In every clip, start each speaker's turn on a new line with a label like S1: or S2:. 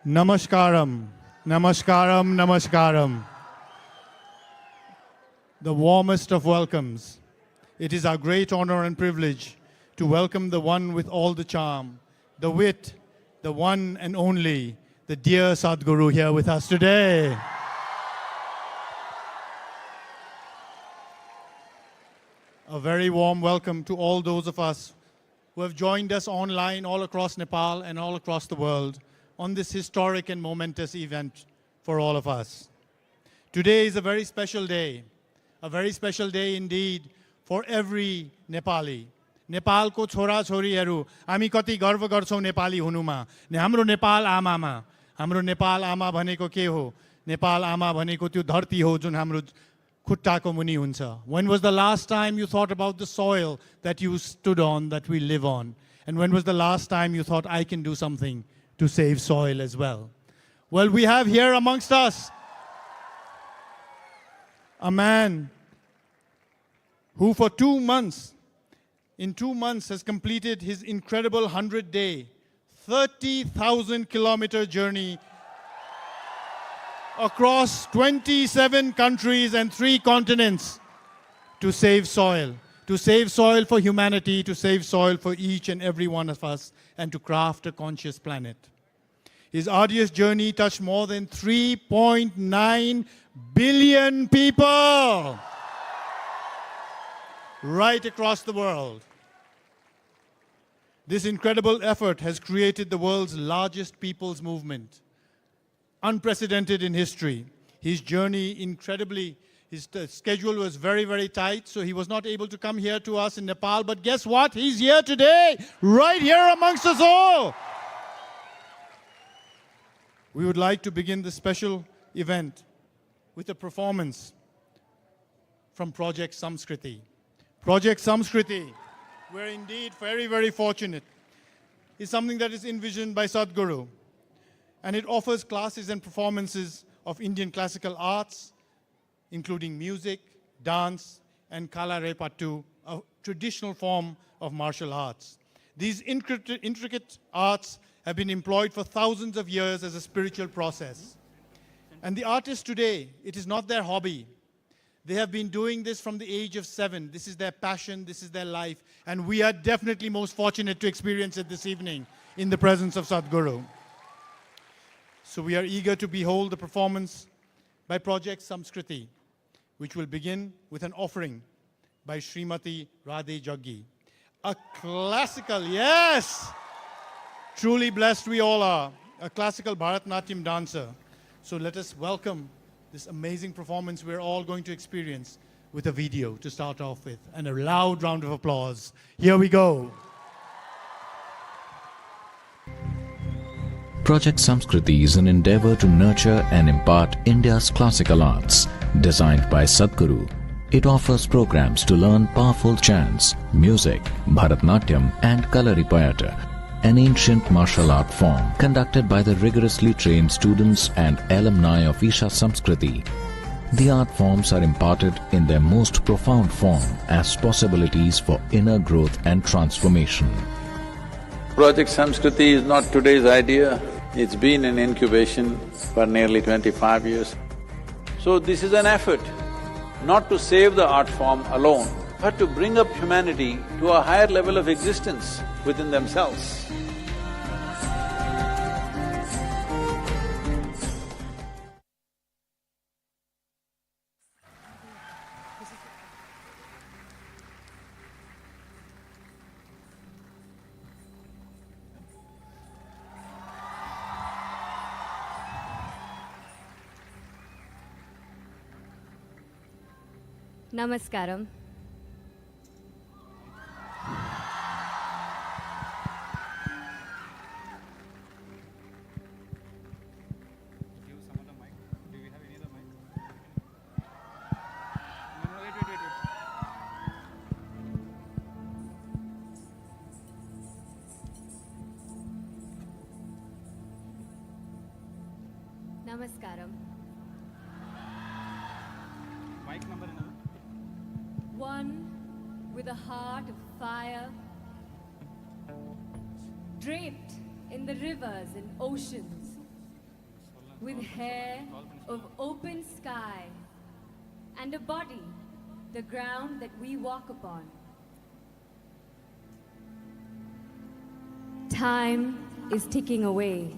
S1: Namaskaram, Namaskaram, Namaskaram. The warmest of welcomes. It is our great honor and privilege to welcome the one with all the charm, the wit, the one and only, the dear Sadhguru here with us today. A very warm welcome to all those of us who have joined us online all across Nepal and all across the world on this historic and momentous event for all of us. Today is a very special day indeed for every Nepali. नेपालको छोराछोरीहरू हामी कति गर्व गर्छौँ नेपाली हुनुमा हाम्रो नेपाल आमामा हाम्रो नेपाल आमा भनेको के हो नेपाल आमा भनेको त्यो धरती हो जुन हाम्रो खुट्टाको मुनि हुन्छ. When was the last time you thought about the soil that you stood on, that we live on? And when was the last time you thought I can do something to save soil as well? Well, we have here amongst us a man who for 2 months, in 2 months has completed his incredible 100-day, 30,000 kilometer journey across 27 countries and 3 continents to save soil for humanity, to save soil for each and every one of us, and to craft a conscious planet. His arduous journey touched more than 3.9 billion people right across the world. This incredible effort has created the world's largest people's movement, unprecedented in history. His journey his schedule was very, very tight, so he was not able to come here to us in Nepal. But guess what? He's here today, right here amongst us all. We would like to begin this special event with a performance from Project Samskriti. Project Samskriti, we're indeed very, very fortunate, is something that is envisioned by Sadhguru. And it offers classes and performances of Indian classical arts, including music, dance, and Kalarepattu, a traditional form of martial arts. These intricate arts have been employed for thousands of years as a spiritual process. And the artists today, it is not their hobby. They have been doing this from the age of 7. This is their passion, this is their life, and we are definitely most fortunate to experience it this evening in the presence of Sadhguru. So we are eager to behold the performance by Project Samskriti, which will begin with an offering by Srimati Radhe Jaggi. A classical, yes! Truly blessed we all are, a classical Bharatanatyam dancer. So let us welcome this amazing performance we're all going to experience with a video to start off with, and a loud round of applause. Here we go.
S2: Project Samskriti is an endeavor to nurture and impart India's classical arts. Designed by Sadhguru, it offers programs to learn powerful chants, music, Bharatanatyam and Kalaripayattu, an ancient martial art form conducted by the rigorously trained students and alumni of Isha Samskriti. The art forms are imparted in their most profound form as possibilities for inner growth and transformation.
S3: Project Samskriti is not today's idea. It's been in incubation for nearly 25 years. So this is an effort not to save the art form alone, but to bring up humanity to a higher level of existence within themselves.
S4: Namaskaram. Namaskaram.
S5: Mic number another.
S4: One with a heart of fire, draped in the rivers and oceans, with hair of open sky and a body, the ground that we walk upon. Time is ticking away.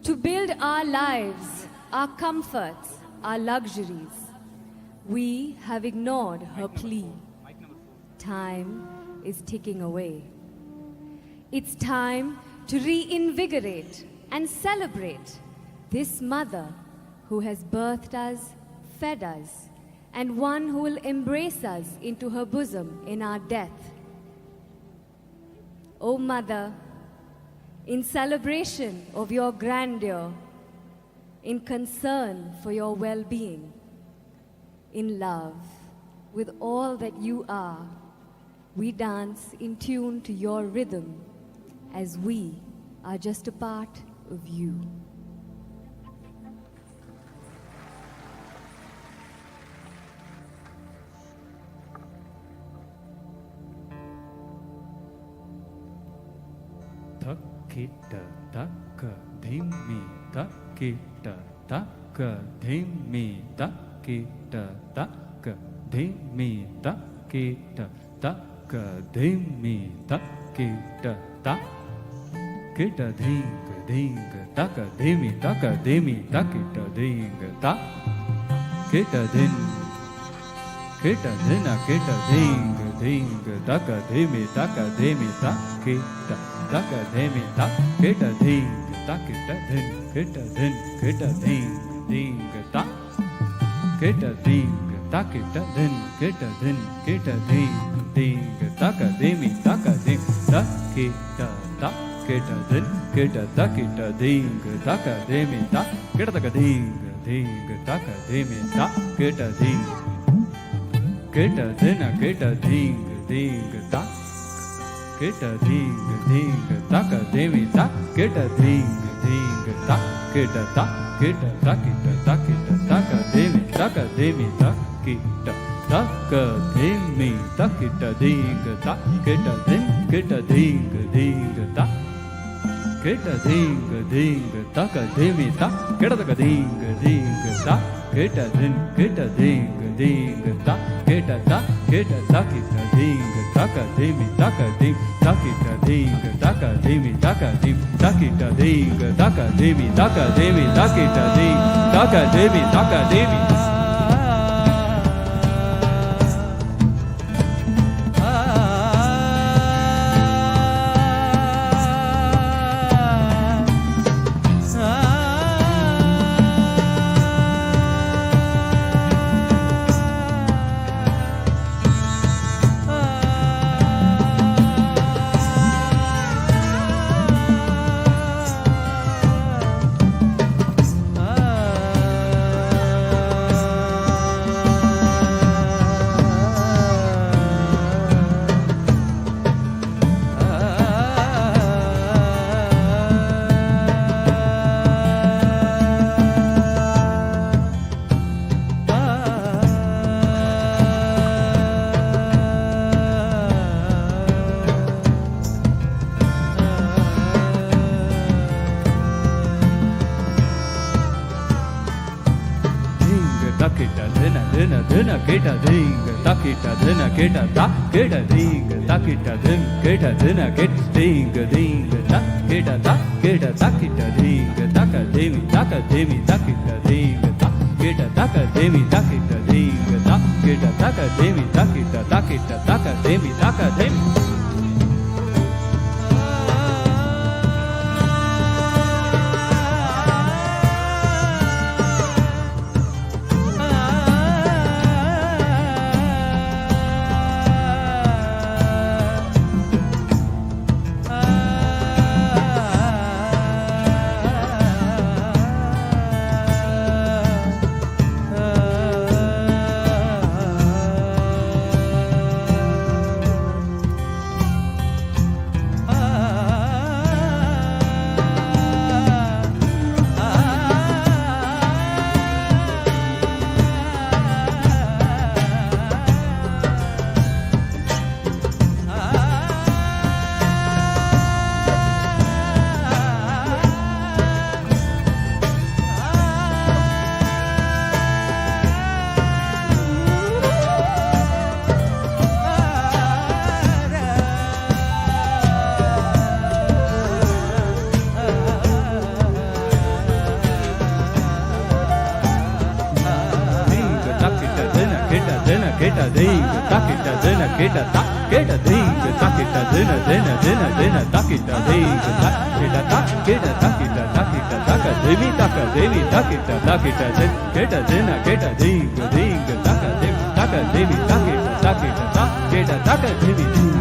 S4: To build our lives, our comforts, our luxuries, we have ignored her plea. Time is ticking away. It's time to reinvigorate and celebrate this mother who has birthed us, fed us, and one who will embrace us into her bosom in our death. O Mother, in celebration of your grandeur, in concern for your well-being, in love with all that you are, we dance in tune to your rhythm as we are just a part of you.
S5: Takita taka dhimi takita taka dhimi takita taka dhimi takita taka dhimi takita ta kita ding taka dhimi takita ding ta kita din kita dina kita ding taka dhimi takita taka dhimi ta kita ding takita din kita ding ta kita ding takita din kita ding taka dhimi taka ding takita ta kita din kita takita ding taka dhimi ta kita taka ding taka dhimi ta kita ding kita dina kita ding ta kita ding taka dhimi ta kita ding ta kita takita taka dhimi taka dhimi ta kita taka dhimi takita ding ta kita ding ta kita ding taka dhimi ta kita taka ding ta kita ding ta kita takita ding taka dhimi taka ding takita ding taka dhimi taka ding takita ding taka dhimi takita ding taka dhimi taka dhimi dina kita ding takita dina kita ta kita ding takita ding kita dina kita ding ta kita takita ding taka dhimi takita ding ta kita taka dhimi takita ding ta kita taka dhimi takita taka dhimi ding takita dina kita ta kita ding takita dina takita ding takita ta kita takita taka devi takita takita kita dina kita ding taka devi takita ta kita taka devi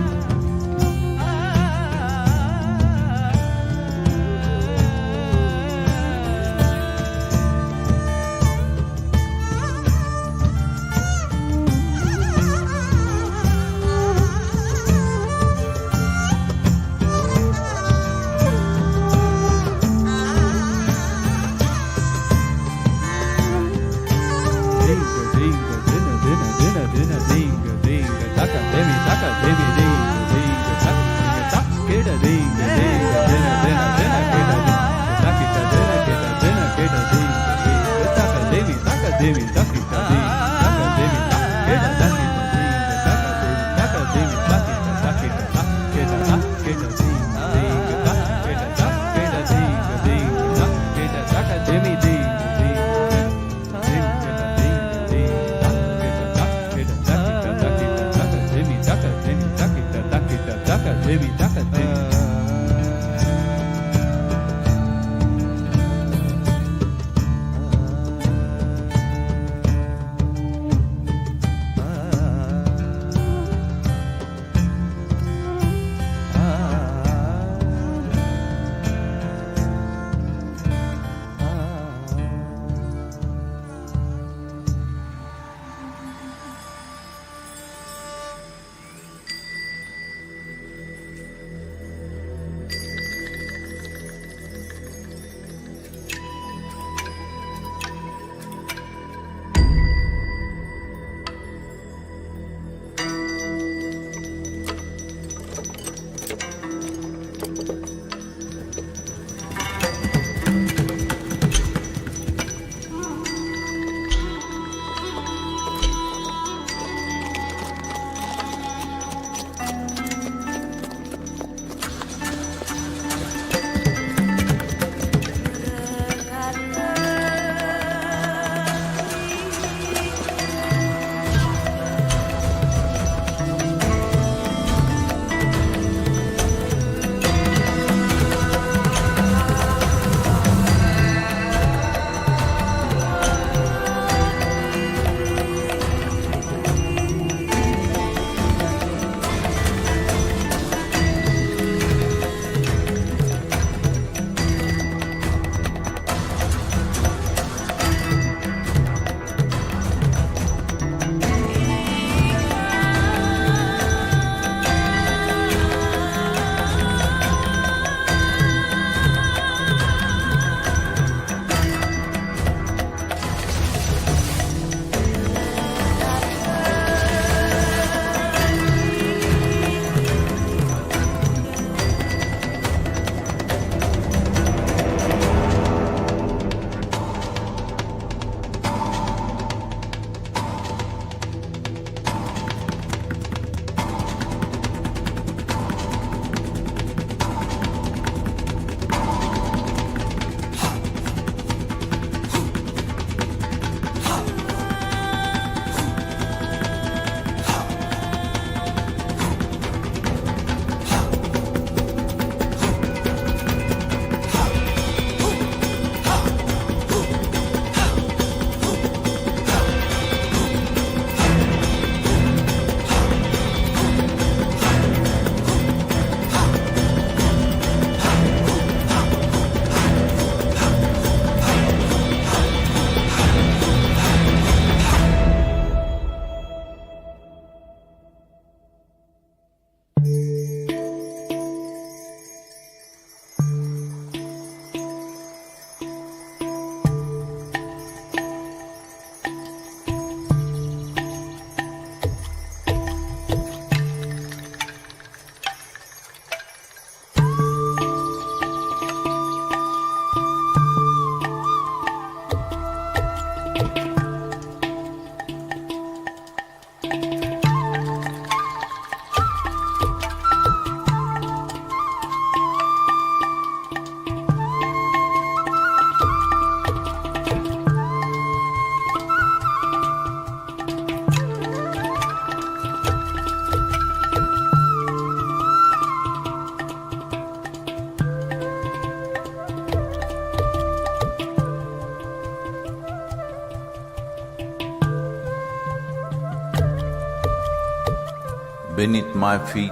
S3: Beneath my feet,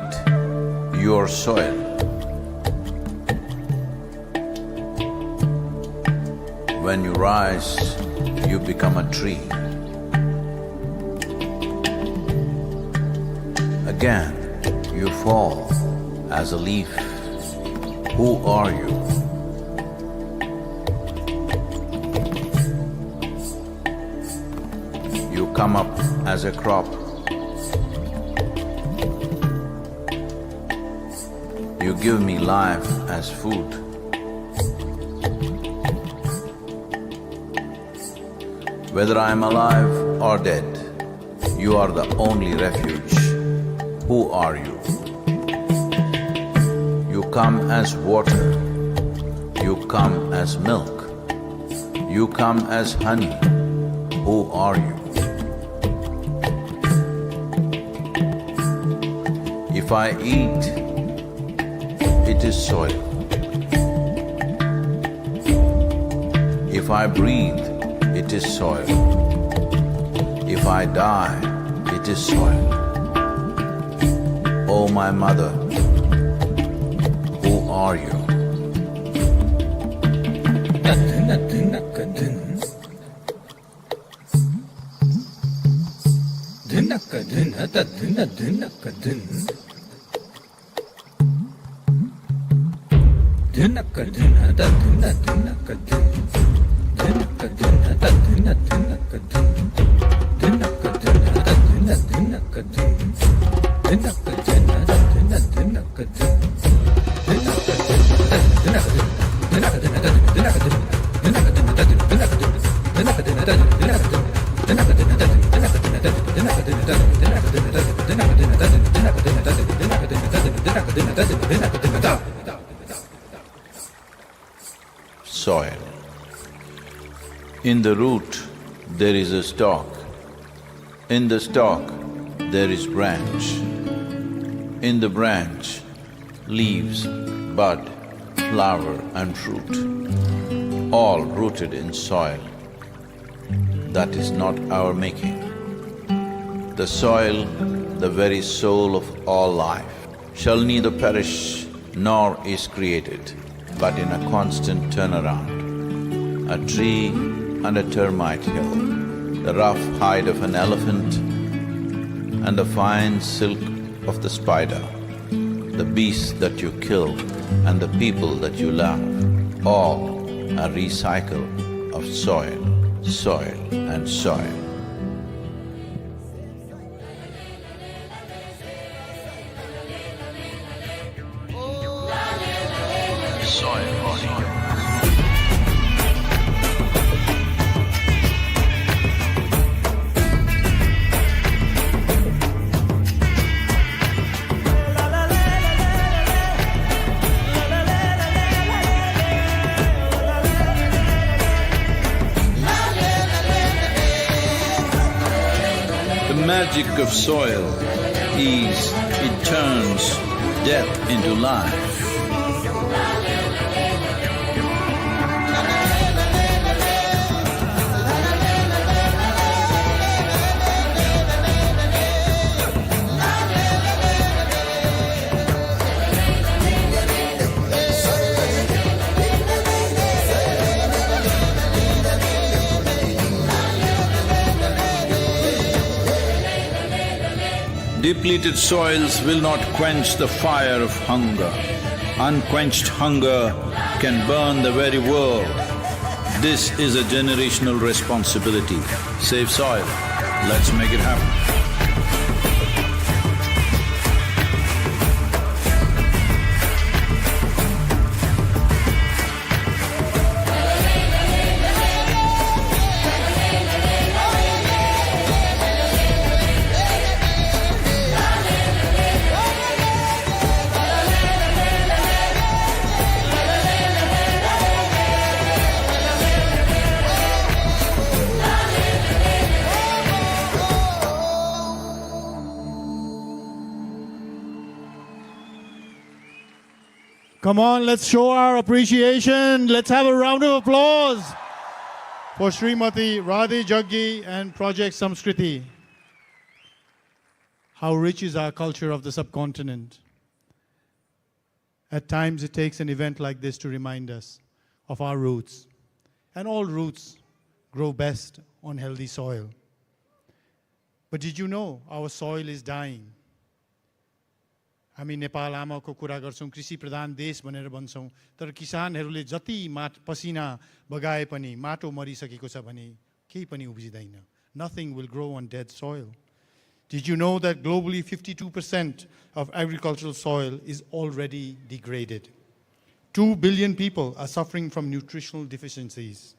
S3: your soil. When you rise, you become a tree. Again, you fall as a leaf. Who are you? You come up as a crop. You give me life as food. Whether I am alive or dead, you are the only refuge. Who are you? You come as water. You come as milk. You come as honey. Who are you? If I eat, it is soil. If I breathe, it is soil. If I die, it is soil. Oh, my mother, who are you? Soil. In the root, there is a stalk. In the stalk, there is branch. In the branch, leaves, bud, flower and fruit, all rooted in soil. That is not our making. The soil, the very soul of all life, shall neither perish nor is created, but in a constant turnaround. A tree and a termite hill, the rough hide of an elephant and the fine silk of the spider, the beasts that you kill and the people that you love, all a recycle of soil, soil and soil. The magic of soil is it turns death into life. Depleted soils will not quench the fire of hunger. Unquenched hunger can burn the very world. This is a generational responsibility. Save soil. Let's make it happen.
S1: Come on, let's show our appreciation. Let's have a round of applause for Srimati Radhi Jaggi and Project Samskriti. how rich is our culture of the subcontinent. At times it takes an event like this to remind us of our roots. And all roots grow best on healthy soil. But did you know our soil is dying? हामी नेपाल आमाको कुरा गर्छौं, कृषि प्रधान देश भनेर भन्छौं, तर किसानहरूले जति पसिना बगाए पनि माटो मरिसकेको छ भने केही पनि उब्जिदैन. Nothing will grow on dead soil. Did you know that globally 52% of agricultural soil is already degraded? 2 billion people are suffering from nutritional deficiencies.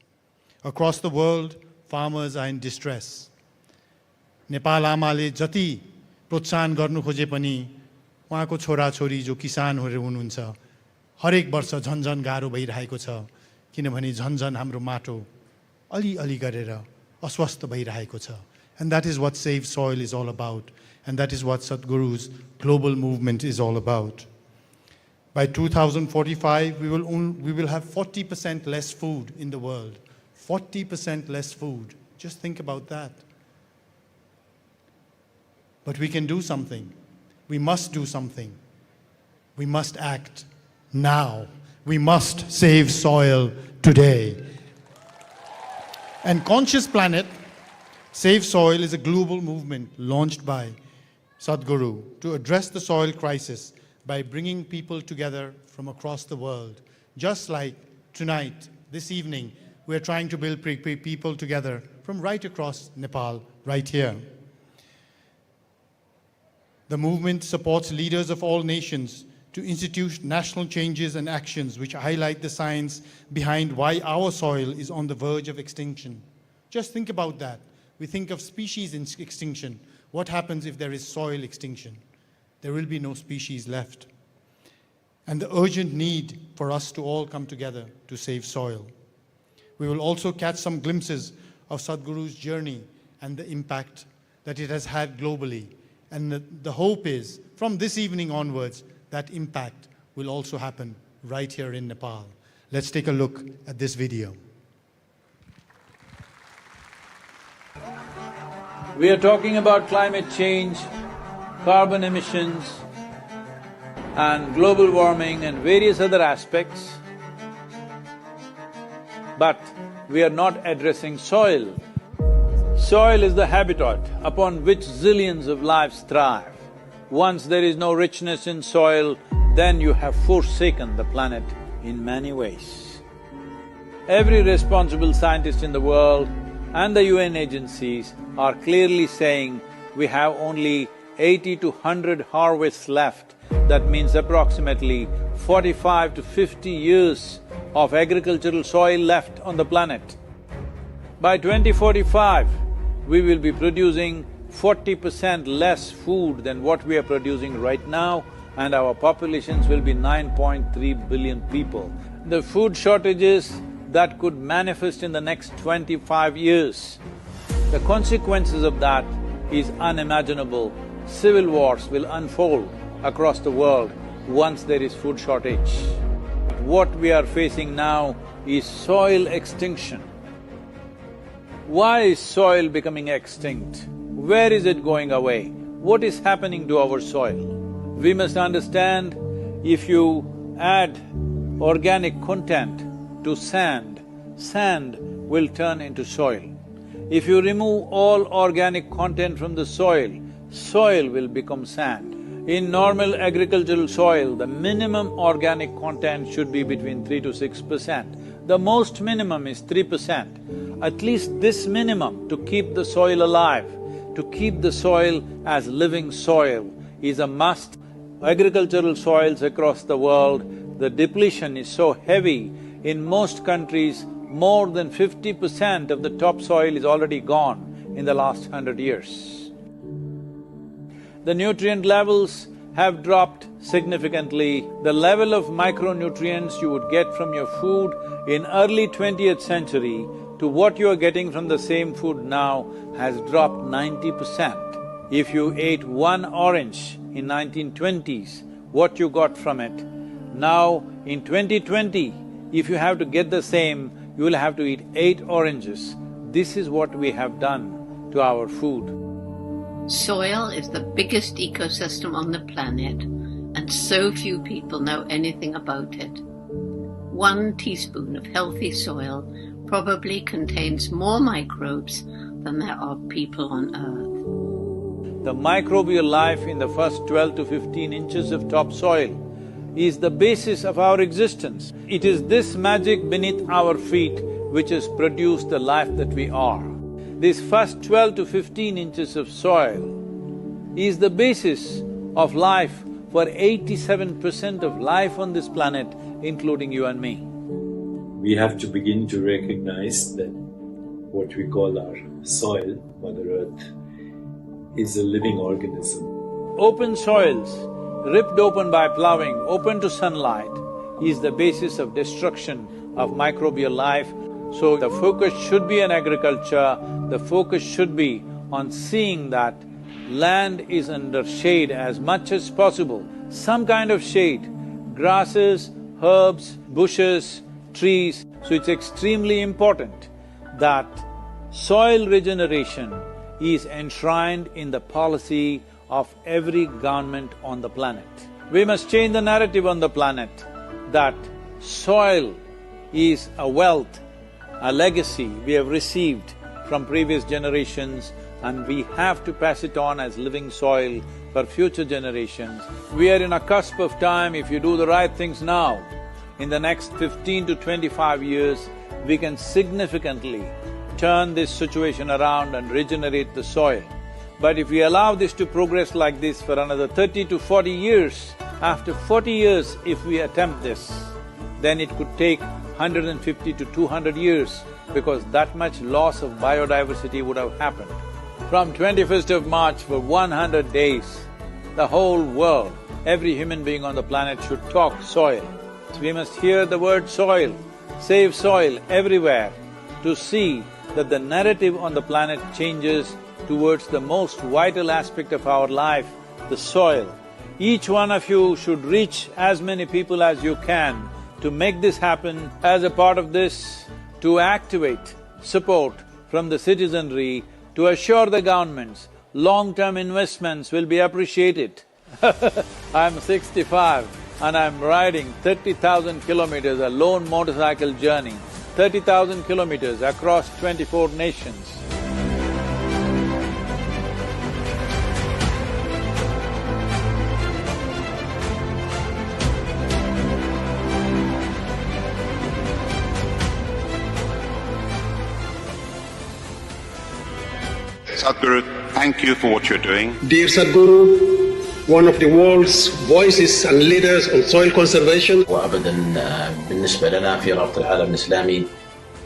S1: Across the world, farmers are in distress. Nepal आमाले जति प्रोत्साहन गर्नु खोजे पनि उहाँको छोराछोरी जो किसानहरू हुनुहुन्छ हरेक वर्ष झन्झन गाह्रो भइरहेको छ, किनभने झन्झन हाम्रो माटो अलि गरेर अस्वस्थ भइरहेको छ. And that is what Save Soil is all about, and that is what Sadhguru's global movement is all about. By 2045, we will have 40% less food in the world. 40% less food. Just think about that. But we can do something. We must do something. We must act now. We must save soil today. And Conscious Planet, Save Soil is a global movement launched by Sadhguru to address the soil crisis by bringing people together from across the world. Just like tonight, this evening, we're trying to build people together from right across Nepal, right here. The movement supports leaders of all nations to institute national changes and actions which highlight the science behind why our soil is on the verge of extinction. Just think about that. We think of species in extinction. What happens if there is soil extinction? There will be no species left. And the urgent need for us to all come together to save soil. We will also catch some glimpses of Sadhguru's journey and the impact that it has had globally. And the hope is, from this evening onwards, that impact will also happen right here in Nepal. Let's take a look at this video.
S3: We are talking about climate change, carbon emissions, and global warming and various other aspects, but we are not addressing soil. Soil is the habitat upon which zillions of lives thrive. Once there is no richness in soil, then you have forsaken the planet in many ways. Every responsible scientist in the world and the UN agencies are clearly saying we have only 80 to 100 harvests left. That means approximately 45 to 50 years of agricultural soil left on the planet. By 2045, we will be producing 40% less food than what we are producing right now, and our populations will be 9.3 billion people. The food shortages that could manifest in the next 25 years, the consequences of that is unimaginable. Civil wars will unfold across the world once there is food shortage. What we are facing now is soil extinction. Why is soil becoming extinct? Where is it going away? What is happening to our soil? We must understand, if you add organic content to sand, sand will turn into soil. If you remove all organic content from the soil, soil will become sand. In normal agricultural soil, the minimum organic content should be between 3 to 6%. The most minimum is 3%. At least this minimum to keep the soil alive, to keep the soil as living soil is a must. Agricultural soils across the world, the depletion is so heavy, in most countries, more than 50% of the topsoil is already gone in the last 100 years. The nutrient levels have dropped significantly. The level of micronutrients you would get from your food in early 20th century to what you are getting from the same food now has dropped 90%. If you ate one orange in 1920s, what you got from it, now in 2020, if you have to get the same, you will have to eat 8 oranges. This is what we have done to our food.
S6: Soil is the biggest ecosystem on the planet, and so few people know anything about it. 1 teaspoon of healthy soil probably contains more microbes than there are people on Earth.
S3: The microbial life in the first 12 to 15 inches of topsoil is the basis of our existence. It is this magic beneath our feet which has produced the life that we are. This first 12 to 15 inches of soil is the basis of life for 87% of life on this planet, including you and me.
S7: We have to begin to recognize that what we call our soil, Mother Earth, is a living organism.
S3: Open soils, ripped open by ploughing, open to sunlight, is the basis of destruction of microbial life. So the focus should be on agriculture, the focus should be on seeing that land is under shade as much as possible, some kind of shade, grasses, herbs, bushes, trees. So it's extremely important that soil regeneration is enshrined in the policy of every government on the planet. We must change the narrative on the planet that soil is a wealth, a legacy we have received from previous generations, and we have to pass it on as living soil for future generations. We are in a cusp of time. If you do the right things now, in the next 15 to 25 years, we can significantly turn this situation around and regenerate the soil. But if we allow this to progress like this for another 30 to 40 years, after 40 years if we attempt this, then it could take 150 to 200 years, because that much loss of biodiversity would have happened. From 21st of March for 100 days, the whole world, every human being on the planet should talk soil. We must hear the word soil, save soil everywhere, to see that the narrative on the planet changes towards the most vital aspect of our life, the soil. Each one of you should reach as many people as you can to make this happen. As a part of this, to activate support from the citizenry to assure the governments long-term investments will be appreciated. I'm 65 and I'm riding 30,000 kilometers, a lone motorcycle journey, 30,000 kilometers across 24 nations.
S8: Sadhguru, thank you for what you're doing.
S9: Dear Sadhguru, one of the world's voices and leaders on soil conservation.
S10: وابدا بالنسبه لنا في رابطه العالم الاسلامي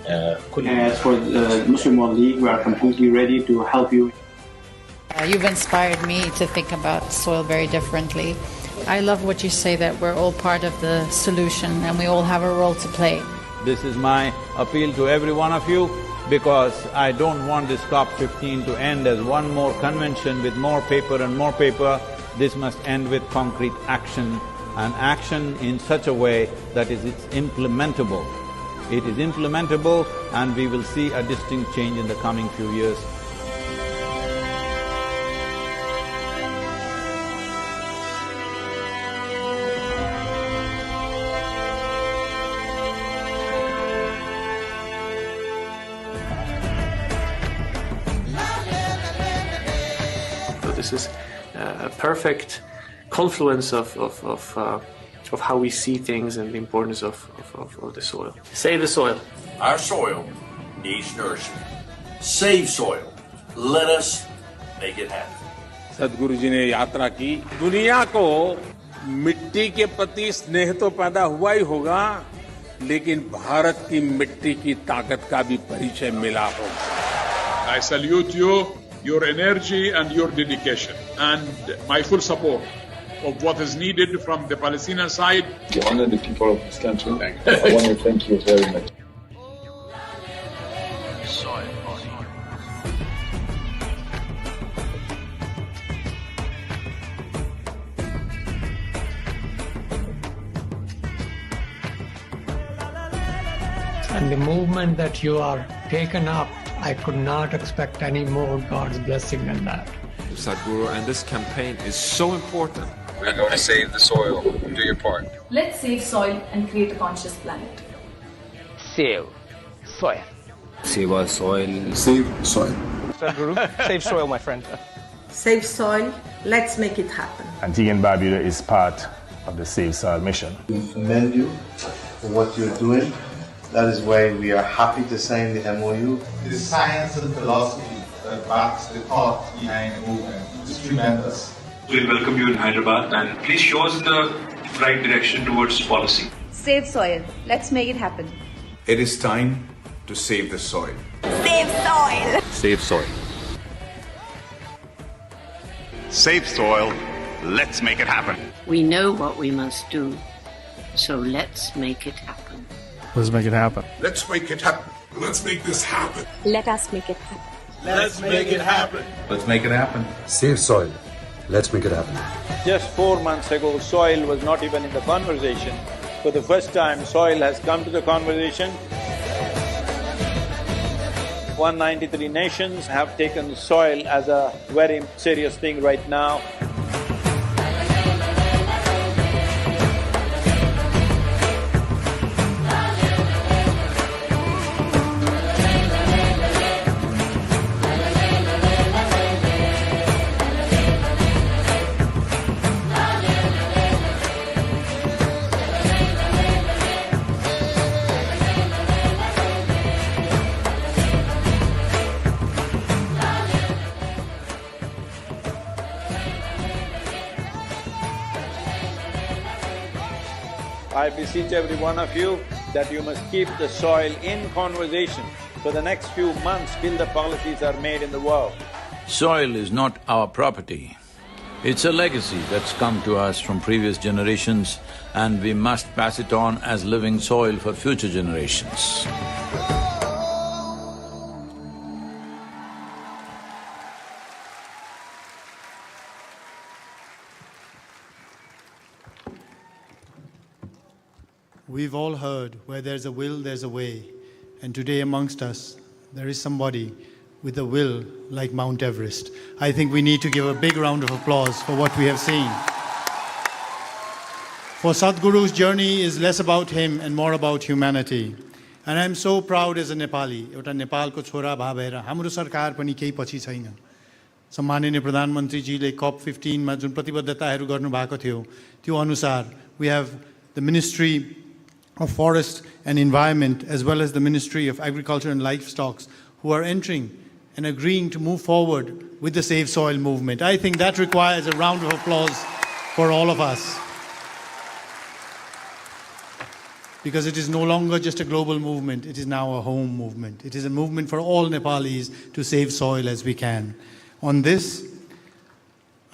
S11: As for the Muslim World League, we are completely ready to help you.
S12: You've inspired me to think about soil very differently. I love what you say, that we're all part of the solution and we all have a role to play.
S3: This is my appeal to every one of you, because I don't want this COP15 to end as one more convention with more paper and more paper. This must end with concrete action, and action in such a way that it's implementable. It is implementable, and we will see a distinct change in the coming few years.
S11: So this is a perfect confluence of how we see things and the importance of the soil. Save the soil.
S13: Our soil needs nourishment. Save soil. Let us make it happen.
S14: सदगुरु जी ने यात्रा की, दुनिया को मिट्टी के प्रति स्नेह तो पैदा हुआ ही होगा, लेकिन भारत की मिट्टी की ताकत का भी परिचय मिला होगा।
S15: I salute you, your energy and your dedication, and my full support of what is needed from the Palestinian side.
S7: To honor the people of this country, I want to thank you very much.
S16: And the movement that you are taken up, I could not expect any more God's blessing than that.
S17: Sadhguru, and this campaign is so important.
S18: We're going to save the soil. Do your part.
S19: Let's save soil and create a conscious planet.
S20: Save soil.
S18: Save our soil. Save soil.
S20: Sadhguru, save soil, my friend.
S21: Save soil. Let's make it happen.
S22: Antigua and Barbuda is part of the Save Soil mission.
S23: We commend you for what you're doing. That is why we are happy to sign the MOU.
S24: The science and philosophy that backs the thought behind the movement is tremendous.
S25: We'll welcome you in Hyderabad and please show us the right direction towards policy.
S26: Save soil. Let's make it happen.
S27: It is time to save the soil.
S26: Save soil.
S17: Save soil.
S8: Save soil. Let's make it happen.
S6: We know what we must do, so let's make it happen.
S1: Let's make it happen.
S27: Let's make it happen. Let's make this happen.
S26: Let us make it happen.
S24: Let's make it happen.
S27: Let's make it happen.
S18: Save soil. Let's make it happen.
S28: Just 4 months ago, soil was not even in the conversation. For the first time, soil has come to the conversation. 193 nations have taken soil as a very serious thing right now. I beseech every one of you that you must keep the soil in conversation for the next few months till the policies are made in the world.
S3: Soil is not our property. It's a legacy that's come to us from previous generations and we must pass it on as living soil for future generations.
S1: We've all heard, where there's a will, there's a way. And today amongst us, there is somebody with a will like Mount Everest. I think we need to give a big round of applause for what we have seen. For Sadhguru's journey is less about him and more about humanity. And I'm so proud as a Nepali, एउटा नेपालको छोरा भा भएर हाम्रो सरकार पनि केही पछि छैन। सम्माननीय प्रधानमन्त्रीजीले COP15 मा जुन प्रतिबद्धताहरू गर्नु भएको थियो, त्यो अनुसार we have the Ministry of Forest and Environment as well as the Ministry of Agriculture and Livestock who are entering and agreeing to move forward with the Save Soil movement. I think that requires a round of applause for all of us. Because it is no longer just a global movement, it is now a home movement. It is a movement for all Nepalis to save soil as we can. On this,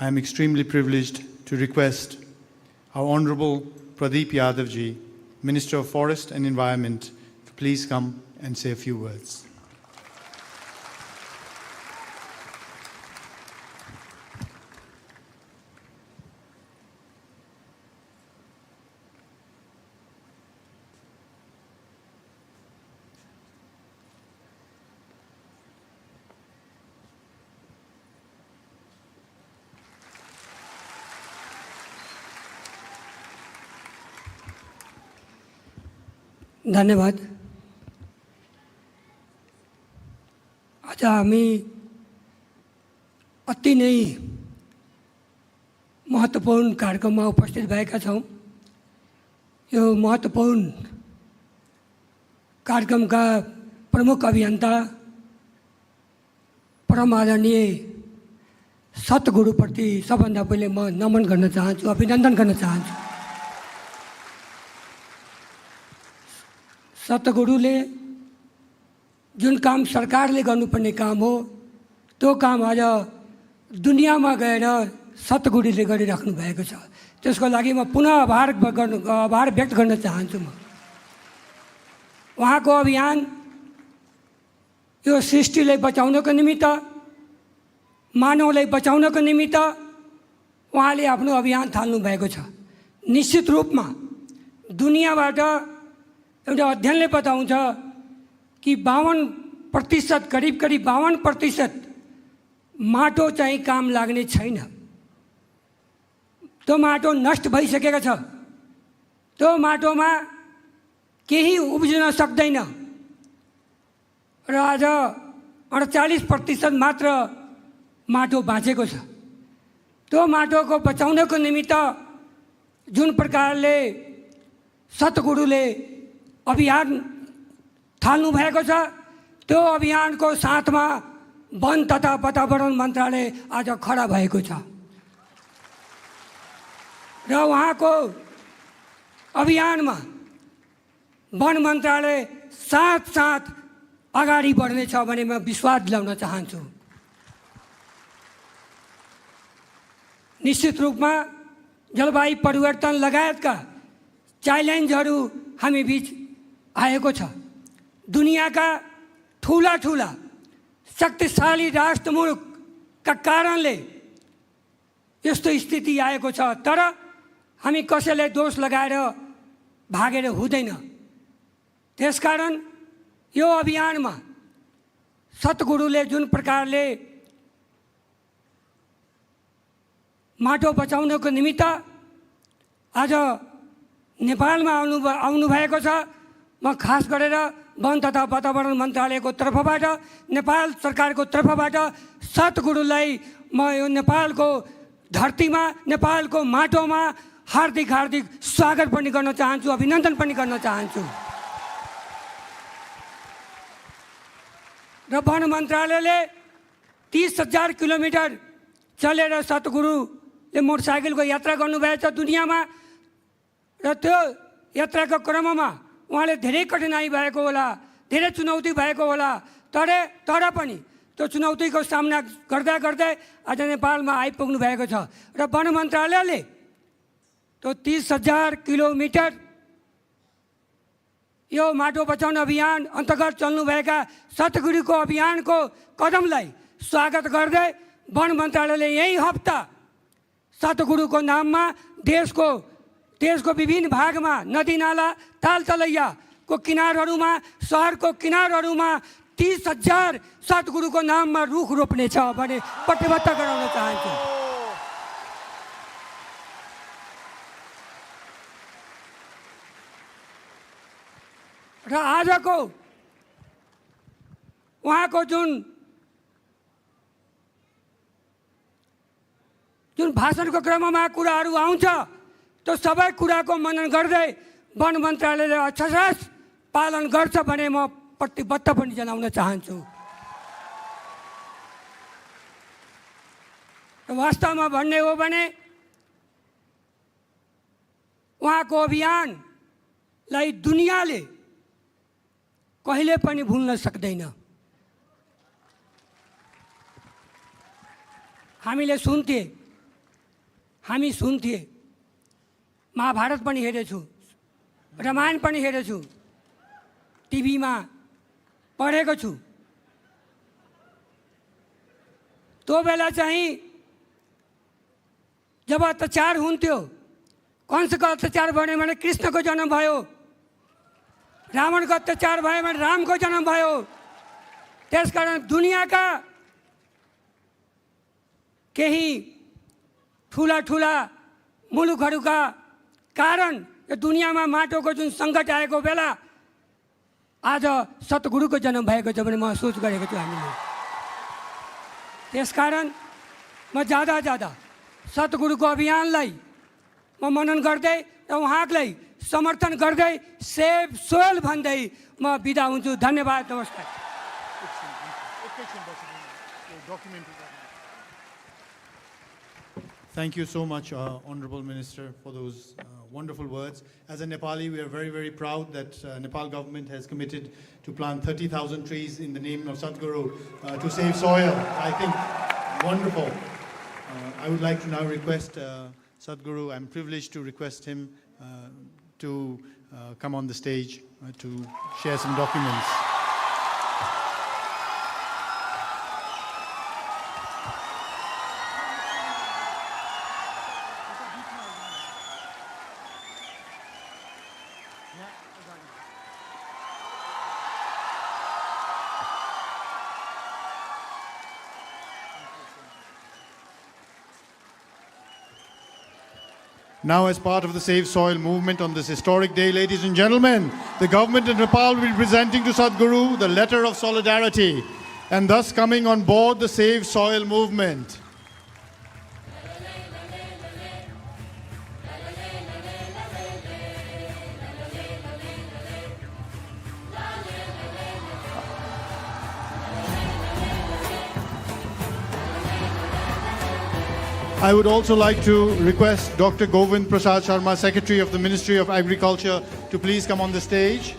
S1: I am extremely privileged to request our Honorable Pradeep Yadavji, Minister of Forest and Environment, to please come and say a few words.
S29: धन्यवाद। आज हामी अति नै महत्त्वपूर्ण कार्यक्रममा उपस्थित भएका छौं। यो महत्त्वपूर्ण कार्यक्रमका प्रमुख अभियन्ता परम आदरणीय सतगुरुप्रति सबभन्दा पहिले म नमन गर्न चाहन्छु, अभिनन्दन गर्न चाहन्छु। सतगुरुले जुन काम सरकारले गर्नुपर्ने काम हो त्यो काम आज दुनियाँमा गएर सतगुरुले गरिराख्नु भएको छ। त्यसको लागि म पुनः आभार व्यक्त गर्न चाहन्छु। म उहाँको अभियान यो सृष्टिलाई बचाउनको निमित्त, मानवलाई बचाउनको निमित्त उहाँले आफ्नो अभियान थाल्नु भएको छ। निश्चित रूपमा दुनियाँबाट एउटा अध्ययनले बताउँछ कि 52% करिब 52% माटो चाहिँ काम लाग्ने छैन। त्यो माटो नष्ट भइसकेको छ। त्यो माटोमा केही उब्जिन सक्दैन र आज 48% मात्र माटो बाँचेको छ। त्यो माटोको बचाउनको निमित्त जुन प्रकारले सतगुरुले अभियान थाल्नु भएको छ, त्यो अभियानको साथमा वन तथा वातावरण मन्त्रालय आज खडा भएको छ र उहाँको अभियानमा वन मन्त्रालय साथ अगाडि बढ्नेछ भन्ने म विश्वास दिलाउन चाहन्छु। निश्चित रूपमा जलवायु परिवर्तन लगायतका च्यालेन्जहरू हामी बीच आएको छ। दुनियाँका ठुला शक्तिशाली राष्ट्रमुलुकका कारणले यस्तो स्थिति आएको छ, तर हामी कसैलाई दोष लगाएर भागेर हुँदैन। त्यसकारण यो अभियानमा सतगुरुले जुन प्रकारले माटो बचाउनको निमित्त आज नेपालमा आउनु भएको छ, म खास गरेर वन तथा वातावरण मन्त्रालयको तर्फबाट, नेपाल सरकारको तर्फबाट सतगुरुलाई म यो नेपालको धरतीमा, नेपालको माटोमा हार्दिक स्वागत पनि गर्न चाहन्छु, अभिनन्दन पनि गर्न चाहन्छु। र वन मन्त्रालयले 30,000 किलोमिटर चलेर सतगुरुले मोटरसाइकलको यात्रा गर्नुभएको छ दुनियाँमा र त्यो यात्राको क्रममा उहाँले धेरै कठिनाई भएको होला, धेरै चुनौती भएको होला, तर पनि त्यो चुनौतीको सामना गर्दै आज नेपालमा आइपुग्नु भएको छ र वन मन्त्रालयले त्यो 30,000 किलोमिटर यो माटो बचाउन अभियान अन्तर्गत चल्नुभएका सतगुरुको अभियानको कदमलाई स्वागत गर्दै वन मन्त्रालयले यही हप्ता सतगुरुको नाममा देशको विभिन्न भागमा नदीनाला तालतलैयाको किनारहरूमा, सहरको किनारहरूमा 30,000 सतगुरुको नाममा रुख रोप्ने छ भने प्रतिबद्ध गराउन चाहन्छु। र आजको उहाँको जुन भाषणको क्रममा कुराहरू आउँछ, त्यो सबै कुराको मनन गर्दै वन मन्त्रालयले अक्षरशः पालन गर्छ भने म प्रतिबद्ध पनि जनाउन चाहन्छु। वास्तवमा भन्ने हो भने उहाँको अभियानलाई दुनियाँले कहिले पनि भुल्न सक्दैन। हामी सुन्थे, महाभारत पनि हेरेछु, रामायण पनि हेरेछु, टिभीमा पढेको छु। त्यो बेला चाहिँ जब अत्याचार हुन्थ्यो, कंसको अत्याचार भयो भने कृष्णको जन्म भयो, रावणको अत्याचार भयो भने रामको जन्म भयो। त्यसकारण दुनियाँका केही ठुला मुलुकहरूका कारण यो दुनियाँमा माटोको जुन सङ्कट आएको बेला आज सतगुरुको जन्म भएको छ भने महसुस गरेको छु हामीले। त्यसकारण म ज्यादा सतगुरुको अभियानलाई म मनन गर्दै र उहाँलाई समर्थन गर्दै सेभ सोइल भन्दै म बिदा हुन्छु। धन्यवाद, नमस्कार।
S1: Thank you so much, Honorable Minister, for those wonderful words. As a Nepali, we are very, very proud that Nepal government has committed to plant 30,000 trees in the name of Sadhguru to save soil. I think wonderful. I would like to now request Sadhguru, I'm privileged to request him to come on the stage to share some documents. Now, as part of the Save Soil movement on this historic day, ladies and gentlemen, the government of Nepal will be presenting to Sadhguru the letter of solidarity and thus coming on board the Save Soil movement. I would also like to request Dr. Govind Prasad Sharma, Secretary of the Ministry of Agriculture, to please come on the stage.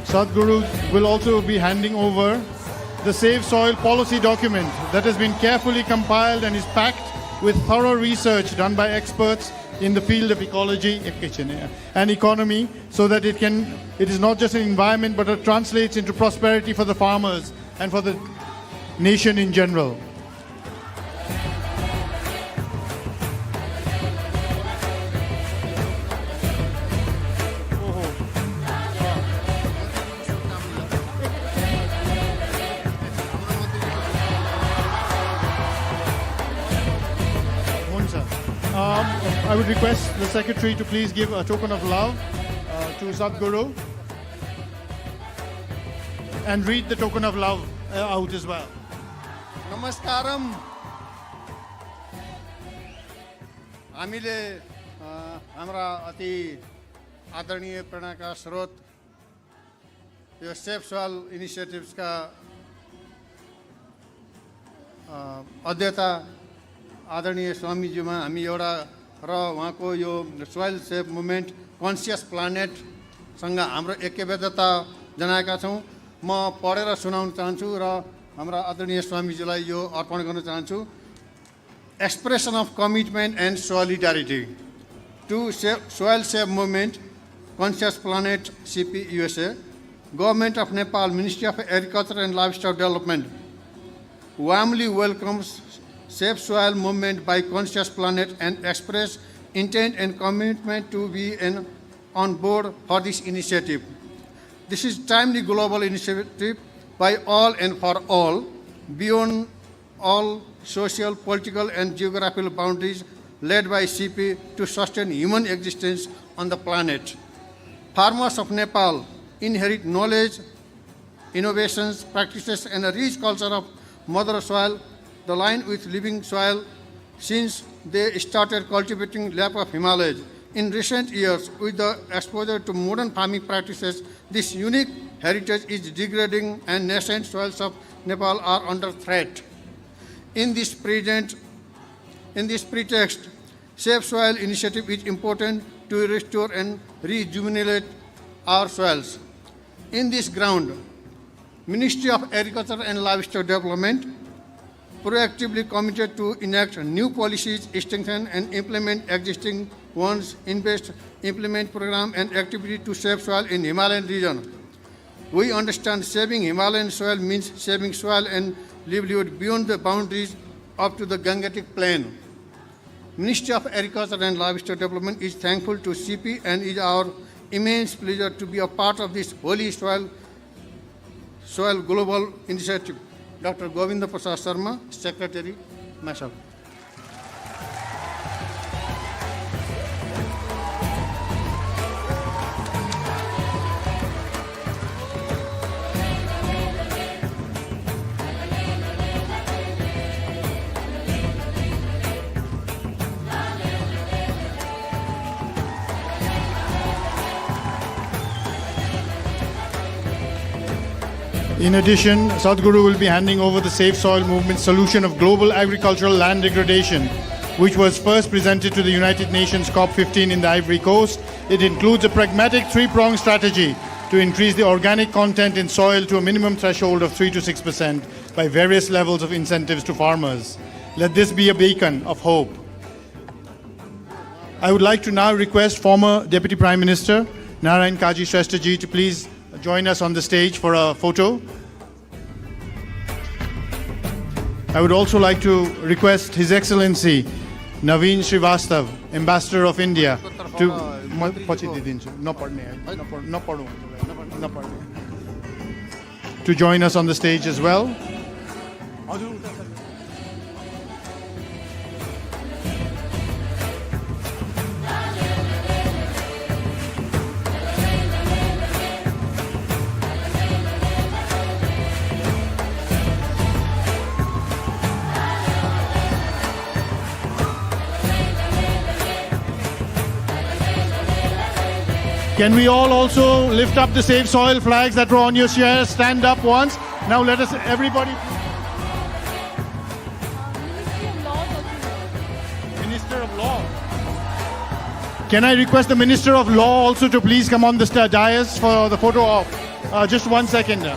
S1: Sadhguru will also be handing over the Save Soil policy document that has been carefully compiled and is packed with thorough research done by experts in the field of ecology and economy, so that it is not just an environment but it translates into prosperity for the farmers and for the nation in general. I would request the Secretary to please give a token of love to Sadhguru and read the token of love out as well.
S2: Namaskaram. हामीले हाम्रा अति आदरणीय प्रेरणाका स्रोत यो safe soil इनिसिएटिभ्सका अध्यक्ष आदरणीय स्वामीज्यूमा हामी एउटा र उहाँको यो सोइल सेफ मुभमेन्ट कन्सियस प्लानेटसँग हाम्रो ऐक्यबद्धता जनाएका छौँ। म पढेर सुनाउन चाहन्छु र हाम्रा आदरणीय स्वामीजीलाई यो अर्पण गर्न चाहन्छु। Expression of commitment and solidarity to soil safe movement conscious planet CP USA, government of Nepal, ministry of agriculture and livestock development warmly welcomes Safe Soil movement by Conscious Planet and express intent and commitment to be on board for this initiative. This is timely global initiative by all and for all, beyond all social, political and geographical boundaries, led by CP to sustain human existence on the planet. Farmers of Nepal inherit knowledge, innovations, practices and a rich culture of mother soil, the line with living soil since they started cultivating lap of Himalayas. In recent years, with the exposure to modern farming practices, this unique heritage is degrading and nascent soils of Nepal are under threat. In this pretext, Safe Soil initiative is important to restore and rejuvenate our soils. In this ground, Ministry of Agriculture and Livestock Development proactively committed to enact new policies, strengthen and implement existing ones, invest, implement program and activity to save soil in Himalayan region. We understand saving Himalayan soil means saving soil and livelihood beyond the boundaries up to the Gangetic Plain. Ministry of Agriculture and Livestock Development is thankful to CP and is our immense pleasure to be a part of this holy soil global initiative. Dr. Govind Prasad Sharma, Secretary, myself.
S1: In addition, Sadhguru will be handing over the Safe Soil Movement solution of global agricultural land degradation, which was first presented to the United Nations COP15 in the Ivory Coast. It includes a pragmatic three-pronged strategy to increase the organic content in soil to a minimum threshold of 3 to 6% by various levels of incentives to farmers. Let this be a beacon of hope. I would like to now request former Deputy Prime Minister Narayan Kaji Shresthaji to please join us on the stage for a photo. I would also like to request His Excellency Naveen Srivastav, Ambassador of India, to join us on the stage as well. Can we all also lift up the Save Soil flags that were on your chairs? Stand up once. Now let us, everybody. Minister of Law. Can I request the Minister of Law also to please come on the dais for the photo op? Just 1 second.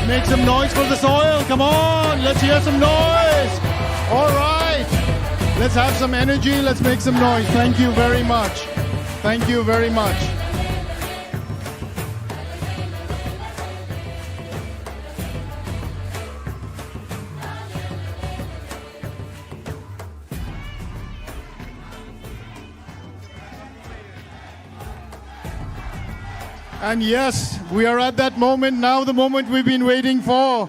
S1: Make some noise for the soil. Come on, let's hear some noise. All right. Let's have some energy. Let's make some noise. Thank you very much. Thank you very much. And yes, we are at that moment now, the moment we've been waiting for.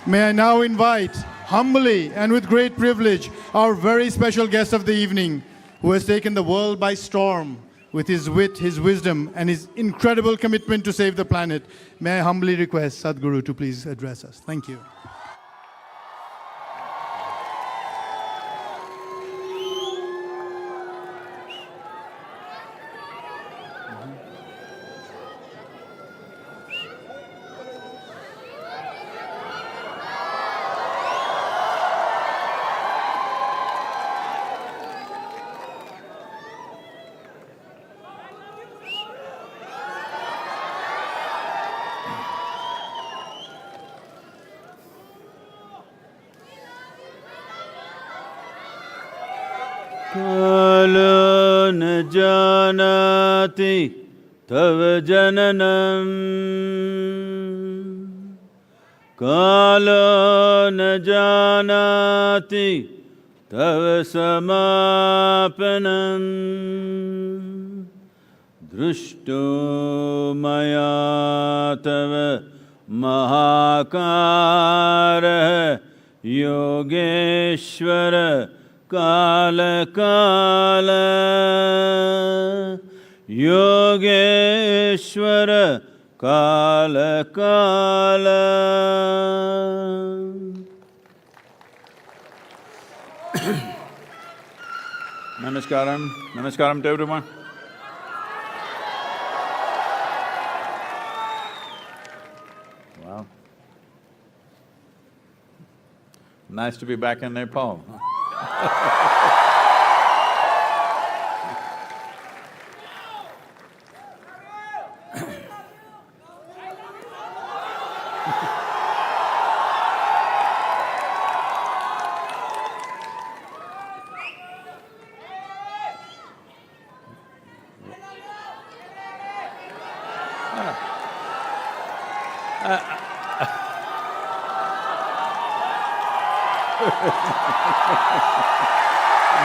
S1: May I now invite, humbly and with great privilege, our very special guest of the evening, who has taken the world by storm with his wit, his wisdom, and his incredible commitment to save the planet. May I humbly request Sadhguru to please address us. Thank you.
S28: कालो न जानाति तव जननम् कालो न जानाति तव समापनम् दृष्टो मया तव महाकारः योगेश्वर काल काल योगेश्वर काल काल. Namaskaram. Namaskaram to everyone. Wow. Nice to be back in Nepal.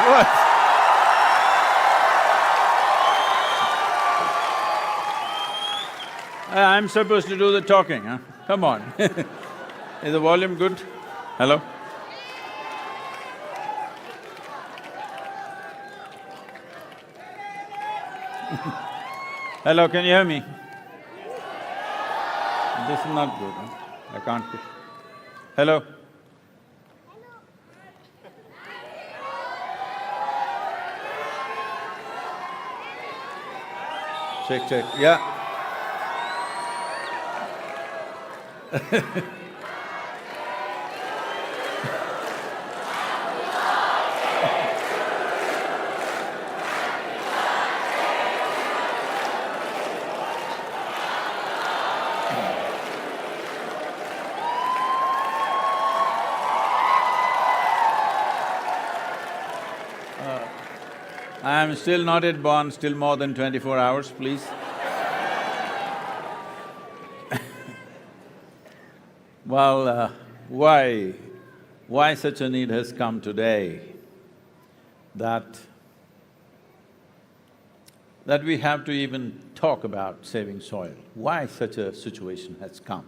S28: What? I'm supposed to do the talking, huh? Come on. Is the volume good? Hello? Hello, can you hear me? This is not good, huh? I can't hear. Hello? check, yeah. I am still not yet born, still more than 24 hours, please. Well, why such a need has come today that we have to even talk about saving soil? Why such a situation has come?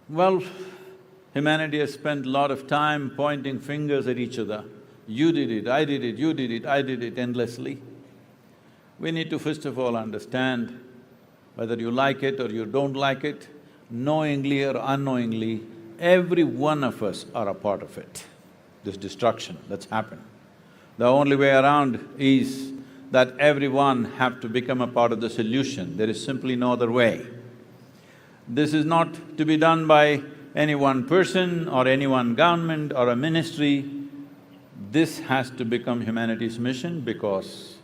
S28: Well, humanity has spent a lot of time pointing fingers at each other. You did it, I did it, you did it, I did it endlessly. We need to first of all understand whether you like it or you don't like it, knowingly or unknowingly, every one of us are a part of it, this destruction that's happened. The only way around is that everyone have to become a part of the solution, there is simply no other way. This is not to be done by any one person or any one government or a ministry. This has to become humanity's mission because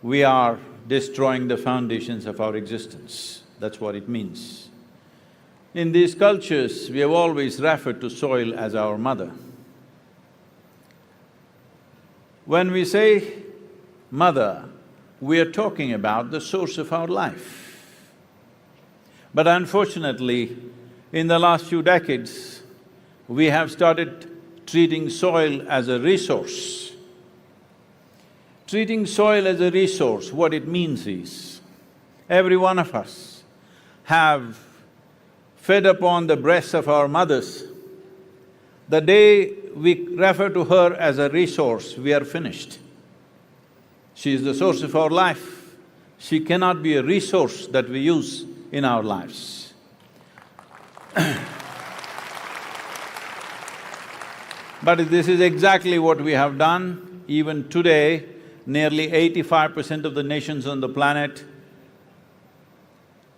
S28: we are destroying the foundations of our existence. That's what it means. In these cultures, we have always referred to soil as our mother. When we say mother, we are talking about the source of our life. But unfortunately, in the last few decades, we have started treating soil as a resource. Treating soil as a resource, what it means is, every one of us have fed upon the breasts of our mothers. The day we refer to her as a resource, we are finished. She is the source of our life. She cannot be a resource that we use in our lives. But this is exactly what we have done. Even today, nearly 85% of the nations on the planet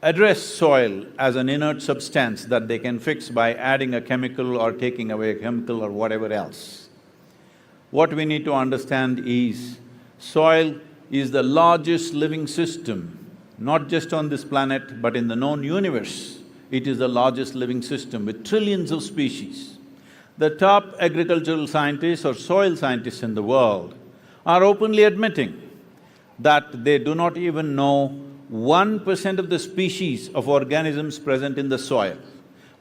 S28: address soil as an inert substance that they can fix by adding a chemical or taking away a chemical or whatever else. What we need to understand is, soil is the largest living system, not just on this planet but in the known universe. It is the largest living system with trillions of species. The top agricultural scientists or soil scientists in the world are openly admitting that they do not even know 1% of the species of organisms present in the soil.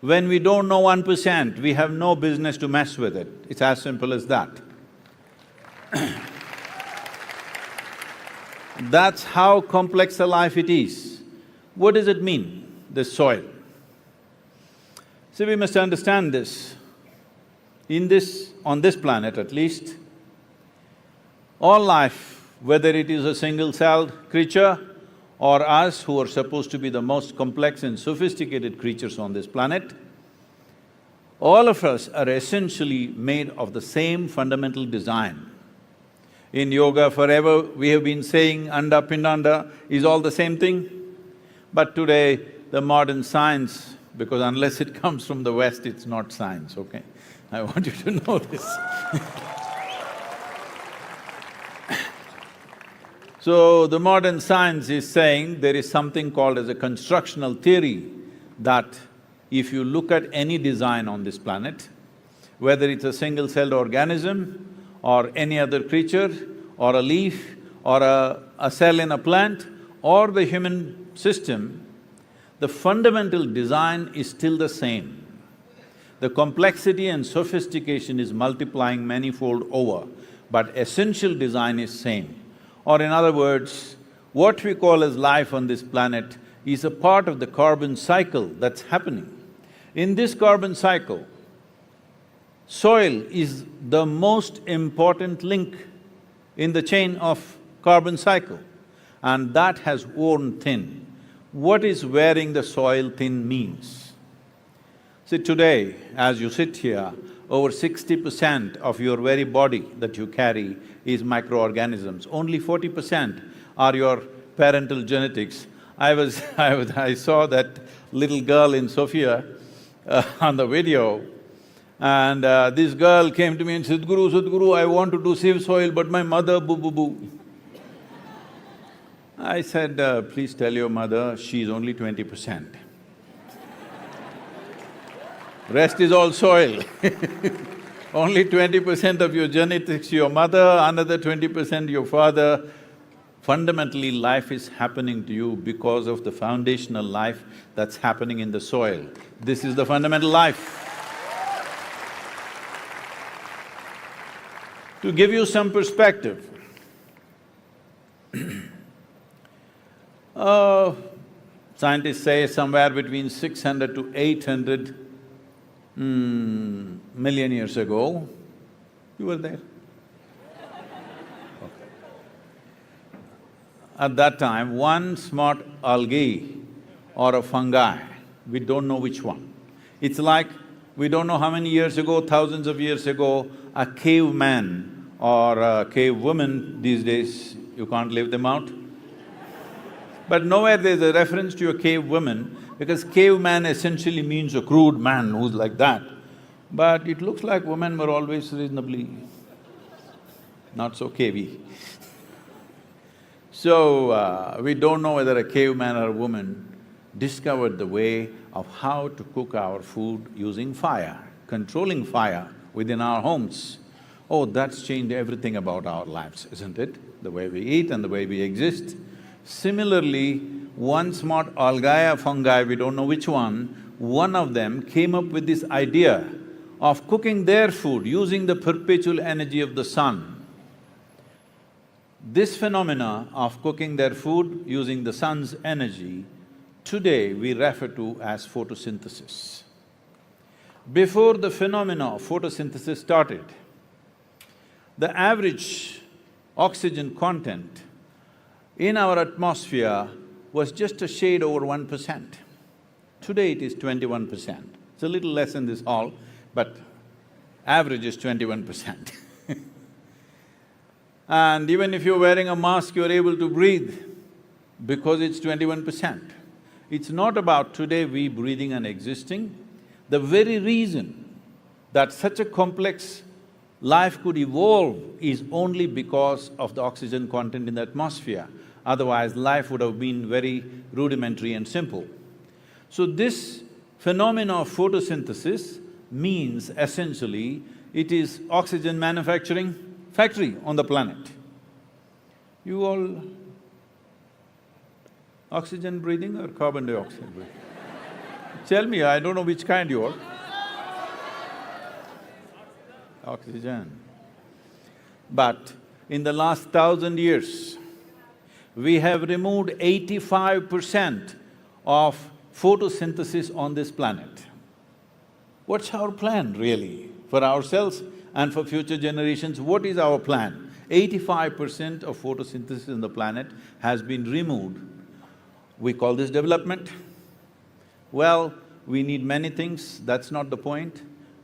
S28: When we don't know 1%, we have no business to mess with it. It's as simple as that. That's how complex a life it is. What does it mean, this soil? See, we must understand this. On this planet at least, all life, whether it is a single-celled creature or us who are supposed to be the most complex and sophisticated creatures on this planet, all of us are essentially made of the same fundamental design. In yoga forever, we have been saying Anda Pindanda is all the same thing. But today, the modern science, because unless it comes from the West, it's not science, okay? I want you to know this. So, the modern science is saying there is something called as a constructional theory that if you look at any design on this planet, whether it's a single-celled organism or any other creature or a leaf or a cell in a plant or the human system, the fundamental design is still the same. The complexity and sophistication is multiplying manifold over, but essential design is same. Or in other words, what we call as life on this planet is a part of the carbon cycle that's happening. In this carbon cycle, soil is the most important link in the chain of carbon cycle, and that has worn thin. What is wearing the soil thin means? See, today, as you sit here, over 60% of your very body that you carry is microorganisms. Only 40% are your parental genetics. I saw that little girl in Sofia on the video, and this girl came to me and said, Sadhguru, I want to do Save Soil, but my mother, boo. I said, please tell your mother she's only 20%. Rest is all soil. Only 20% of your genetics your mother, another 20% your father. Fundamentally, life is happening to you because of the foundational life that's happening in the soil. This is the fundamental life. To give you some perspective, scientists say somewhere between 600 to 800 million years ago, you were there? Okay. At that time, one smart algae or a fungi, we don't know which one. It's like, we don't know how many years ago, thousands of years ago, a caveman or a cave woman, these days you can't leave them out. But nowhere there's a reference to a cave woman, because caveman essentially means a crude man who's like that. But it looks like women were always reasonably not so cavey. So, we don't know whether a caveman or a woman discovered the way of how to cook our food using fire, controlling fire within our homes. Oh, that's changed everything about our lives, isn't it? The way we eat and the way we exist. Similarly, one smart algae or fungi, we don't know which one of them came up with this idea of cooking their food using the perpetual energy of the sun. This phenomena of cooking their food using the sun's energy, today we refer to as photosynthesis. Before the phenomena of photosynthesis started, the average oxygen content in our atmosphere was just a shade over 1%. Today it is 21%. It's a little less in this hall, but average is 21%. And even if you're wearing a mask, you're able to breathe because it's 21%. It's not about today we breathing and existing. The very reason that such a complex life could evolve is only because of the oxygen content in the atmosphere. Otherwise, life would have been very rudimentary and simple. So this phenomena of photosynthesis means essentially it is oxygen manufacturing factory on the planet. You all oxygen breathing or carbon dioxide breathing? Tell me, I don't know which kind you are. Oxygen. But in the last 1,000 years, we have removed 85% of photosynthesis on this planet. What's our plan really? For ourselves and for future generations, what is our plan? 85% of photosynthesis on the planet has been removed. We call this development. Well, we need many things, that's not the point,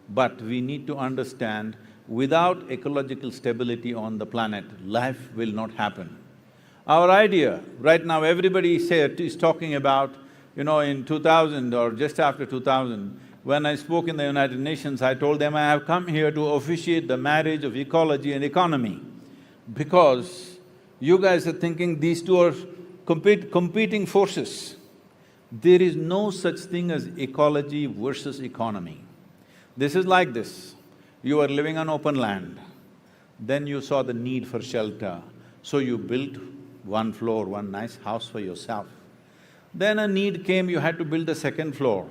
S28: but we need to understand without ecological stability on the planet, life will not happen. Our idea, right now everybody is talking about, in 2000 or just after 2000, when I spoke in the United Nations, I told them I have come here to officiate the marriage of ecology and economy, because you guys are thinking these two are competing forces. There is no such thing as ecology versus economy. This is like this, you are living on open land, then you saw the need for shelter, so you built one floor, one nice house for yourself. Then a need came, you had to build the second floor.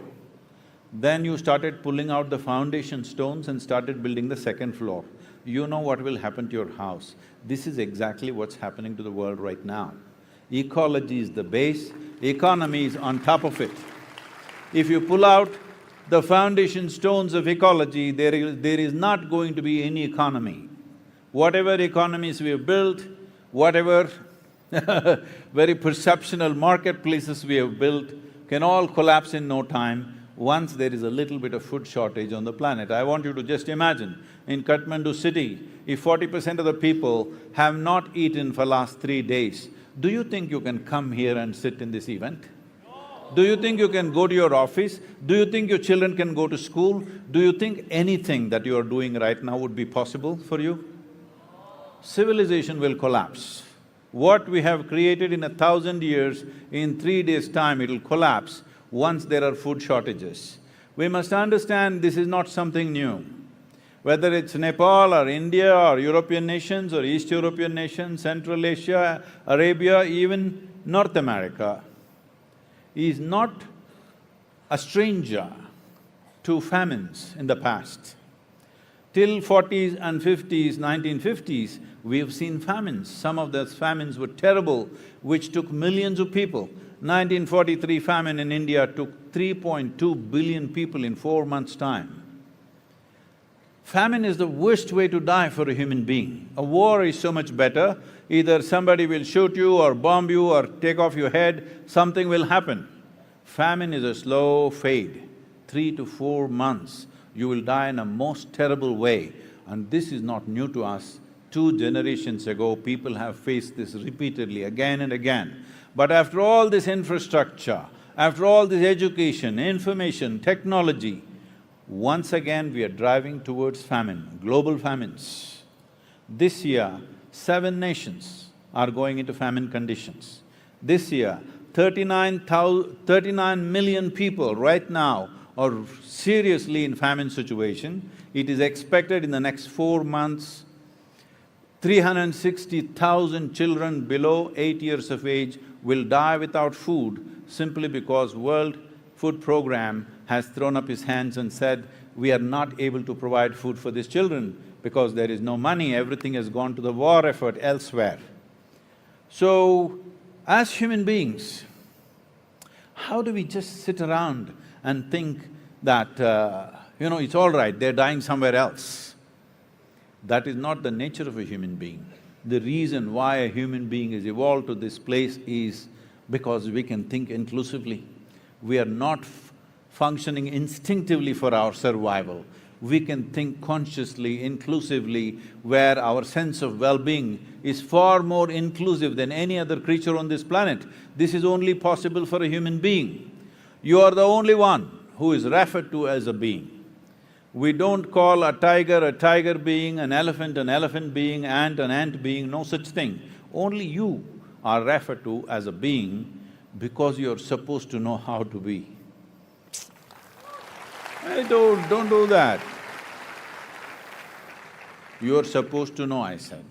S28: Then you started pulling out the foundation stones and started building the second floor. You know what will happen to your house. This is exactly what's happening to the world right now. Ecology is the base, economy is on top of it. If you pull out the foundation stones of ecology, there is not going to be any economy. Whatever economies we have built, whatever very perceptional marketplaces we have built can all collapse in no time once there is a little bit of food shortage on the planet. I want you to just imagine, in Kathmandu city, if 40% of the people have not eaten for last 3 days, Do you think you can come here and sit in this event? Do you think you can go to your office? Do you think your children can go to school? Do you think anything that you are doing right now would be possible for you? Civilization will collapse. What we have created in 1,000 years, in 3 days' time it'll collapse once there are food shortages. We must understand this is not something new. Whether it's Nepal or India or European nations or East European nations, Central Asia, Arabia, even North America, is not a stranger to famines in the past. Till 40s and 50s, 1950s, we have seen famines. Some of those famines were terrible, which took millions of people. 1943 famine in India took 3.2 billion people in 4 months' time. Famine is the worst way to die for a human being. A war is so much better. Either somebody will shoot you or bomb you or take off your head, something will happen. Famine is a slow fade. 3 to 4 months, you will die in a most terrible way. And this is not new to us. 2 generations ago, people have faced this repeatedly, again and again. But after all this infrastructure, after all this education, information, technology, once again we are driving towards famine, global famines. This year, 7 nations are going into famine conditions. This year, 39 million people right now are seriously in famine situation. It is expected in the next 4 months, 360,000 children below 8 years of age will die without food simply because World Food Program has thrown up his hands and said, we are not able to provide food for these children because there is no money, everything has gone to the war effort elsewhere. So, as human beings, how do we just sit around and think that, it's all right, they're dying somewhere else? That is not the nature of a human being. The reason why a human being is evolved to this place is because we can think inclusively. We are not functioning instinctively for our survival. We can think consciously, inclusively, where our sense of well-being is far more inclusive than any other creature on this planet. This is only possible for a human being. You are the only one who is referred to as a being. We don't call a tiger being, an elephant being, ant an ant being, no such thing. Only you are referred to as a being because you're supposed to know how to be. Don't do that. You're supposed to know, I said.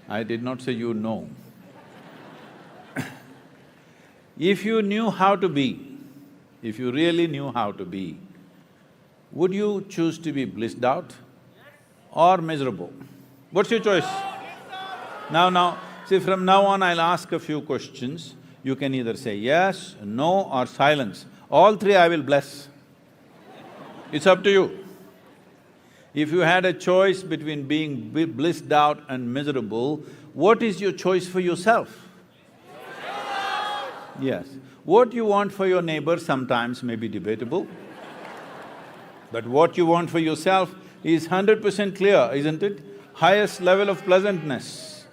S28: I did not say you know. If you knew how to be, if you really knew how to be, would you choose to be blissed out or miserable? What's your choice? Now, see, from now on I'll ask a few questions. You can either say yes, no or silence. All 3 I will bless. It's up to you. If you had a choice between being blissed out and miserable, what is your choice for yourself? Yes. What you want for your neighbor sometimes may be debatable, but what you want for yourself is 100% clear, isn't it? Highest level of pleasantness.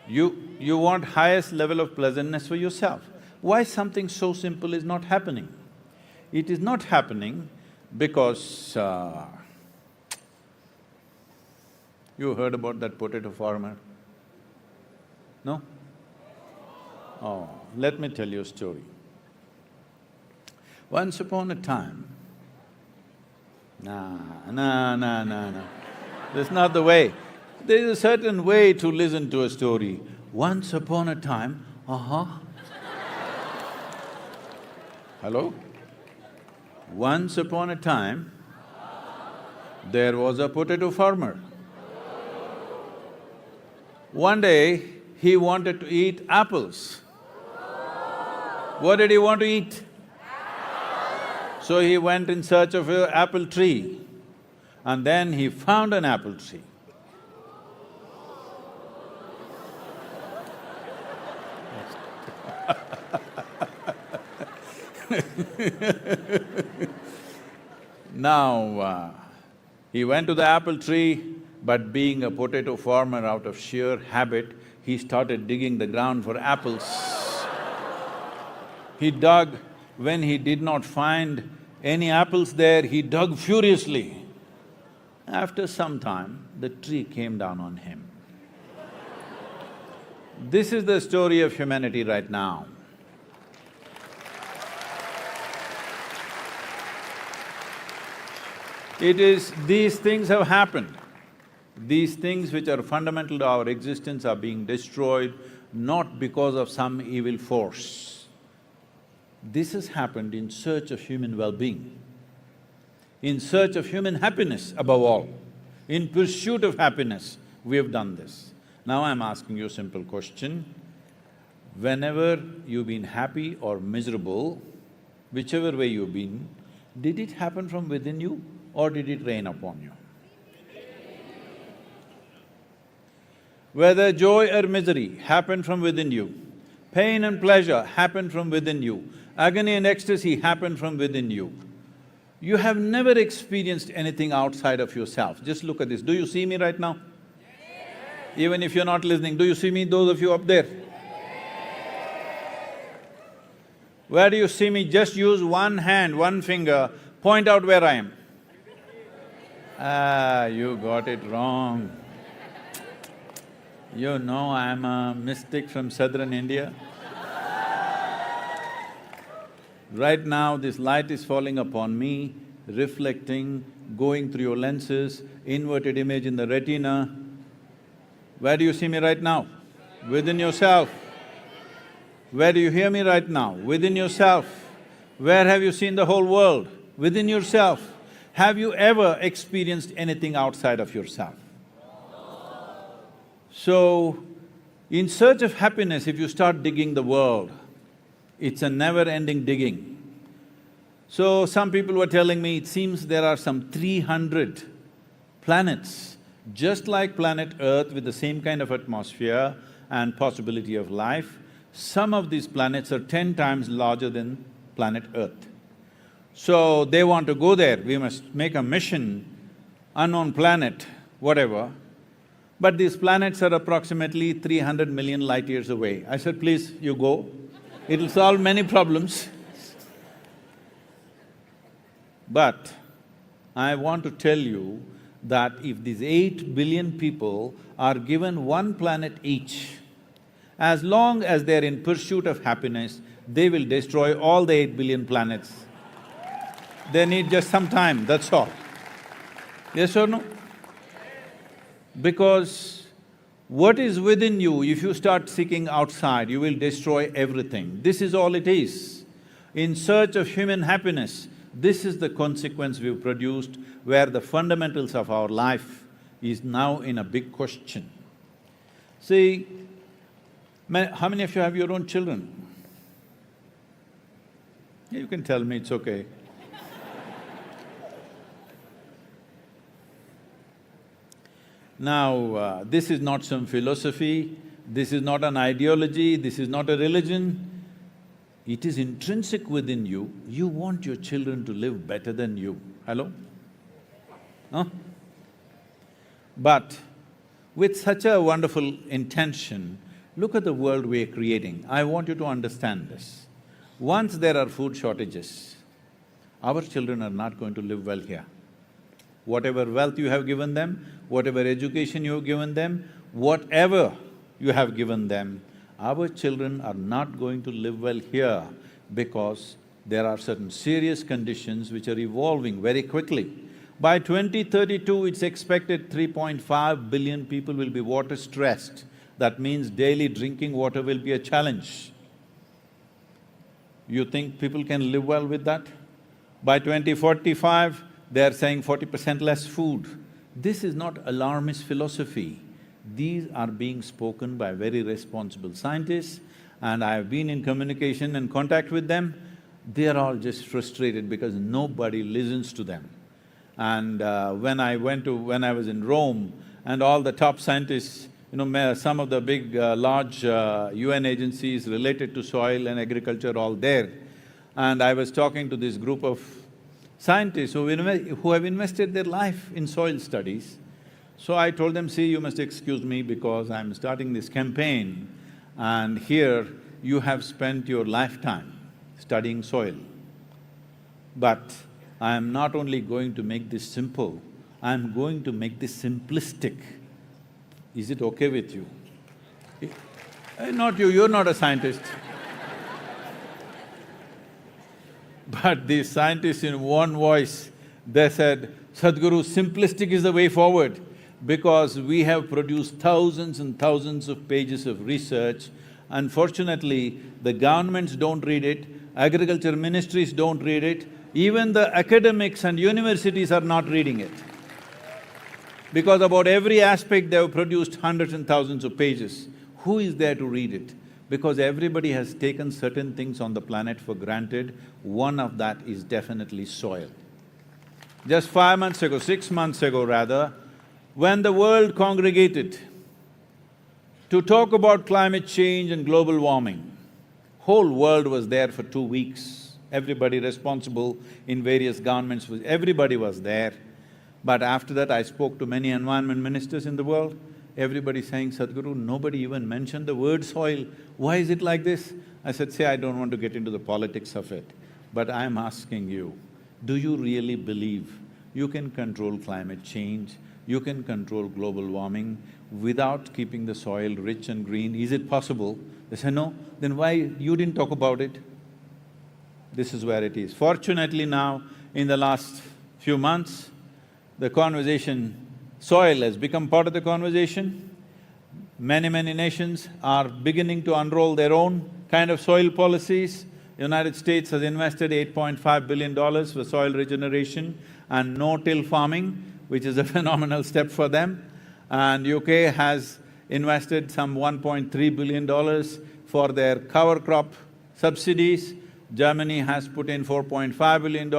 S28: You want highest level of pleasantness for yourself. Why something so simple is not happening? It is not happening because… you heard about that potato farmer? No? Oh, let me tell you a story. Once upon a time… Nah. That's not the way. There is a certain way to listen to a story. Once upon a time, Hello? Once upon a time, there was a potato farmer. One day, he wanted to eat apples. What did he want to eat? So he went in search of an apple tree, and then he found an apple tree. Now, he went to the apple tree but being a potato farmer out of sheer habit, he started digging the ground for apples. He dug, when he did not find any apples there, he dug furiously. After some time, the tree came down on him. This is the story of humanity right now. These things have happened. These things which are fundamental to our existence are being destroyed not because of some evil force. This has happened in search of human well-being, in search of human happiness above all. In pursuit of happiness, we have done this. Now I'm asking you a simple question. Whenever you've been happy or miserable, whichever way you've been, did it happen from within you or did it rain upon you? Whether joy or misery happened from within you, pain and pleasure happened from within you, agony and ecstasy happened from within you. You have never experienced anything outside of yourself. Just look at this. Do you see me right now? Even if you're not listening, do you see me, those of you up there? Where do you see me? Just use one hand, one finger, point out where I am. Ah, you got it wrong. You know I'm a mystic from southern India. Right now, this light is falling upon me, reflecting, going through your lenses, inverted image in the retina. Where do you see me right now? Within yourself. Where do you hear me right now? Within yourself. Where have you seen the whole world? Within yourself. Have you ever experienced anything outside of yourself? So, in search of happiness, if you start digging the world, it's a never-ending digging. So, some people were telling me, it seems there are some 300 planets, just like planet Earth with the same kind of atmosphere and possibility of life. Some of these planets are 10 times larger than planet Earth. So, they want to go there, we must make a mission, unknown planet, whatever. But these planets are approximately 300 million light years away. I said, please, you go, it'll solve many problems. But I want to tell you that if these 8 billion people are given one planet each, as long as they're in pursuit of happiness, they will destroy all the 8 billion planets. They need just some time, that's all. Yes or no? Because what is within you, if you start seeking outside, you will destroy everything. This is all it is. In search of human happiness, this is the consequence we've produced, where the fundamentals of our life is now in a big question. See, how many of you have your own children? You can tell me, it's okay. Now, this is not some philosophy, this is not an ideology, this is not a religion. It is intrinsic within you. You want your children to live better than you. Hello? Huh? But with such a wonderful intention, look at the world we are creating. I want you to understand this. Once there are food shortages, our children are not going to live well here. Whatever wealth you have given them, whatever education you have given them, whatever you have given them, our children are not going to live well here because there are certain serious conditions which are evolving very quickly. By 2032, it's expected 3.5 billion people will be water-stressed. That means daily drinking water will be a challenge. You think people can live well with that? By 2045, they're saying 40% less food. This is not alarmist philosophy. These are being spoken by very responsible scientists, and I have been in communication and contact with them. They are all just frustrated because nobody listens to them. And when I was in Rome, and all the top scientists, some of the big, large UN agencies related to soil and agriculture all there, and I was talking to this group of scientists who have invested their life in soil studies. So I told them, see, you must excuse me because I'm starting this campaign and here you have spent your lifetime studying soil. But I am not only going to make this simple, I am going to make this simplistic. Is it okay with you? Not you, you're not a scientist. But these scientists in one voice, they said, Sadhguru, simplistic is the way forward because we have produced thousands and thousands of pages of research. Unfortunately, the governments don't read it, agriculture ministries don't read it, even the academics and universities are not reading it. Because about every aspect they have produced hundreds and thousands of pages. Who is there to read it? Because everybody has taken certain things on the planet for granted, one of that is definitely soil. Just 5 months ago, 6 months ago rather, when the world congregated to talk about climate change and global warming, whole world was there for 2 weeks. Everybody responsible in various governments, everybody was there. But after that, I spoke to many environment ministers in the world. Everybody saying, Sadhguru, nobody even mentioned the word soil. Why is it like this? I said, say, I don't want to get into the politics of it, but I'm asking you, do you really believe you can control climate change, you can control global warming without keeping the soil rich and green? Is it possible? They said, no. Then why you didn't talk about it? This is where it is. Fortunately now, in the last few months, the conversation, soil has become part of the conversation. Many nations are beginning to unroll their own kind of soil policies. United States has invested $8.5 billion for soil regeneration and no-till farming, which is a phenomenal step for them. And UK has invested some $1.3 billion for their cover crop subsidies. Germany has put in $4.5 billion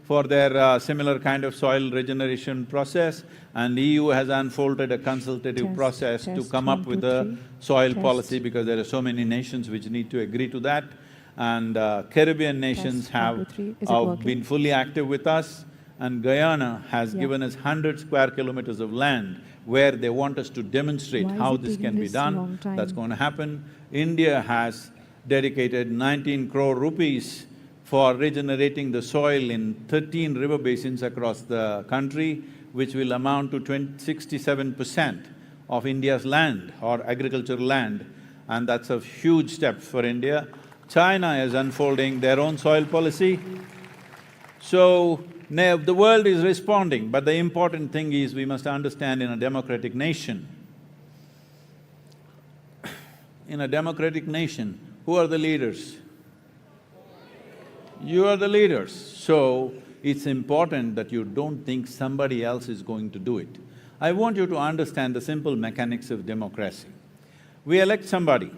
S28: for their similar kind of soil regeneration process, and EU has unfolded a consultative process to come up with a soil policy because there are so many nations which need to agree to that. And Caribbean nations have been fully active with us, and Guyana has given us 100 square kilometers of land where they want us to demonstrate how this can be done. That's going to happen. India has dedicated 19 crore rupees for regenerating the soil in 13 river basins across the country, which will amount to 67% of India's land or agricultural land, and that's a huge step for India. China is unfolding their own soil policy. So, the world is responding, but the important thing is we must understand in a democratic nation, who are the leaders? You are the leaders. So, it's important that you don't think somebody else is going to do it. I want you to understand the simple mechanics of democracy. We elect somebody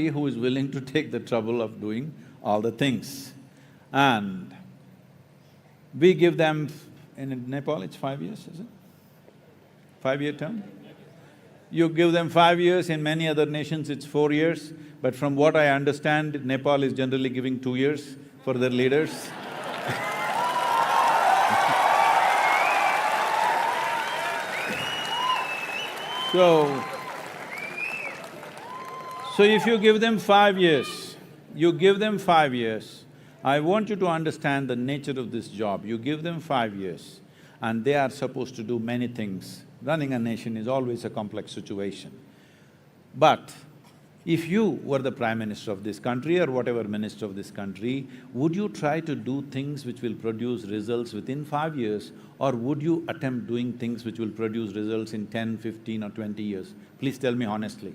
S28: who is willing to take the trouble of doing all the things. And we give them… in Nepal it's 5 years, is it? 5-year term? You give them 5 years, in many other nations it's 4 years, but from what I understand, Nepal is generally giving 2 years for their leaders. So if you give them 5 years, I want you to understand the nature of this job. You give them 5 years and they are supposed to do many things. Running a nation is always a complex situation. But if you were the Prime Minister of this country or whatever Minister of this country, would you try to do things which will produce results within 5 years, or would you attempt doing things which will produce results in 10, 15 or 20 years? Please tell me honestly.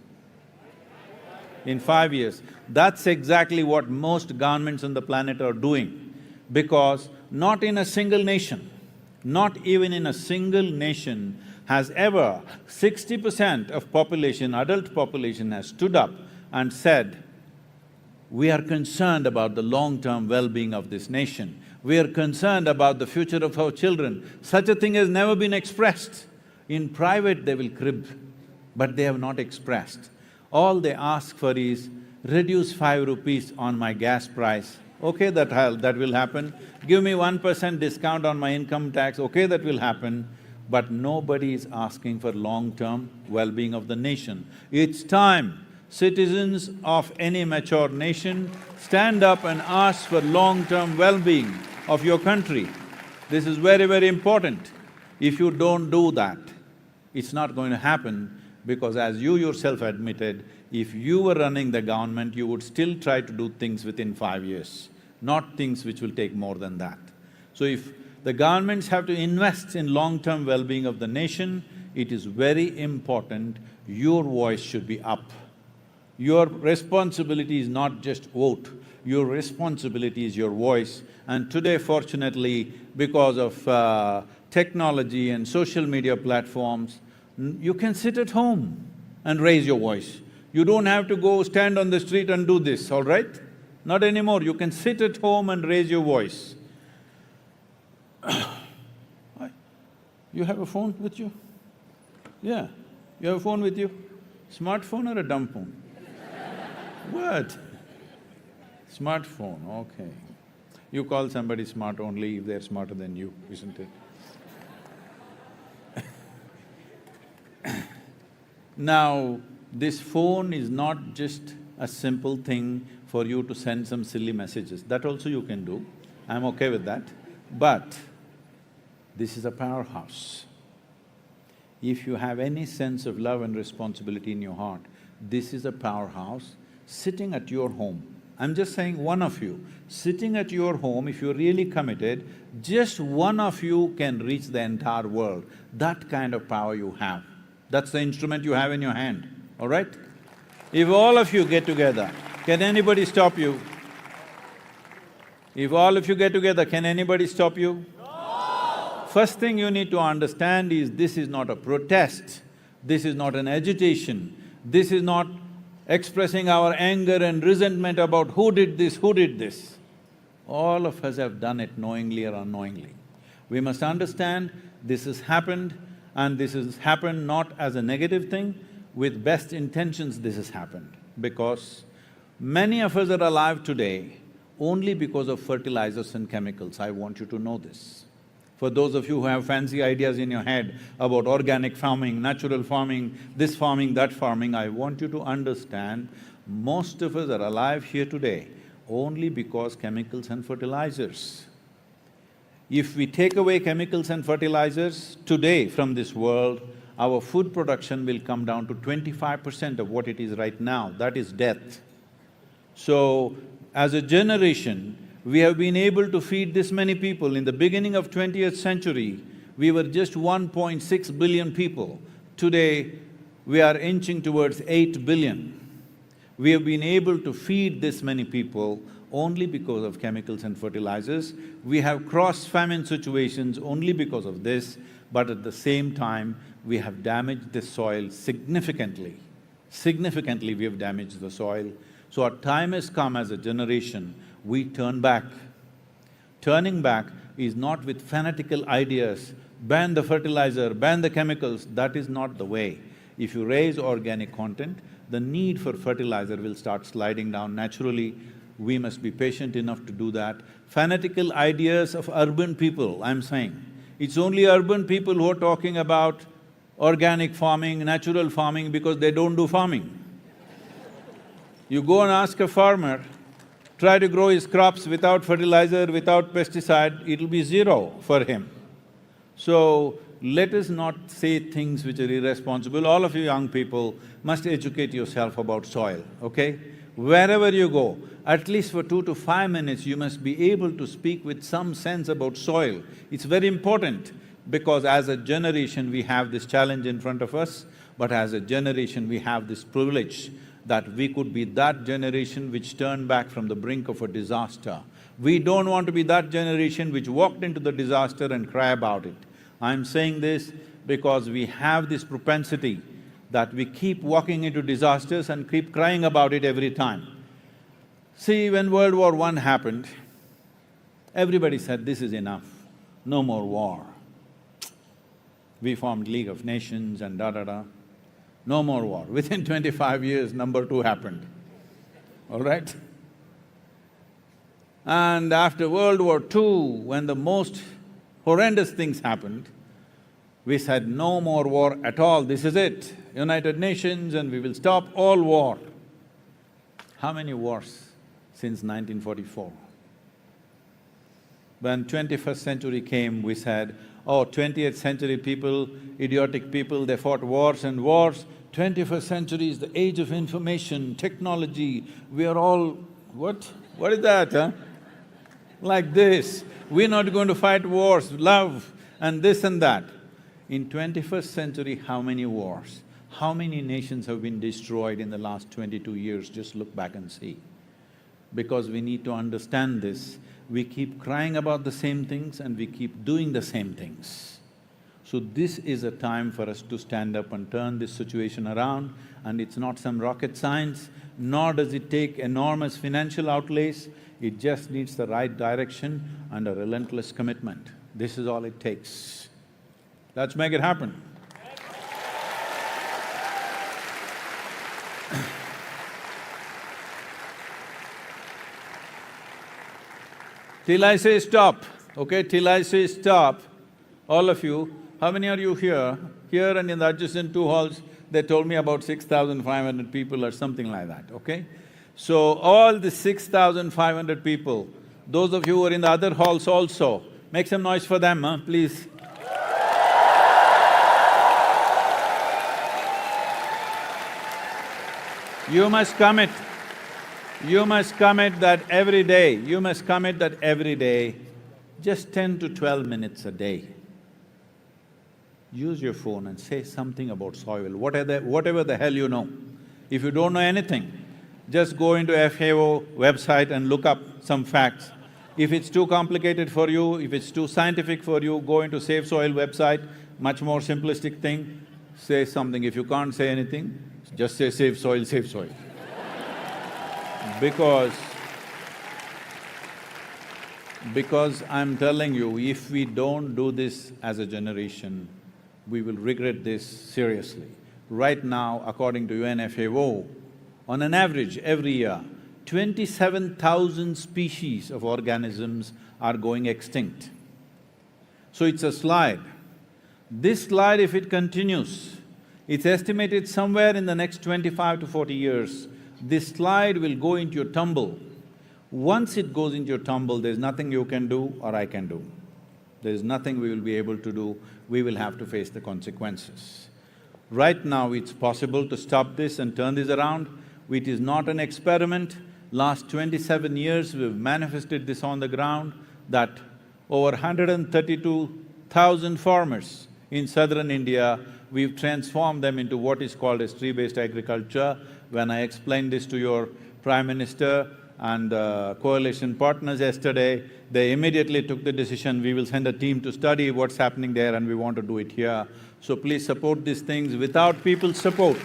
S28: In 5 years. That's exactly what most governments on the planet are doing, because not in a single nation, not even in a single nation has ever 60% of population, adult population has stood up and said, we are concerned about the long-term well-being of this nation. We are concerned about the future of our children. Such a thing has never been expressed. In private they will crib, but they have not expressed. All they ask for is, reduce 5 rupees on my gas price. Okay, that will happen. Give me 1% discount on my income tax. Okay, that will happen. but nobody is asking for long-term well-being of the nation. It's time citizens of any mature nation stand up and ask for long-term well-being of your country. This is very, very important. If you don't do that, it's not going to happen, because as you yourself admitted, if you were running the government, you would still try to do things within 5 years, not things which will take more than that. So if the governments have to invest in long-term well-being of the nation, it is very important your voice should be up. Your responsibility is not just vote, your responsibility is your voice. And today, fortunately, because of technology and social media platforms, you can sit at home and raise your voice. You don't have to go stand on the street and do this, all right? Not anymore, you can sit at home and raise your voice. You have a phone with you? Yeah, you have a phone with you? Smartphone or a dumb phone? What? Smartphone, okay. You call somebody smart only if they're smarter than you, isn't it? Now, this phone is not just a simple thing for you to send some silly messages. That also you can do, I'm okay with that. But this is a powerhouse. If you have any sense of love and responsibility in your heart, this is a powerhouse sitting at your home. I'm just saying, one of you, sitting at your home, if you're really committed, just one of you can reach the entire world. That kind of power you have. That's the instrument you have in your hand, all right? If all of you get together, can anybody stop you? If all of you get together, can anybody stop you? No! First thing you need to understand is this is not a protest, this is not an agitation, this is not expressing our anger and resentment about who did this, who did this. All of us have done it knowingly or unknowingly. We must understand this has happened, and this has happened not as a negative thing, with best intentions this has happened. Because many of us are alive today only because of fertilizers and chemicals. I want you to know this. For those of you who have fancy ideas in your head about organic farming, natural farming, this farming, that farming, I want you to understand, most of us are alive here today only because chemicals and fertilizers. If we take away chemicals and fertilizers today from this world, our food production will come down to 25% of what it is right now, that is death. So, as a generation, we have been able to feed this many people. In the beginning of 20th century, we were just 1.6 billion people. Today, we are inching towards 8 billion. We have been able to feed this many people only because of chemicals and fertilizers. We have crossed famine situations only because of this, but at the same time, we have damaged the soil significantly. Significantly, we have damaged the soil. So our time has come as a generation, we turn back. Turning back is not with fanatical ideas, ban the fertilizer, ban the chemicals, that is not the way. If you raise organic content, the need for fertilizer will start sliding down naturally. We must be patient enough to do that. Fanatical ideas of urban people, I'm saying, it's only urban people who are talking about organic farming, natural farming, because they don't do farming. You go and ask a farmer, try to grow his crops without fertilizer, without pesticide, it'll be zero for him. So, let us not say things which are irresponsible. All of you young people must educate yourself about soil, okay? Wherever you go, at least for 2 to 5 minutes, you must be able to speak with some sense about soil. It's very important, because as a generation, we have this challenge in front of us, but as a generation, we have this privilege that we could be that generation which turned back from the brink of a disaster. We don't want to be that generation which walked into the disaster and cry about it. I'm saying this because we have this propensity that we keep walking into disasters and keep crying about it every time. See, when World War I happened, everybody said, this is enough, no more war. We formed League of Nations and da-da-da. No more war. Within 25 years, number 2 happened, all right? And after World War II, when the most horrendous things happened, We said, no more war at all, this is it, United Nations, and we will stop all war. How many wars since 1944? When 21st century came, we said, oh, 20th century people, idiotic people, they fought wars and wars. 21st century is the age of information, technology, we are all… What? What is that, huh? Like this, we're not going to fight wars, love and this and that. In 21st century, how many wars? How many nations have been destroyed in the last 22 years? Just look back and see. Because we need to understand this, we keep crying about the same things and we keep doing the same things. So this is a time for us to stand up and turn this situation around, and it's not some rocket science, nor does it take enormous financial outlays, it just needs the right direction and a relentless commitment. This is all it takes. Let's make it happen. Till I say stop, okay? Till I say stop, all of you, how many are you here? Here and in the adjacent two halls, they told me about 6,500 people or something like that, okay? So all the 6,500 people, those of you who are in the other halls also, make some noise for them, huh, please. You must commit that every day, just 10 to 12 minutes a day. Use your phone and say something about soil, whatever the hell you know. If you don't know anything, just go into FAO website and look up some facts. If it's too complicated for you, if it's too scientific for you, go into Save Soil website, much more simplistic thing, say something. If you can't say anything, just say save soil, save soil. Because I'm telling you, if we don't do this as a generation, we will regret this seriously. Right now, according to UNFAO, on an average, every year, 27,000 species of organisms are going extinct. So it's a slide. This slide, if it continues, it's estimated somewhere in the next 25 to 40 years, this slide will go into your tumble. Once it goes into your tumble, there's nothing you can do or I can do. There's nothing we will be able to do, we will have to face the consequences. Right now, it's possible to stop this and turn this around. It is not an experiment. Last 27 years, we've manifested this on the ground that over 132,000 farmers in southern India, we've transformed them into what is called as tree-based agriculture. When I explained this to your Prime Minister and coalition partners yesterday, they immediately took the decision, we will send a team to study what's happening there and we want to do it here. So please support these things. Without people's support,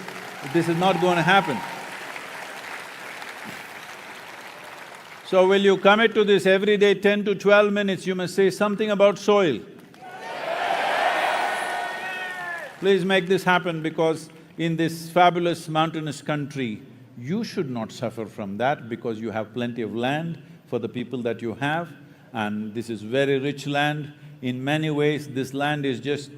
S28: this is not going to happen. So will you commit to this every day, 10 to 12 minutes, you must say something about soil. Please make this happen, because in this fabulous mountainous country, you should not suffer from that because you have plenty of land for the people that you have, and this is very rich land. In many ways, this land is just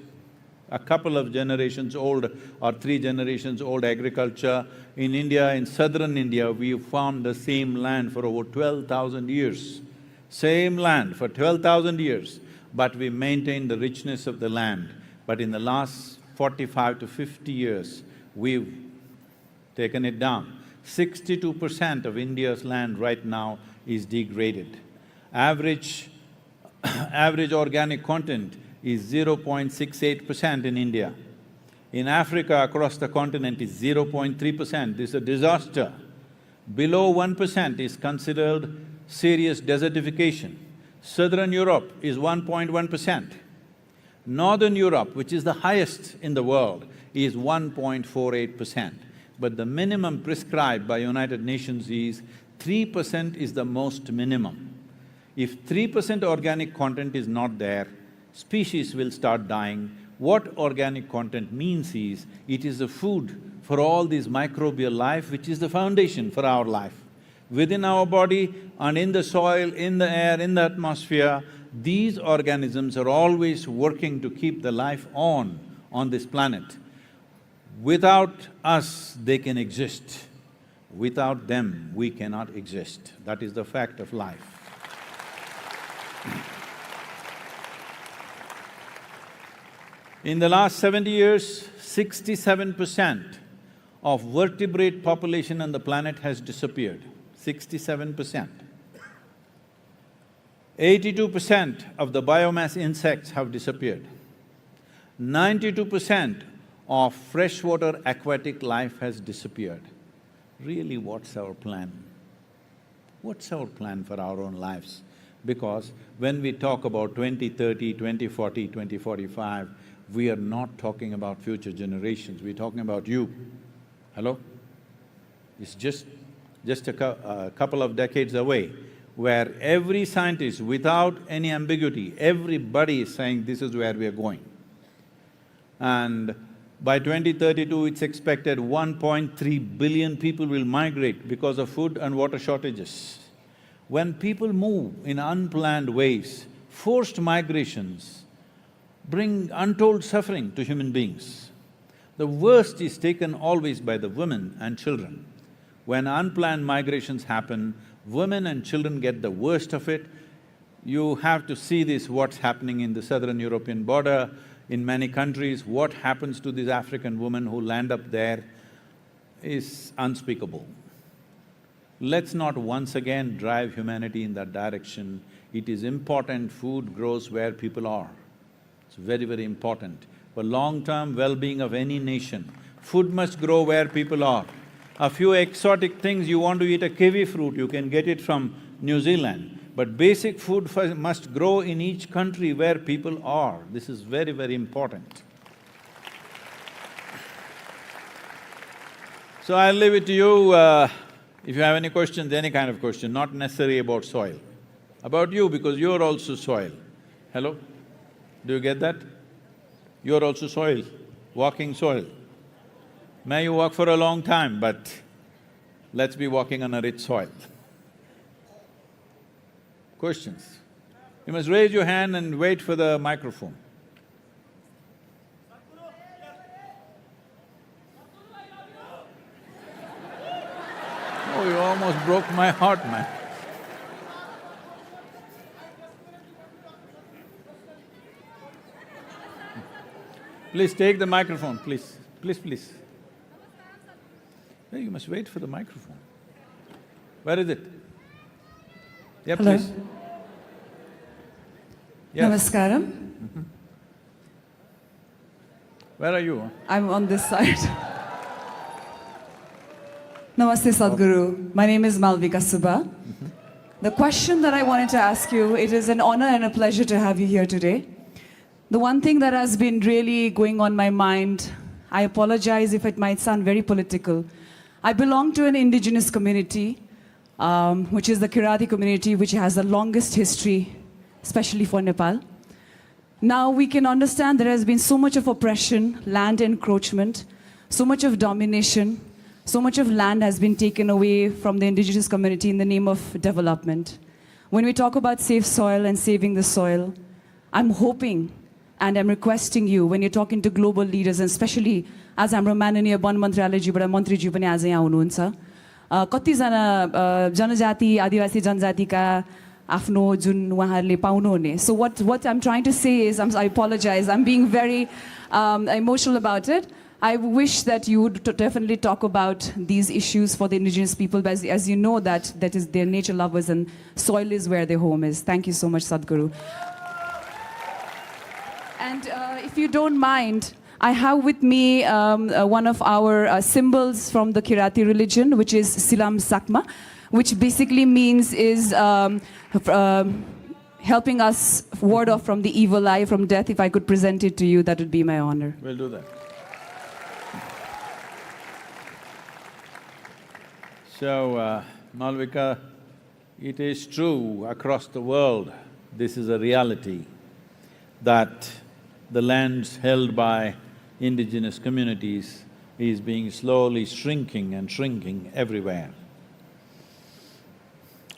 S28: a couple of generations old or 3 generations old agriculture. In India, in southern India, we found the same land for over 12,000 years. Same land for 12,000 years, but we maintained the richness of the land. But in the last 45 to 50 years, we've taken it down. 62% of India's land right now is degraded. Average organic content is 0.68% in India. In Africa, across the continent, is 0.3%. This is a disaster. Below 1% is considered serious desertification. Southern Europe is 1.1%. Northern Europe, which is the highest in the world, is 1.48%. But the minimum prescribed by United Nations is 3% is the most minimum. If 3% organic content is not there, species will start dying. What organic content means is, it is the food for all this microbial life which is the foundation for our life. Within our body and in the soil, in the air, in the atmosphere, These organisms are always working to keep the life on this planet. Without us, they can exist. Without them, we cannot exist. That is the fact of life. In the last 70 years, 67% of vertebrate population on the planet has disappeared. 67%. 82% of the biomass insects have disappeared. 92% of freshwater aquatic life has disappeared. Really, what's our plan? What's our plan for our own lives? Because when we talk about 2030, 2040, 2045, we are not talking about future generations, we're talking about you. Hello? It's just a couple of decades away, where every scientist, without any ambiguity, everybody is saying this is where we are going. And by 2032, it's expected 1.3 billion people will migrate because of food and water shortages. When people move in unplanned ways, forced migrations bring untold suffering to human beings. The worst is taken always by the women and children. When unplanned migrations happen, women and children get the worst of it. You have to see this, what's happening in the southern European border, in many countries, what happens to these African women who land up there is unspeakable. Let's not once again drive humanity in that direction. It is important food grows where people are. It's very, very important. For long-term well-being of any nation, food must grow where people are. A few exotic things, you want to eat a kiwi fruit, you can get it from New Zealand. But basic food must grow in each country where people are. This is very, very important. So I'll leave it to you, if you have any questions, any kind of question, not necessarily about soil. About you, because you're also soil. Hello? Do you get that? You're also soil, walking soil. May you walk for a long time, but let's be walking on a rich soil. Questions? You must raise your hand and wait for the microphone. Oh, you almost broke my heart, man. Please take the microphone, please. Please. Hey, you must wait for the microphone. Where is it? Yeah,
S4: Hello.
S28: please. Yes.
S4: Namaskaram.
S28: Where are you?
S4: I'm on this side. Namaste Sadhguru. My name is Malvika Subba. The question that I wanted to ask you, it is an honor and a pleasure to have you here today. The one thing that has been really going on my mind, I apologize if it might sound very political. I belong to an indigenous community, which is the Kirati community, which has the longest history, especially for Nepal. Now we can understand there has been so much of oppression, land encroachment, so much of domination, so much of land has been taken away from the indigenous community in the name of development. When we talk about safe soil and saving the soil, I'm hoping and I'm requesting you, when you're talking to global leaders, and especially as हाम्रो माननीय one मन्त्रालयजीबाट मन्त्रीज्यू पनि आज यहाँ हुनुहुन्छ, कतिजना जनजाति आदिवासी जनजातिका आफ्नो जुन उहाँहरूले पाउनुहुने. So what I'm trying to say is, I apologize, I'm being very emotional about it. I wish that you would definitely talk about these issues for the indigenous people, but as you know that is they're nature lovers and soil is where their home is. Thank you so much, Sadhguru. And if you don't mind, I have with me one of our symbols from the Kirati religion, which is Silam Sakma, which basically means is helping us ward off from the evil eye, from death. If I could present it to you, that would be my honor.
S28: We'll do that. So, Malvika, it is true across the world, this is a reality, that the lands held by indigenous communities is being slowly shrinking and shrinking everywhere.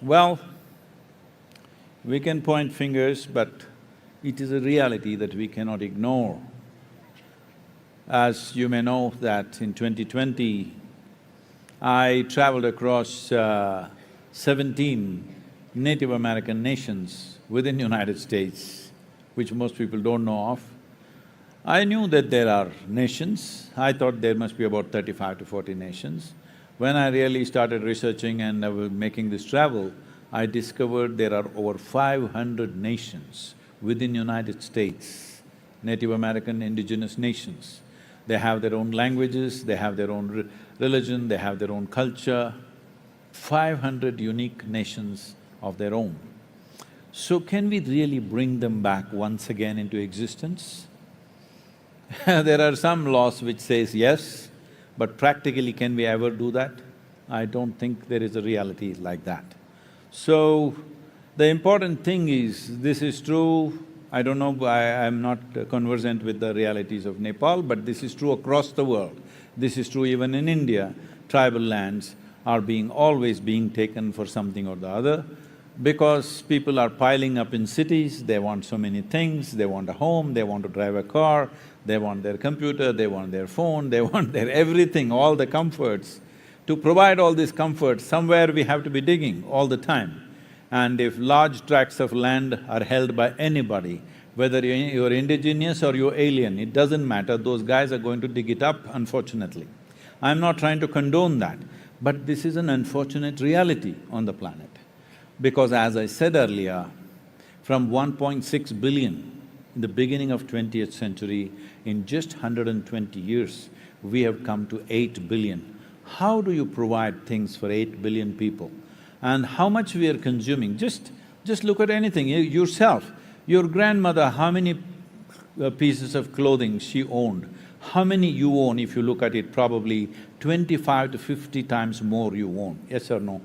S28: Well, We can point fingers, but it is a reality that we cannot ignore. As you may know that in 2020, I traveled across 17 Native American nations within United States, which most people don't know of. I knew that there are nations. I thought there must be about 35 to 40 nations. When I really started researching and I was making this travel, I discovered there are over 500 nations within United States, Native American indigenous nations. They have their own languages, they have their own religion, they have their own culture, 500 unique nations of their own. So can we really bring them back once again into existence? There are some laws which says yes, but practically can we ever do that? I don't think there is a reality like that. So, the important thing is, this is true, I don't know, I'm not conversant with the realities of Nepal, but this is true across the world. This is true even in India. Tribal lands are always being taken for something or the other, because people are piling up in cities, they want so many things, they want a home, they want to drive a car, they want their computer, they want their phone, they want their everything, all the comforts. To provide all these comforts, somewhere we have to be digging all the time. And if large tracts of land are held by anybody, whether you're indigenous or you're alien, it doesn't matter, those guys are going to dig it up, unfortunately. I'm not trying to condone that, but this is an unfortunate reality on the planet. Because as I said earlier, from 1.6 billion in the beginning of 20th century, in just 120 years, we have come to 8 billion. How do you provide things for 8 billion people? And how much we are consuming? Just look at anything, yourself. Your grandmother, how many pieces of clothing she owned? How many you own? If you look at it, probably 25 to 50 times more you own, yes or no?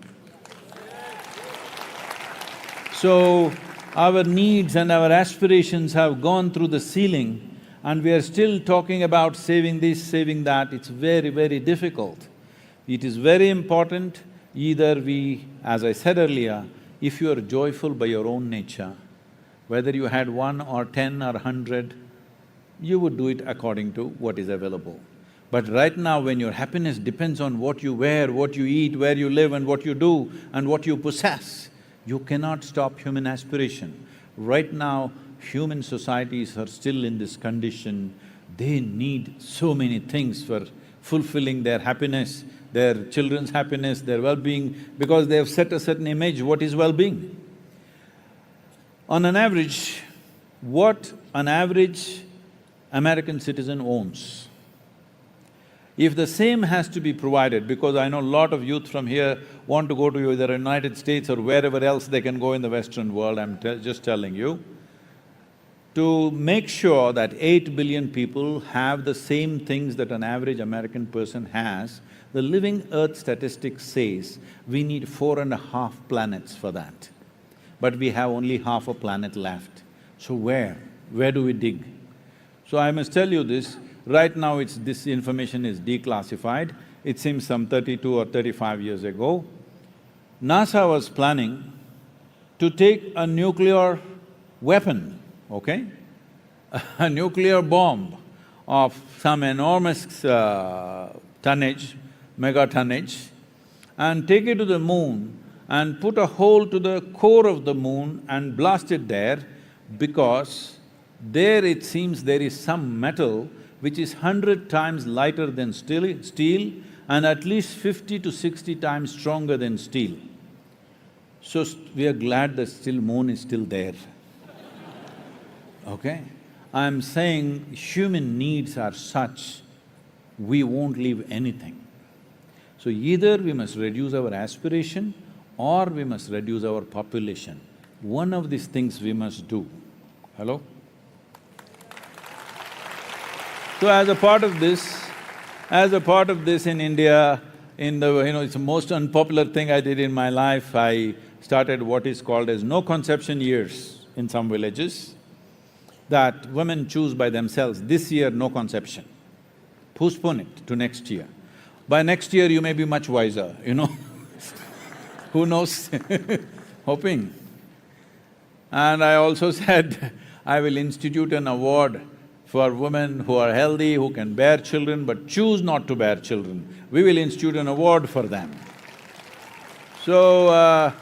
S28: So, our needs and our aspirations have gone through the ceiling and we are still talking about saving this, saving that. It's very, very difficult. It is very important, either we… as I said earlier, if you are joyful by your own nature, whether you had 1 or 10 or 100, you would do it according to what is available. But right now, when your happiness depends on what you wear, what you eat, where you live and what you do and what you possess, you cannot stop human aspiration. Right now, human societies are still in this condition, they need so many things for fulfilling their happiness, their children's happiness, their well-being, because they have set a certain image, what is well-being. On an average, what an average American citizen owns, if the same has to be provided, because I know a lot of youth from here want to go to either United States or wherever else they can go in the Western world, I'm just telling you, to make sure that 8 billion people have the same things that an average American person has, the Living Earth statistics says we need 4.5 planets for that. But we have only half a planet left. So where? Where do we dig? So I must tell you this, right now this information is declassified. It seems some 32 or 35 years ago, NASA was planning to take a nuclear weapon, okay? A nuclear bomb of some enormous tonnage, megatonnage, and take it to the moon and put a hole to the core of the moon and blast it there, because there it seems there is some metal which is 100 times lighter than steel and at least 50 to 60 times stronger than steel. So we are glad that still moon is still there. Okay? I'm saying human needs are such, we won't leave anything. So either we must reduce our aspiration or we must reduce our population. One of these things we must do. Hello? So as a part of this in India, it's the most unpopular thing I did in my life, I started what is called as no conception years in some villages, that women choose by themselves, this year no conception, postpone it to next year. By next year you may be much wiser, Who knows? Hoping. And I also said, I will institute an award for women who are healthy, who can bear children but choose not to bear children. We will institute an award for them. So,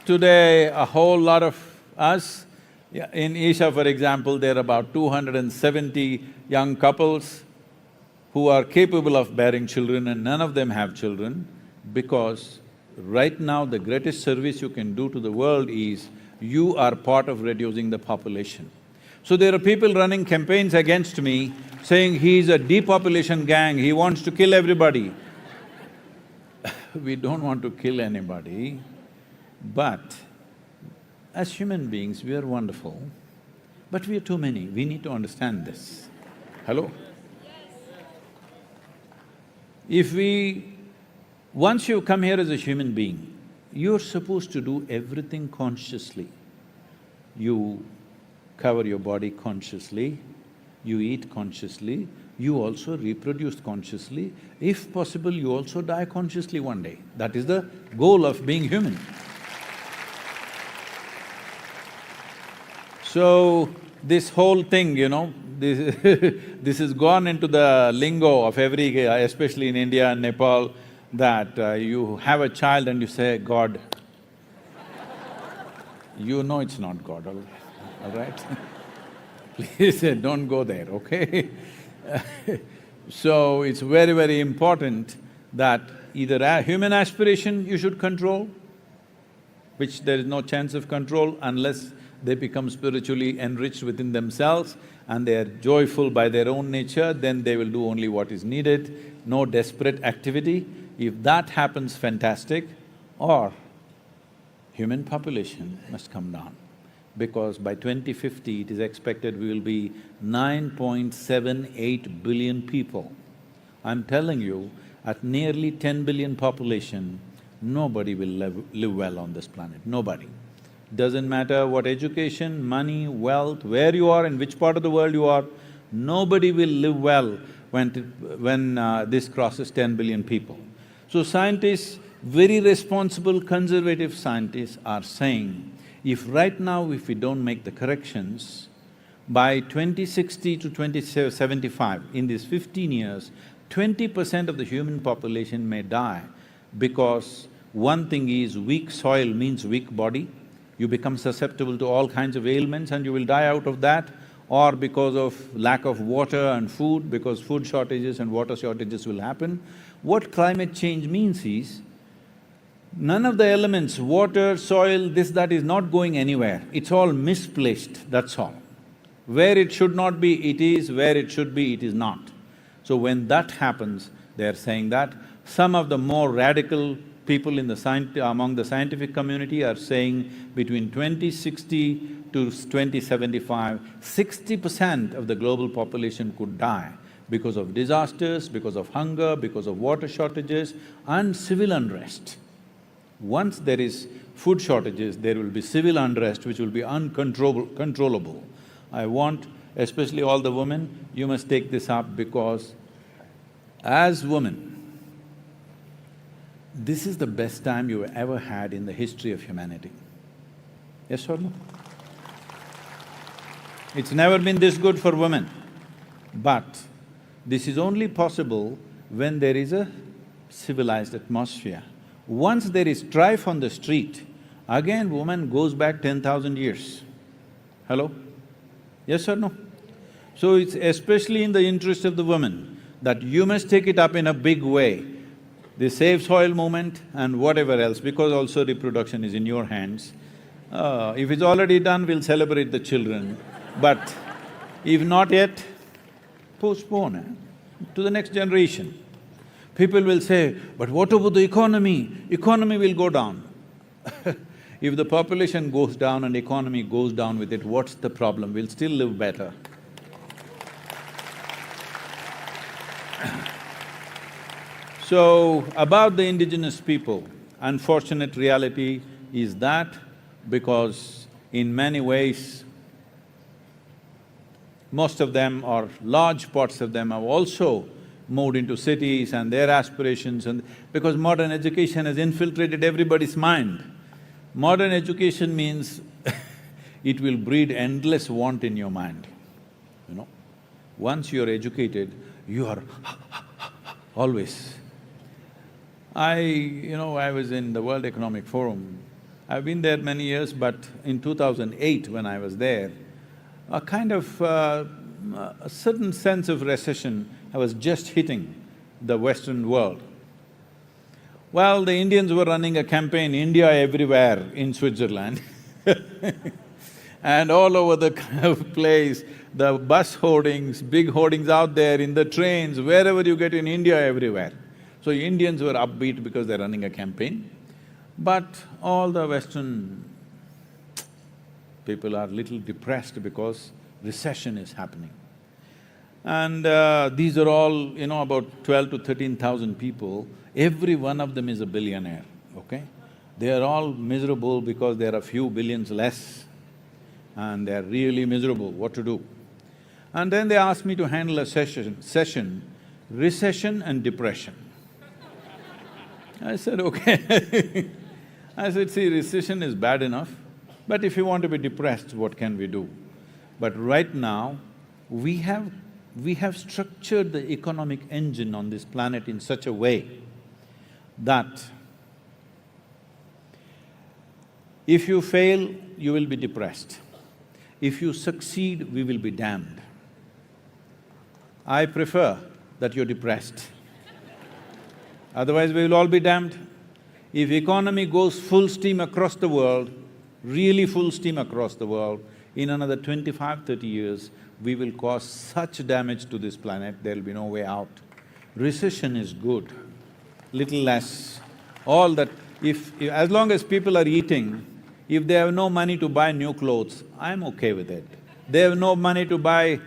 S28: today a whole lot of us, in Isha for example, there are about 270 young couples who are capable of bearing children and none of them have children, because right now the greatest service you can do to the world is you are part of reducing the population. So there are people running campaigns against me saying he's a depopulation gang, he wants to kill everybody. We don't want to kill anybody, but as human beings, we are wonderful, but we are too many. We need to understand this. Hello? Once you come here as a human being, you're supposed to do everything consciously. You cover your body consciously, you eat consciously, you also reproduce consciously. If possible, you also die consciously one day. That is the goal of being human. So, this whole thing, this has gone into the lingo of every… especially in India and Nepal, that you have a child and you say, God. You know it's not God, all right? Please don't go there, okay? So, it's very, very important that either a human aspiration you should control, which there is no chance of control unless they become spiritually enriched within themselves and they are joyful by their own nature, then they will do only what is needed, no desperate activity. If that happens, fantastic. Or human population must come down, because by 2050 it is expected we will be 9.78 billion people. I'm telling you, at nearly 10 billion population, nobody will live well on this planet, nobody. Doesn't matter what education, money, wealth, where you are, in which part of the world you are, nobody will live well when this crosses 10 billion people. So scientists, very responsible, conservative scientists are saying, if right now if we don't make the corrections, by 2060 to 2075, in these 15 years, 20% of the human population may die, because one thing is weak soil means weak body. You become susceptible to all kinds of ailments and you will die out of that, or because of lack of water and food, because food shortages and water shortages will happen. What climate change means is, none of the elements, water, soil, this, that is not going anywhere. It's all misplaced, that's all. Where it should not be, it is, where it should be, it is not. So when that happens, they're saying that. Some of the more radical people in among the scientific community are saying between 2060 to 2075, 60% of the global population could die because of disasters, because of hunger, because of water shortages and civil unrest. Once there is food shortages, there will be civil unrest which will be uncontrollable. I want, especially all the women, you must take this up, because as women, this is the best time you've ever had in the history of humanity. Yes or no? It's never been this good for women. But this is only possible when there is a civilized atmosphere. Once there is strife on the street, again woman goes back 10,000 years. Hello? Yes or no? So it's especially in the interest of the woman that you must take it up in a big way. The Save Soil movement and whatever else, because also reproduction is in your hands. If it's already done, we'll celebrate the children. But if not yet, postpone to the next generation. People will say, but what about the economy? Economy will go down. If the population goes down and economy goes down with it, what's the problem? We'll still live better. So, about the indigenous people, unfortunate reality is that because in many ways, most of them or large parts of them have also moved into cities and their aspirations, and because modern education has infiltrated everybody's mind. Modern education means it will breed endless want in your mind, you know. Once you're educated, you are always. I was in the World Economic Forum. I've been there many years, but in 2008 when I was there, a kind of a certain sense of recession was just hitting the Western world. Well, the Indians were running a campaign, India everywhere in Switzerland and all over the place, the bus hoardings, big hoardings out there, in the trains, wherever you get in India, everywhere. So Indians were upbeat because they're running a campaign, but all the Western people are little depressed because recession is happening. And these are all, about 12 to 13,000 people, every one of them is a billionaire, okay? They are all miserable because there are a few billions less and they're really miserable, what to do? And then they asked me to handle a session, recession and depression. I said, okay. I said, see, recession is bad enough, but if you want to be depressed, what can we do? But right now, we have structured the economic engine on this planet in such a way that if you fail, you will be depressed. If you succeed, we will be damned. I prefer that you're depressed. Otherwise, we will all be damned. If economy goes full steam across the world, really full steam across the world, in another 25, 30 years, we will cause such damage to this planet, there'll be no way out. Recession is good, little less. All that… as long as people are eating, if they have no money to buy new clothes, I'm okay with it. They have no money to buy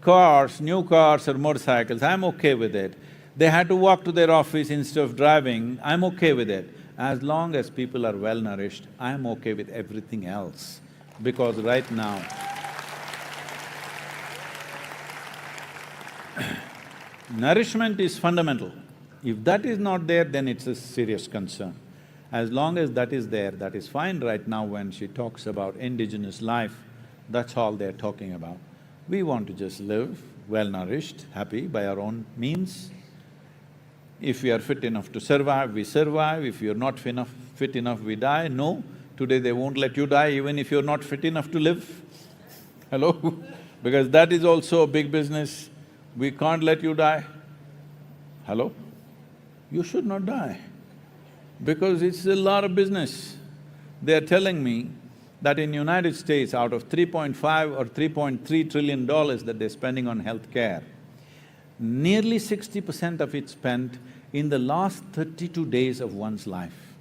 S28: cars, new cars or motorcycles, I'm okay with it. They had to walk to their office instead of driving, I'm okay with it. As long as people are well-nourished, I'm okay with everything else. Because right now, nourishment is fundamental. If that is not there, then it's a serious concern. As long as that is there, that is fine. Right now when she talks about indigenous life, that's all they're talking about. We want to just live well-nourished, happy by our own means. If we are fit enough to survive, we survive. If you're not fit enough, we die. No, today they won't let you die even if you're not fit enough to live. Hello? Because that is also a big business. We can't let you die. Hello? You should not die, because it's a lot of business. They're telling me that in United States, out of 3.5 or 3.3 trillion dollars that they're spending on healthcare, nearly 60% of it spent in the last 32 days of one's life.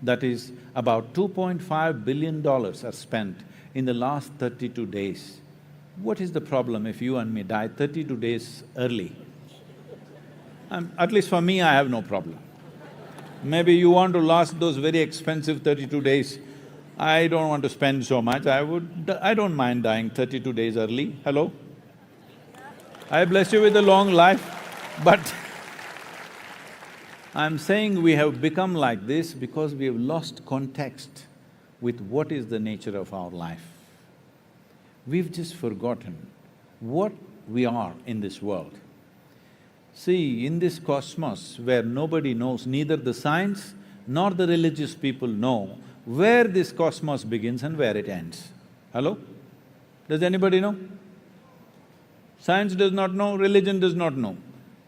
S28: That is, about $2.5 billion are spent in the last 32 days. What is the problem if you and me die 32 days early? At least for me, I have no problem. Maybe you want to last those very expensive 32 days. I don't want to spend so much, I don't mind dying 32 days early. Hello? I bless you with a long life, but I'm saying we have become like this because we have lost context with what is the nature of our life. We've just forgotten what we are in this world. See, in this cosmos where nobody knows, neither the science nor the religious people know where this cosmos begins and where it ends. Hello? Does anybody know? Science does not know, religion does not know,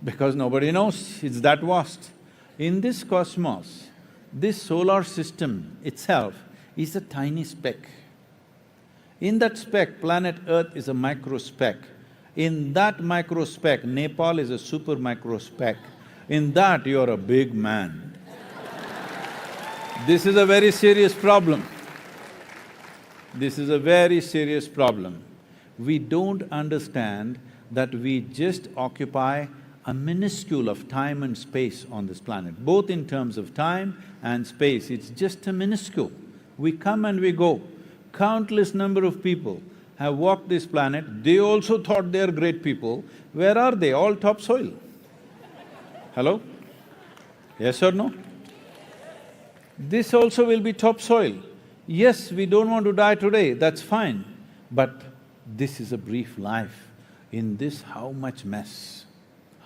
S28: because nobody knows, it's that vast. In this cosmos, this solar system itself is a tiny speck. In that speck, planet Earth is a micro speck. In that micro speck, Nepal is a super micro speck. In that, you're a big man. This is a very serious problem. This is a very serious problem. We don't understand that we just occupy a minuscule of time and space on this planet. Both in terms of time and space, it's just a minuscule. We come and we go. Countless number of people have walked this planet, they also thought they are great people. Where are they? All topsoil. Hello? Yes or no? This also will be topsoil. Yes, we don't want to die today, that's fine, but this is a brief life. In this, how much mess,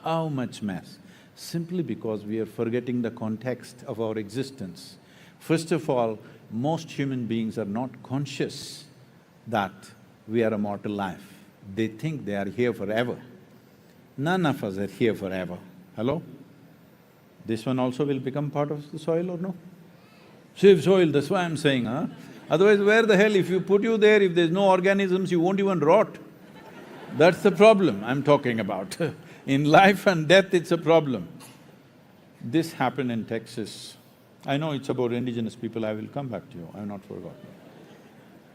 S28: how much mess, simply because we are forgetting the context of our existence. First of all, most human beings are not conscious that we are a mortal life. They think they are here forever. None of us are here forever. Hello? This one also will become part of the soil or no? Save soil, that's why I'm saying, huh? Otherwise, where the hell, if you put you there, if there's no organisms, you won't even rot. That's the problem I'm talking about. In life and death, it's a problem. This happened in Texas. I know it's about indigenous people, I will come back to you, I've not forgotten.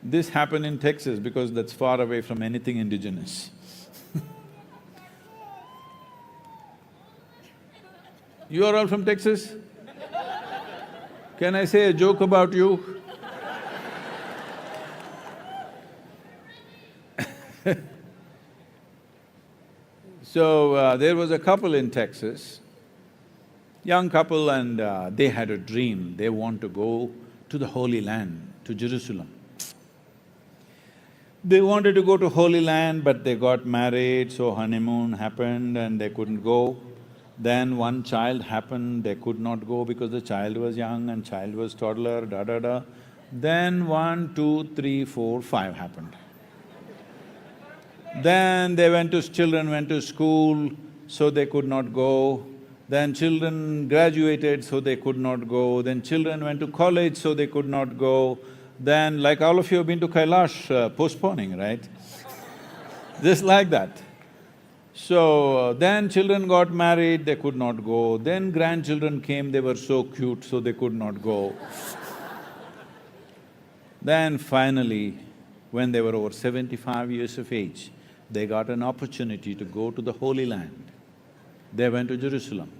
S28: This happened in Texas because that's far away from anything indigenous. You are all from Texas? Can I say a joke about you? So, there was a couple in Texas, young couple, and they had a dream. They want to go to the Holy Land, to Jerusalem. They wanted to go to Holy Land, but they got married, so honeymoon happened and they couldn't go. Then one child happened, they could not go because the child was young and child was toddler, da-da-da. Then 1, 2, 3, 4, 5 happened. Then children went to school, so they could not go. Then children graduated, so they could not go. Then children went to college, so they could not go. Then, like all of you have been to Kailash, postponing, right? Just like that. So, then children got married, they could not go. Then grandchildren came, they were so cute, so they could not go. Then finally, when they were over 75 years of age, they got an opportunity to go to the Holy Land. They went to Jerusalem.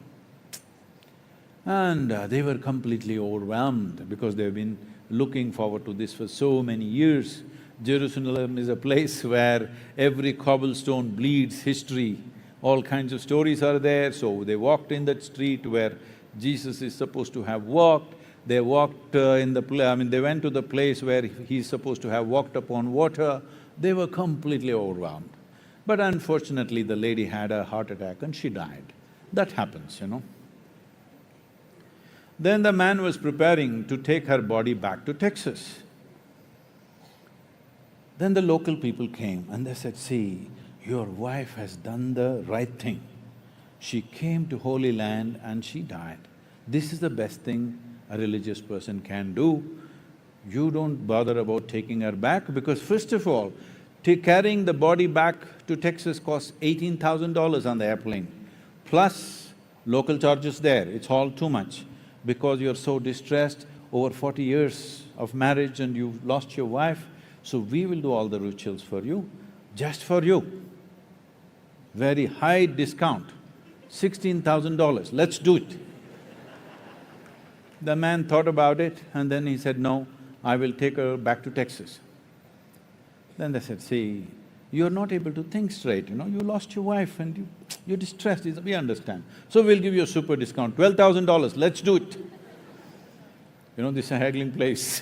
S28: And they were completely overwhelmed because they've been looking forward to this for so many years. Jerusalem is a place where every cobblestone bleeds history, all kinds of stories are there. So they walked in that street where Jesus is supposed to have walked. They walked they went to the place where he's supposed to have walked upon water. They were completely overwhelmed. But unfortunately, the lady had a heart attack and she died. That happens, you know. Then the man was preparing to take her body back to Texas. Then the local people came and they said, see, your wife has done the right thing. She came to Holy Land and she died. This is the best thing a religious person can do. You don't bother about taking her back because first of all, carrying the body back to Texas costs $18,000 on the airplane, plus local charges there, it's all too much. Because you're so distressed, over 40 years of marriage and you've lost your wife, so we will do all the rituals for you, just for you. Very high discount, $16,000, let's do it. The man thought about it and then he said, no, I will take her back to Texas. Then they said, see, you're not able to think straight, you know, you lost your wife and you're distressed, we understand. So we'll give you a super discount, $12,000, let's do it. You know, this is a haggling place.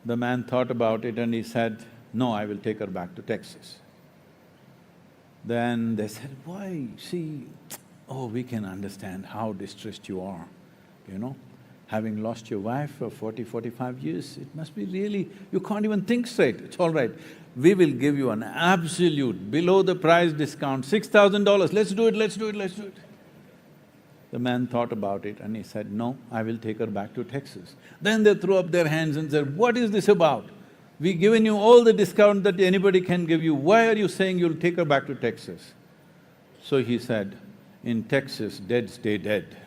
S28: The man thought about it and he said, no, I will take her back to Texas. Then they said, why? See, oh, we can understand how distressed you are, you know. Having lost your wife for 40–45 years, it must be really… you can't even think straight, it's all right. We will give you an absolute below the price discount, $6,000, let's do it, let's do it, let's do it. The man thought about it and he said, no, I will take her back to Texas. Then they threw up their hands and said, what is this about? We've given you all the discount that anybody can give you, why are you saying you'll take her back to Texas? So he said, in Texas, dead stay dead.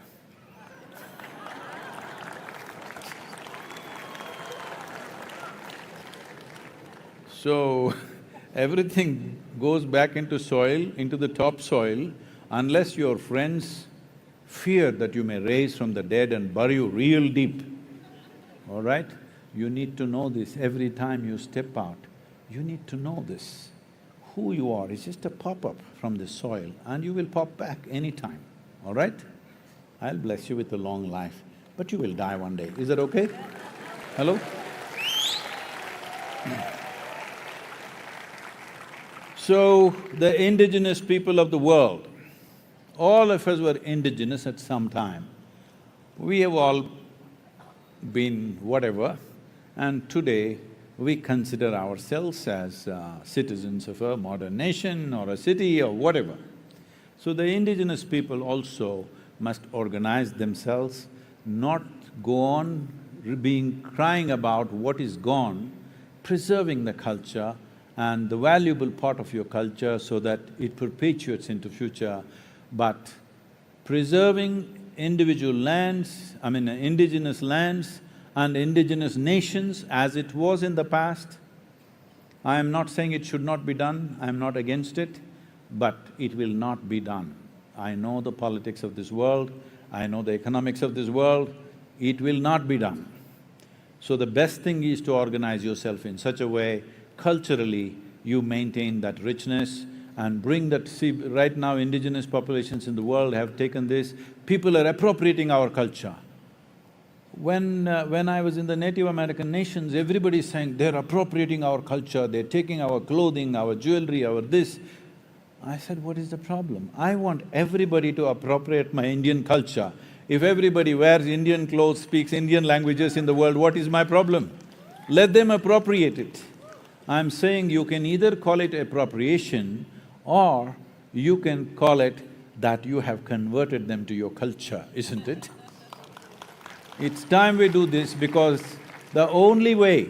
S28: So, everything goes back into soil, into the topsoil, unless your friends fear that you may raise from the dead and bury you real deep, all right? You need to know this every time you step out. You need to know this. Who you are is just a pop-up from the soil and you will pop back anytime, all right? I'll bless you with a long life, but you will die one day. Is that okay? Hello? So, the indigenous people of the world, all of us were indigenous at some time. We have all been whatever, and today we consider ourselves as citizens of a modern nation or a city or whatever. So the indigenous people also must organize themselves, not go on crying about what is gone, preserving the culture and the valuable part of your culture so that it perpetuates into future, but preserving individual lands, indigenous lands and indigenous nations as it was in the past. I am not saying it should not be done, I am not against it, but it will not be done. I know the politics of this world, I know the economics of this world, it will not be done. So the best thing is to organize yourself in such a way, culturally, you maintain that richness and bring that… See, right now indigenous populations in the world have taken this, people are appropriating our culture. When I was in the Native American nations, everybody is saying they're appropriating our culture, they're taking our clothing, our jewelry, our this. I said, what is the problem? I want everybody to appropriate my Indian culture. If everybody wears Indian clothes, speaks Indian languages in the world, what is my problem? Let them appropriate it. I'm saying you can either call it appropriation or you can call it that you have converted them to your culture, isn't it? It's time we do this because the only way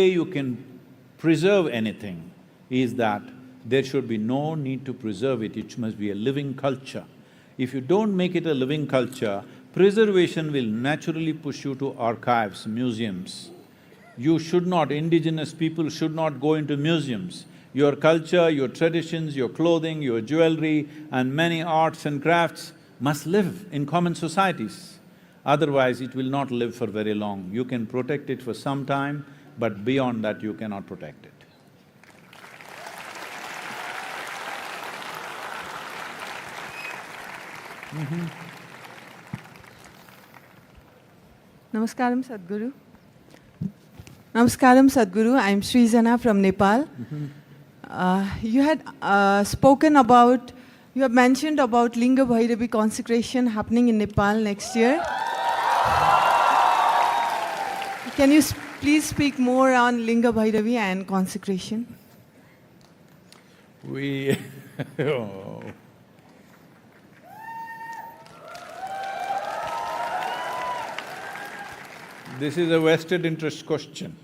S28: you can preserve anything is that there should be no need to preserve it, it must be a living culture. If you don't make it a living culture, preservation will naturally push you to archives, museums. You should not… indigenous people should not go into museums. Your culture, your traditions, your clothing, your jewelry and many arts and crafts must live in common societies. Otherwise, it will not live for very long. You can protect it for some time, but beyond that you cannot protect it.
S5: Namaskaram, Sadhguru. Namaskaram, Sadhguru. I'm Srijana from Nepal. You had spoken about… you have mentioned about Linga Bhairavi consecration happening in Nepal next year. Can you please speak more on Linga Bhairavi and consecration?
S28: Oh. This is a vested interest question.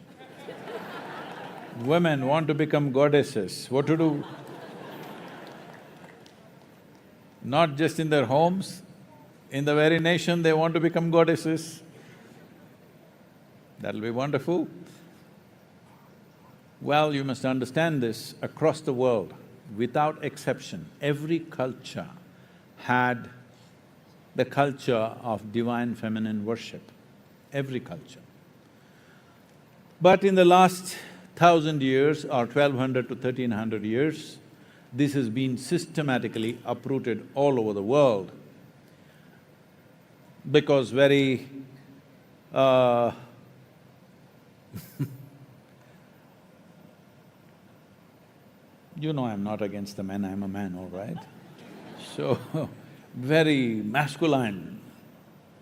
S28: Women want to become goddesses, what to do? Not just in their homes, in the very nation they want to become goddesses. That'll be wonderful. Well, you must understand this, across the world, without exception, every culture had the culture of divine feminine worship, every culture. But in the last 1,000 years or 1,200 to 1,300 years, this has been systematically uprooted all over the world because very you know I'm not against the men, I'm a man, all right? So, very masculine,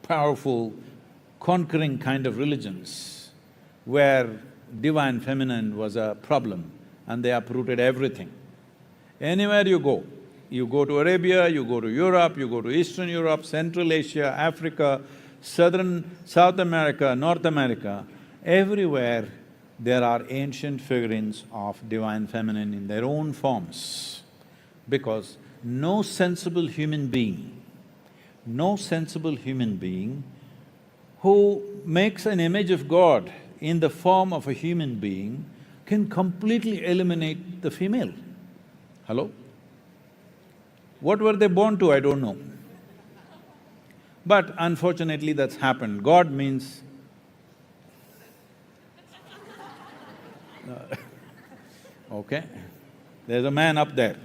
S28: powerful, conquering kind of religions where divine feminine was a problem and they uprooted everything. Anywhere you go to Arabia, you go to Europe, you go to Eastern Europe, Central Asia, Africa, South America, North America, everywhere there are ancient figurines of divine feminine in their own forms. Because no sensible human being who makes an image of God in the form of a human being can completely eliminate the female. Hello? What were they born to, I don't know. But unfortunately that's happened. God means okay, there's a man up there.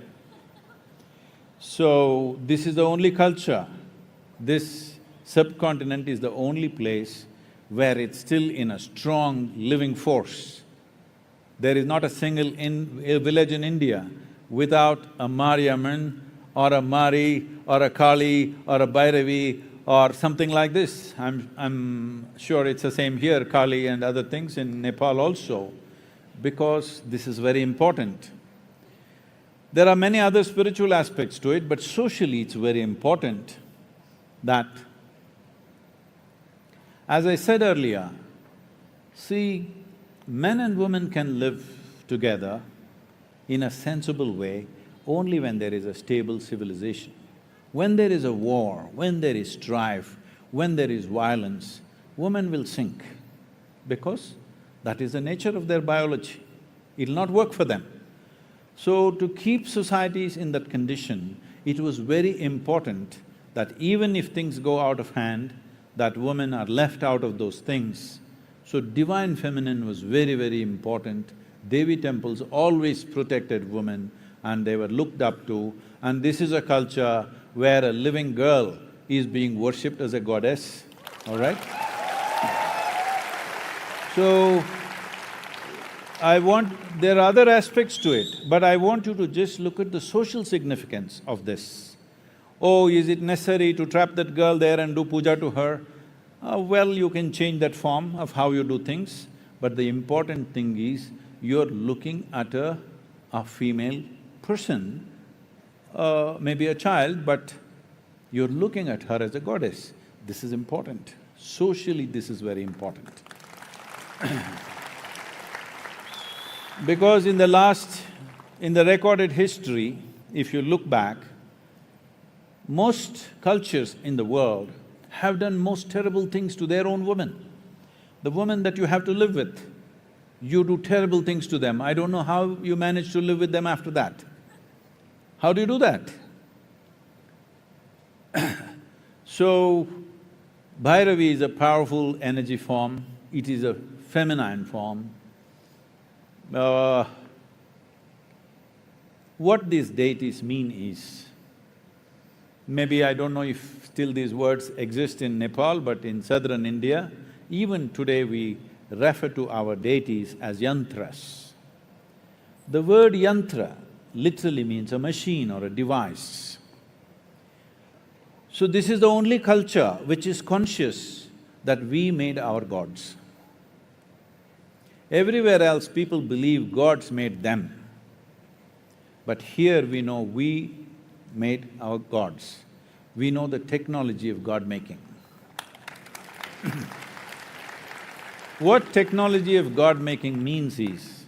S28: So, this is the only culture, this subcontinent is the only place where it's still in a strong living force. There is not a single a village in India without a Mariamman or a Mari or a Kali or a Bhairavi or something like this. I'm sure it's the same here, Kali and other things in Nepal also, because this is very important. There are many other spiritual aspects to it, but socially it's very important that, as I said earlier, see, men and women can live together in a sensible way only when there is a stable civilization. When there is a war, when there is strife, when there is violence, women will sink because that is the nature of their biology. It'll not work for them. So to keep societies in that condition, it was very important that even if things go out of hand, that women are left out of those things. So divine feminine was very, very important. Devi temples always protected women and they were looked up to, and this is a culture where a living girl is being worshipped as a goddess, all right? So, there are other aspects to it, but I want you to just look at the social significance of this. Oh, is it necessary to trap that girl there and do puja to her? Well, you can change that form of how you do things, but the important thing is you're looking at a female person, maybe a child, but you're looking at her as a goddess. This is important. Socially, this is very important. Because in the recorded history, if you look back, most cultures in the world have done most terrible things to their own women. The women that you have to live with, you do terrible things to them. I don't know how you manage to live with them after that. How do you do that? So, Bhairavi is a powerful energy form, it is a feminine form. What these deities mean is, maybe I don't know if still these words exist in Nepal, but in southern India, even today we refer to our deities as yantras. The word yantra literally means a machine or a device. So this is the only culture which is conscious that we made our gods. Everywhere else people believe gods made them. But here we know we made our gods. We know the technology of God-making. What technology of God-making means is,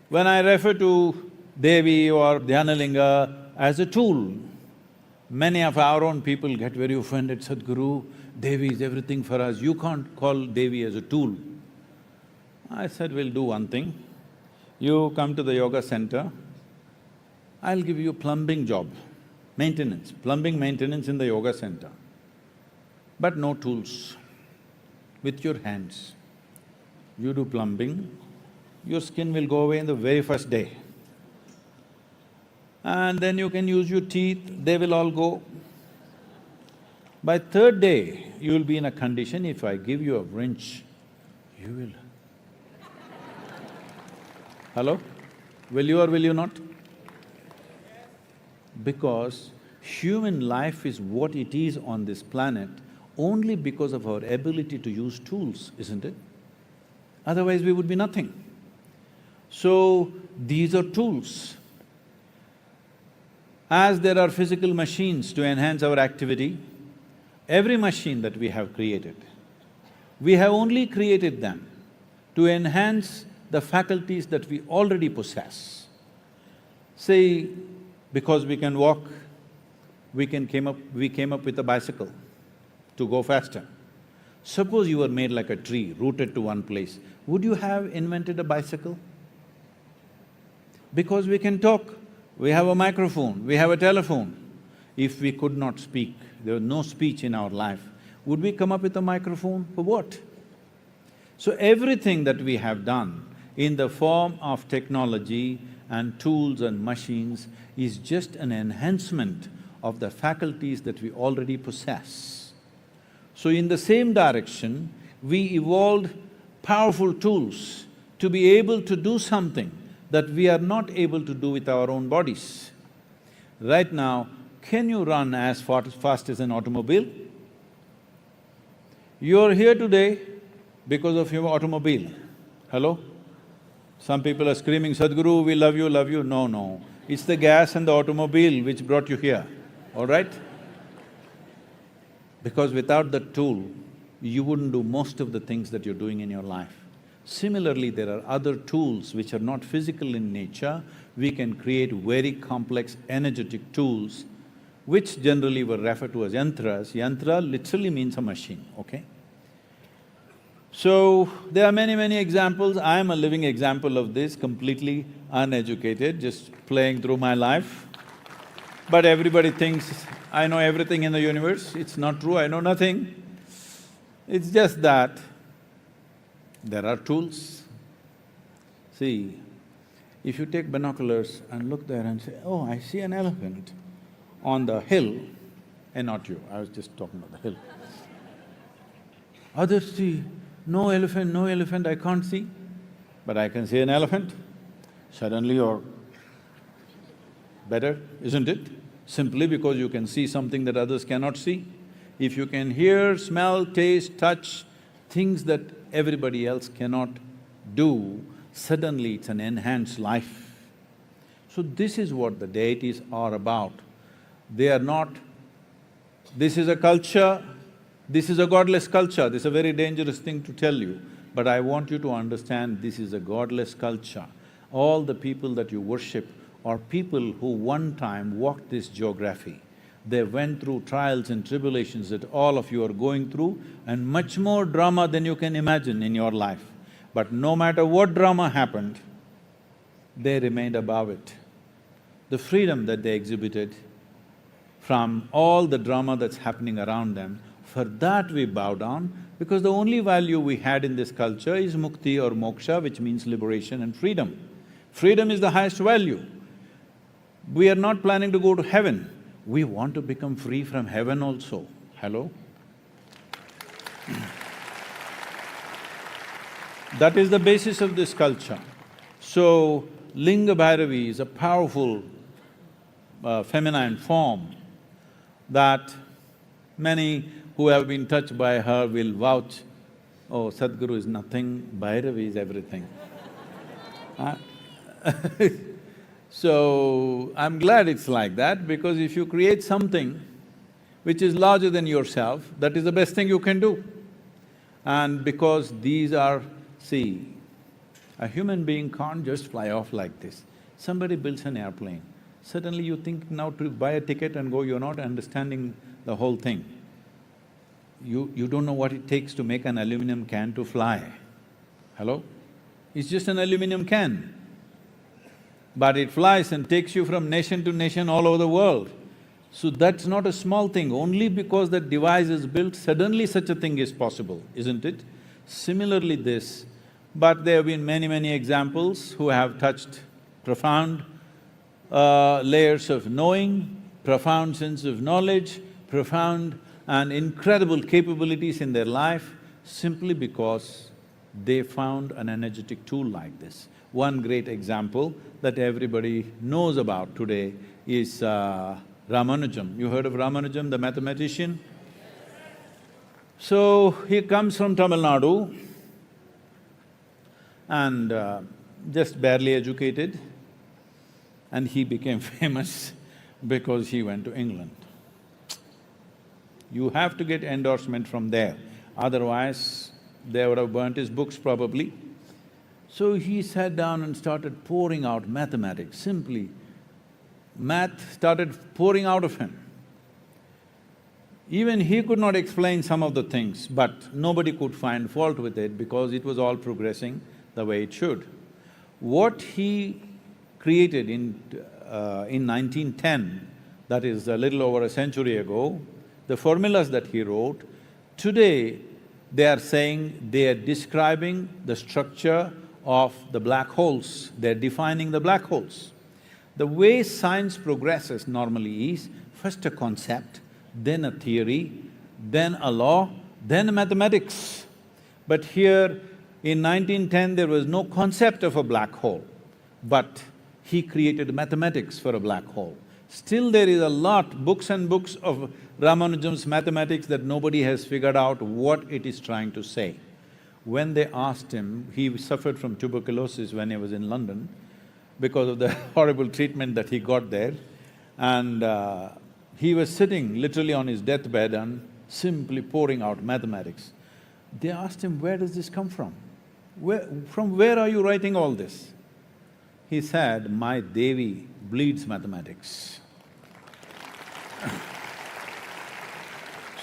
S28: when I refer to Devi or Dhyanalinga as a tool, many of our own people get very offended, Sadhguru, Devi is everything for us, you can't call Devi as a tool. I said, we'll do one thing, you come to the yoga center, I'll give you a plumbing job, maintenance, plumbing maintenance in the yoga center, but no tools, with your hands. You do plumbing, your skin will go away in the very first day. And then you can use your teeth, they will all go. By third day, you will be in a condition, if I give you a wrench, you will… Hello? Will you or will you not? Because human life is what it is on this planet only because of our ability to use tools, isn't it? Otherwise we would be nothing. So, these are tools. As there are physical machines to enhance our activity, every machine that we have created, we have only created them to enhance the faculties that we already possess. Say, because we can walk, we came up with a bicycle to go faster. Suppose you were made like a tree, rooted to one place, would you have invented a bicycle? Because we can talk, we have a microphone, we have a telephone. If we could not speak, there was no speech in our life, would we come up with a microphone? For what? So everything that we have done in the form of technology and tools and machines is just an enhancement of the faculties that we already possess. So in the same direction, we evolved powerful tools to be able to do something that we are not able to do with our own bodies. Right now, can you run as fast as an automobile? You're here today because of your automobile. Hello? Some people are screaming, Sadhguru, we love you, love you. No, no. It's the gas and the automobile which brought you here, all right? Because without that tool, you wouldn't do most of the things that you're doing in your life. Similarly, there are other tools which are not physical in nature. We can create very complex energetic tools, which generally were referred to as yantras. Yantra literally means a machine, okay? So, there are many examples. I am a living example of this, completely uneducated, just playing through my life. But everybody thinks I know everything in the universe. It's not true, I know nothing. It's just that there are tools. See, if you take binoculars and look there and say, oh, I see an elephant on the hill, and not you, I was just talking about the hill. Others see, no elephant, I can't see, but I can see an elephant. Suddenly you're better, isn't it? Simply because you can see something that others cannot see. If you can hear, smell, taste, touch, things that everybody else cannot do, suddenly it's an enhanced life. So this is what the deities are about. They are not… This is a culture, this is a godless culture, this is a very dangerous thing to tell you, but I want you to understand this is a godless culture. All the people that you worship are people who one time walked this geography. They went through trials and tribulations that all of you are going through and much more drama than you can imagine in your life. But no matter what drama happened, they remained above it. The freedom that they exhibited from all the drama that's happening around them, for that we bow down, because the only value we had in this culture is mukti or moksha, which means liberation and freedom. Freedom is the highest value. We are not planning to go to heaven. We want to become free from heaven also. Hello? That is the basis of this culture. So, Linga Bhairavi is a powerful feminine form that many who have been touched by her will vouch, oh, Sadhguru is nothing, Bhairavi is everything. So, I'm glad it's like that, because if you create something which is larger than yourself, that is the best thing you can do. And because these are… See, a human being can't just fly off like this. Somebody builds an airplane, suddenly you think now to buy a ticket and go, you're not understanding the whole thing. You don't know what it takes to make an aluminum can to fly. Hello? It's just an aluminum can. But it flies and takes you from nation to nation all over the world. So that's not a small thing. Only because that device is built, suddenly such a thing is possible, isn't it? Similarly this, but there have been many examples who have touched profound layers of knowing, profound sense of knowledge, profound and incredible capabilities in their life, simply because they found an energetic tool like this. One great example that everybody knows about today is Ramanujam. You heard of Ramanujam, the mathematician? So, he comes from Tamil Nadu and just barely educated, and he became famous because he went to England. You have to get endorsement from there, otherwise they would have burnt his books probably. So he sat down and started pouring out mathematics, simply. Math started pouring out of him. Even he could not explain some of the things, but nobody could find fault with it because it was all progressing the way it should. What he created in 1910, that is a little over a century ago, the formulas that he wrote, today they are saying they are describing the structure of the black holes, they're defining the black holes. The way science progresses normally is first a concept, then a theory, then a law, then mathematics. But here, in 1910, there was no concept of a black hole, but he created mathematics for a black hole. Still there is a lot, books and books of Ramanujan's mathematics that nobody has figured out what it is trying to say. When they asked him, he suffered from tuberculosis when he was in London because of the horrible treatment that he got there, and he was sitting literally on his deathbed and simply pouring out mathematics. They asked him, where does this come from? From where are you writing all this? He said, my Devi bleeds mathematics.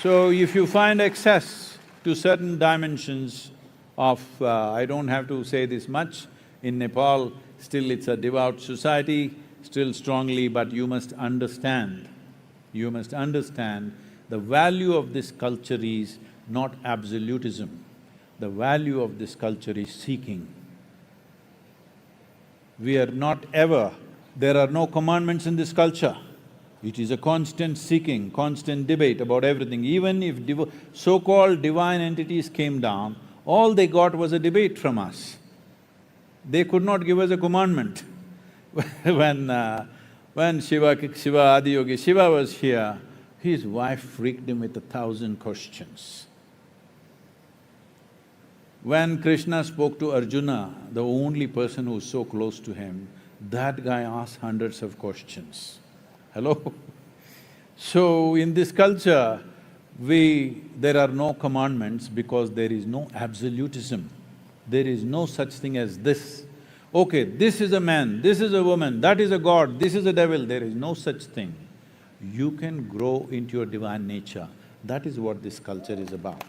S28: So if you find access to certain dimensions of… I don't have to say this much, in Nepal, still it's a devout society, still strongly, but you must understand the value of this culture is not absolutism. The value of this culture is seeking. We are not ever… there are no commandments in this culture. It is a constant seeking, constant debate about everything. Even if so-called divine entities came down, all they got was a debate from us. They could not give us a commandment. When Shiva Adiyogi, Shiva was here, his wife freaked him with 1,000 questions. When Krishna spoke to Arjuna, the only person who was so close to him, that guy asked hundreds of questions. Hello? So in this culture, there are no commandments because there is no absolutism. There is no such thing as this. Okay, this is a man, this is a woman, that is a god, this is a devil, there is no such thing. You can grow into your divine nature. That is what this culture is about.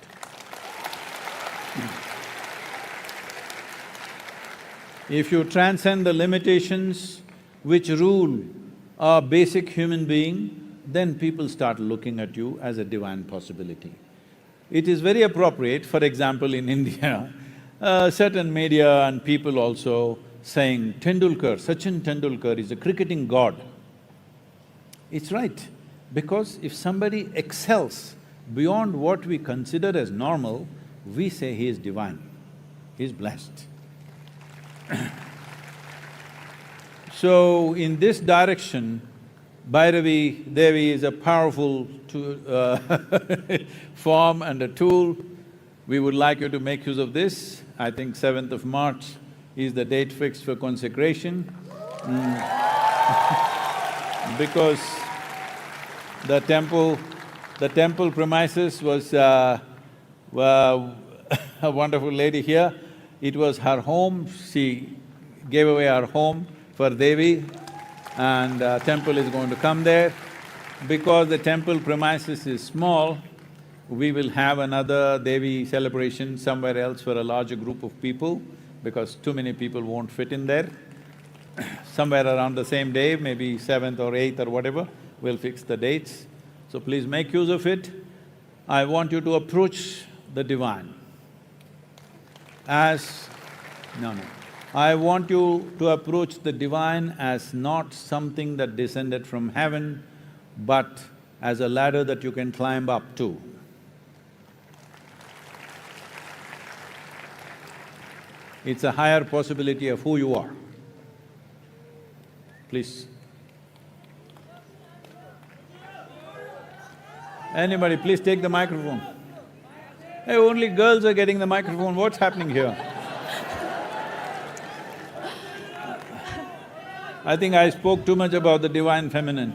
S28: If you transcend the limitations which rule a basic human being, then people start looking at you as a divine possibility. It is very appropriate, for example, in India, certain media and people also saying Tendulkar, Sachin Tendulkar is a cricketing god. It's right, because if somebody excels beyond what we consider as normal, we say he is divine, he is blessed. So, in this direction, Bhairavi Devi is a powerful form and a tool. We would like you to make use of this. I think 7th of March is the date fixed for consecration. Because the temple premises was a wonderful lady here. It was her home, she gave away her home for Devi, and temple is going to come there. Because the temple premises is small, we will have another Devi celebration somewhere else for a larger group of people, because too many people won't fit in there. Somewhere around the same day, maybe 7th or 8th or whatever, we'll fix the dates. So please make use of it. I want you to approach the divine as… no. I want you to approach the divine as not something that descended from heaven, but as a ladder that you can climb up to. It's a higher possibility of who you are. Please. Anybody, please take the microphone. Hey, only girls are getting the microphone, what's happening here? I think I spoke too much about the divine feminine.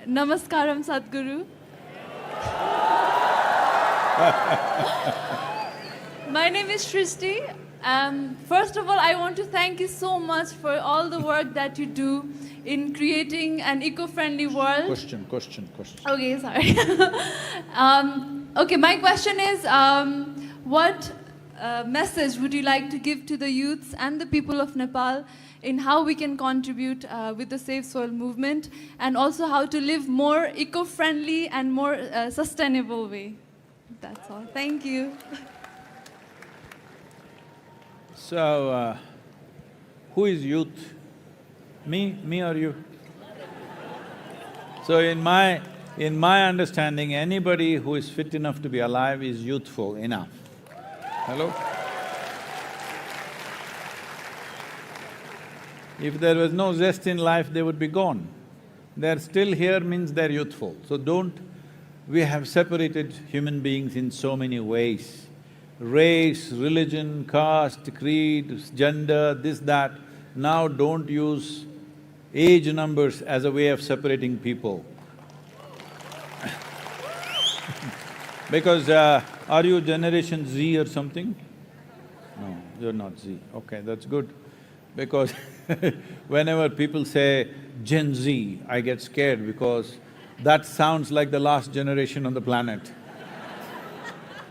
S7: Namaskaram, Sadhguru. My name is Shrishti. First of all, I want to thank you so much for all the work that you do in creating an eco-friendly world.
S28: Question.
S7: Okay, sorry. Okay, my question is, what message would you like to give to the youths and the people of Nepal in how we can contribute with the Save Soil movement, and also how to live more eco-friendly and more sustainable way? That's all. Thank you.
S28: So, who is youth? Me or you? So in my In my understanding, anybody who is fit enough to be alive is youthful enough. Hello? If there was no zest in life, they would be gone. They're still here means they're youthful. So don't… We have separated human beings in so many ways. Race, religion, caste, creed, gender, this, that. Now don't use age numbers as a way of separating people. Because are you Generation Z or something? No, you're not Z. Okay, that's good. Because whenever people say Gen Z, I get scared because that sounds like the last generation on the planet.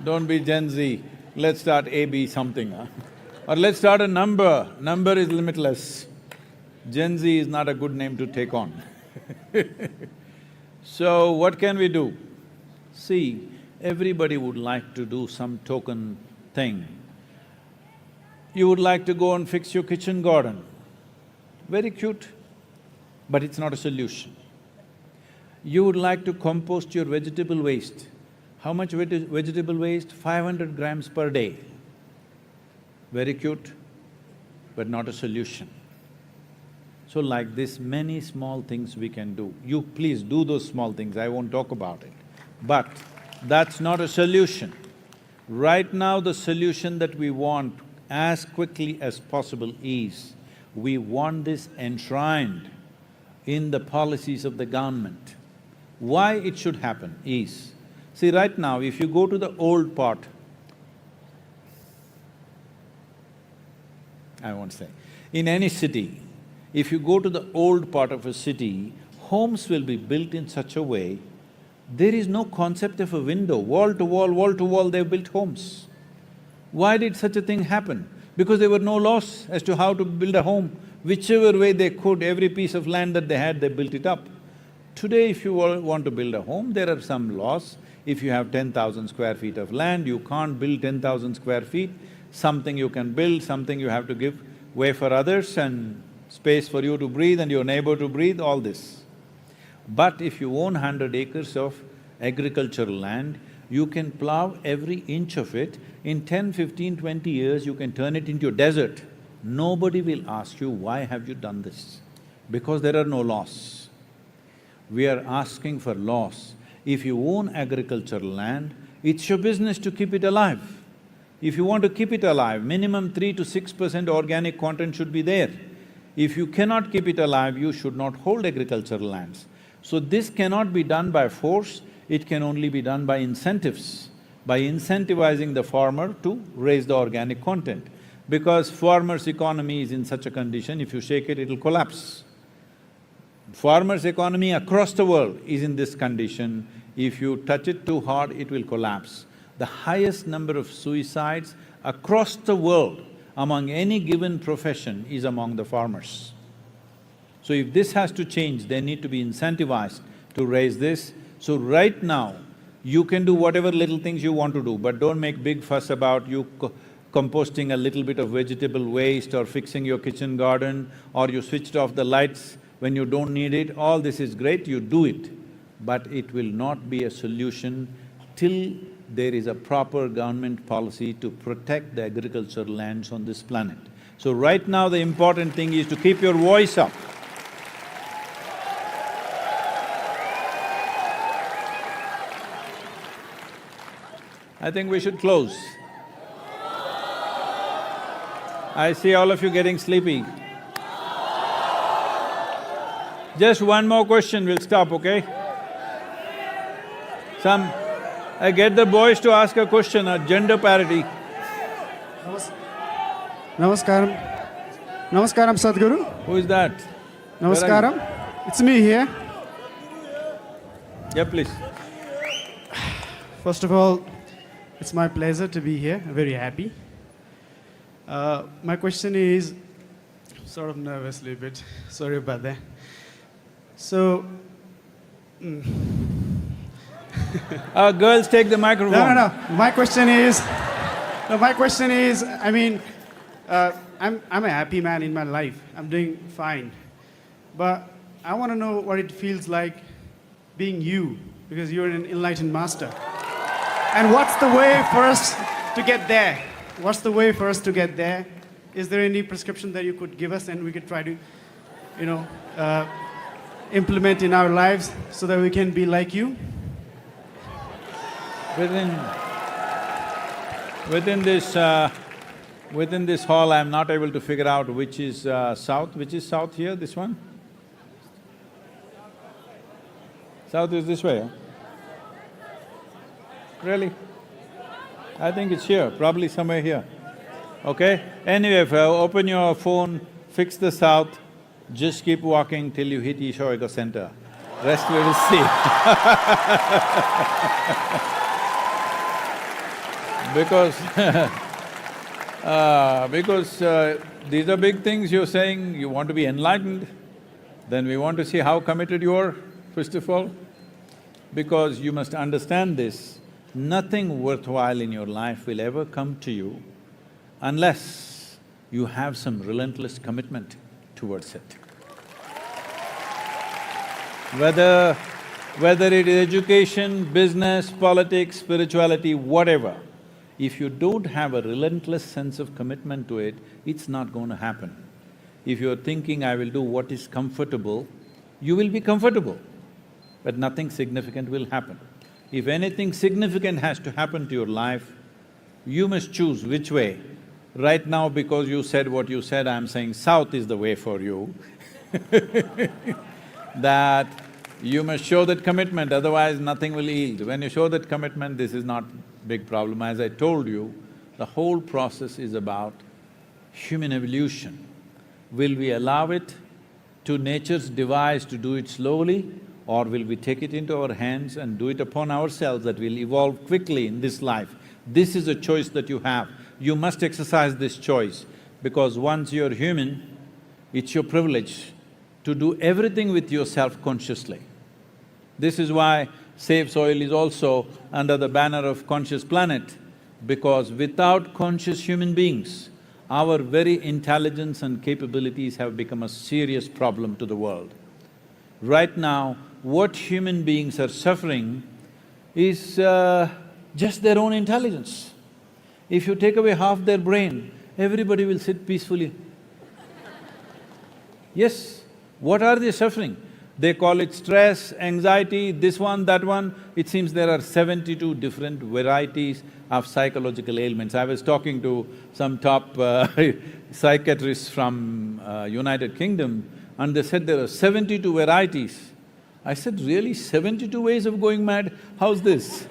S28: Don't be Gen Z, let's start AB something, huh? Or let's start a number is limitless. Gen Z is not a good name to take on. So what can we do? See, everybody would like to do some token thing. You would like to go and fix your kitchen garden. Very cute, but it's not a solution. You would like to compost your vegetable waste. How much vegetable waste? 500 grams per day. Very cute, but not a solution. So like this, many small things we can do. You please do those small things, I won't talk about it. But that's not a solution. Right now the solution that we want as quickly as possible is, we want this enshrined in the policies of the government. Why it should happen is, see right now if you go to the old part, I won't say, in any city, if you go to the old part of a city, homes will be built in such a way, there is no concept of a window, wall to wall, they've built homes. Why did such a thing happen? Because there were no laws as to how to build a home. Whichever way they could, every piece of land that they had, they built it up. Today if you want to build a home, there are some laws. If you have 10,000 square feet of land, you can't build 10,000 square feet. Something you can build, something you have to give way for others and space for you to breathe and your neighbor to breathe, all this. But if you own 100 acres of agricultural land, you can plow every inch of it. In 10, 15, 20 years, you can turn it into a desert. Nobody will ask you, why have you done this? Because there are no laws. We are asking for laws. If you own agricultural land, it's your business to keep it alive. If you want to keep it alive, minimum 3 to 6% organic content should be there. If you cannot keep it alive, you should not hold agricultural lands. So this cannot be done by force, it can only be done by incentives, by incentivizing the farmer to raise the organic content. Because farmer's economy is in such a condition, if you shake it, it'll collapse. Farmer's economy across the world is in this condition, if you touch it too hard, it will collapse. The highest number of suicides across the world among any given profession is among the farmers. So if this has to change, they need to be incentivized to raise this. So right now, you can do whatever little things you want to do, but don't make big fuss about you composting a little bit of vegetable waste or fixing your kitchen garden or you switched off the lights when you don't need it. All this is great, you do it, but it will not be a solution till there is a proper government policy to protect the agricultural lands on this planet. So right now the important thing is to keep your voice up. I think we should close. I see all of you getting sleepy. Just one more question, we'll stop, okay? I get the boys to ask a question on gender parity.
S9: Namaskaram. Namaskaram, Sadhguru.
S28: Who is that?
S9: Namaskaram. It's me here.
S28: Yeah, please.
S9: First of all, it's my pleasure to be here. I'm very happy. My question is, sort of nervously a bit, sorry about that. So,
S28: girls, take the microphone.
S9: No. My question is, I mean, I'm a happy man in my life. I'm doing fine. But I want to know what it feels like being you because you're an enlightened master. And what's the way for us to get there? What's the way for us to get there? Is there any prescription that you could give us and we could try to, implement in our lives so that we can be like you?
S28: Within this hall, I'm not able to figure out which is south. Which is south here, this one? South is this way, huh? Really? I think it's here, probably somewhere here. Okay? Anyway, if you open your phone, fix the south, just keep walking till you hit Isha Yoga Center. Rest we will see. Because these are big things you're saying, you want to be enlightened, then we want to see how committed you are, first of all. Because you must understand this, nothing worthwhile in your life will ever come to you unless you have some relentless commitment towards it. Whether it is education, business, politics, spirituality, whatever, if you don't have a relentless sense of commitment to it, it's not going to happen. If you're thinking, I will do what is comfortable, you will be comfortable, but nothing significant will happen. If anything significant has to happen to your life, you must choose which way. Right now, because you said what you said, I'm saying south is the way for you that you must show that commitment, otherwise nothing will yield. When you show that commitment, this is not big problem. As I told you, the whole process is about human evolution. Will we allow it to nature's device to do it slowly, or will we take it into our hands and do it upon ourselves that will evolve quickly in this life? This is a choice that you have. You must exercise this choice, because once you're human, it's your privilege to do everything with yourself consciously. This is why Save Soil is also under the banner of Conscious Planet, because without conscious human beings, our very intelligence and capabilities have become a serious problem to the world. Right now, what human beings are suffering is just their own intelligence. If you take away half their brain, everybody will sit peacefully. Yes, what are they suffering? They call it stress, anxiety, this one, that one. It seems there are 72 different varieties of psychological ailments. I was talking to some top psychiatrists from United Kingdom, and they said there are 72 varieties. I said, really, 72 ways of going mad? How's this?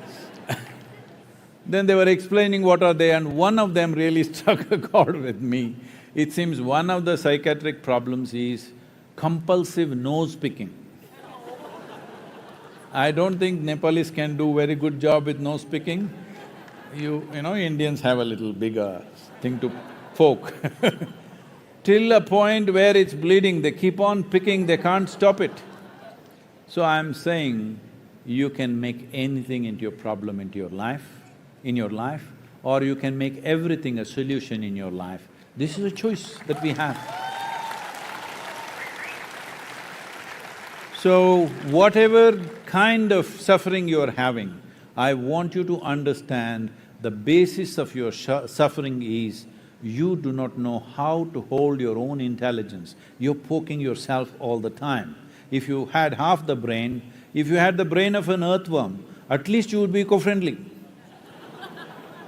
S28: Then they were explaining what are they, and one of them really struck a chord with me. It seems one of the psychiatric problems is compulsive nose-picking. I don't think Nepalese can do very good job with nose-picking. You know, Indians have a little bigger thing to poke till a point where it's bleeding, they keep on picking, they can't stop it. So I'm saying, you can make anything into your problem in your life, or you can make everything a solution in your life. This is a choice that we have. So, whatever kind of suffering you're having, I want you to understand the basis of your suffering is you do not know how to hold your own intelligence. You're poking yourself all the time. If you had half the brain, if you had the brain of an earthworm, at least you would be eco-friendly.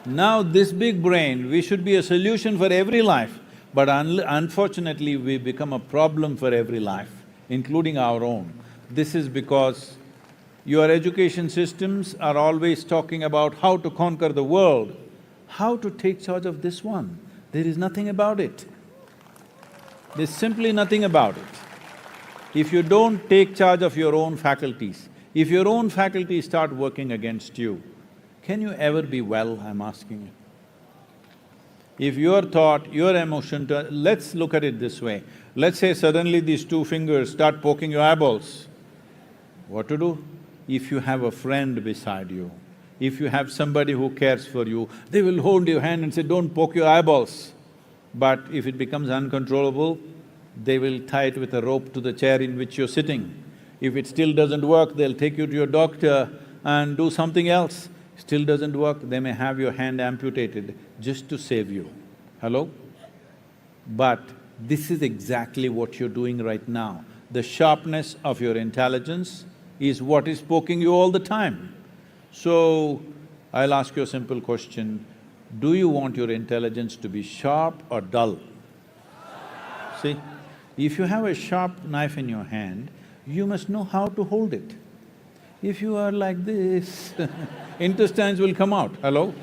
S28: Now this big brain, we should be a solution for every life, but unfortunately we become a problem for every life, including our own. This is because your education systems are always talking about how to conquer the world. How to take charge of this one? There is nothing about it. There's simply nothing about it. If you don't take charge of your own faculties, if your own faculties start working against you, can you ever be well, I'm asking you? If your thought, your emotion… let's look at it this way. Let's say suddenly these two fingers start poking your eyeballs. What to do? If you have a friend beside you, if you have somebody who cares for you, they will hold your hand and say, don't poke your eyeballs. But if it becomes uncontrollable, they will tie it with a rope to the chair in which you're sitting. If it still doesn't work, they'll take you to your doctor and do something else. Still doesn't work, they may have your hand amputated just to save you. Hello? But this is exactly what you're doing right now. The sharpness of your intelligence is what is poking you all the time. So, I'll ask you a simple question. Do you want your intelligence to be sharp or dull? See, if you have a sharp knife in your hand, you must know how to hold it. If you are like this, intestines will come out, hello?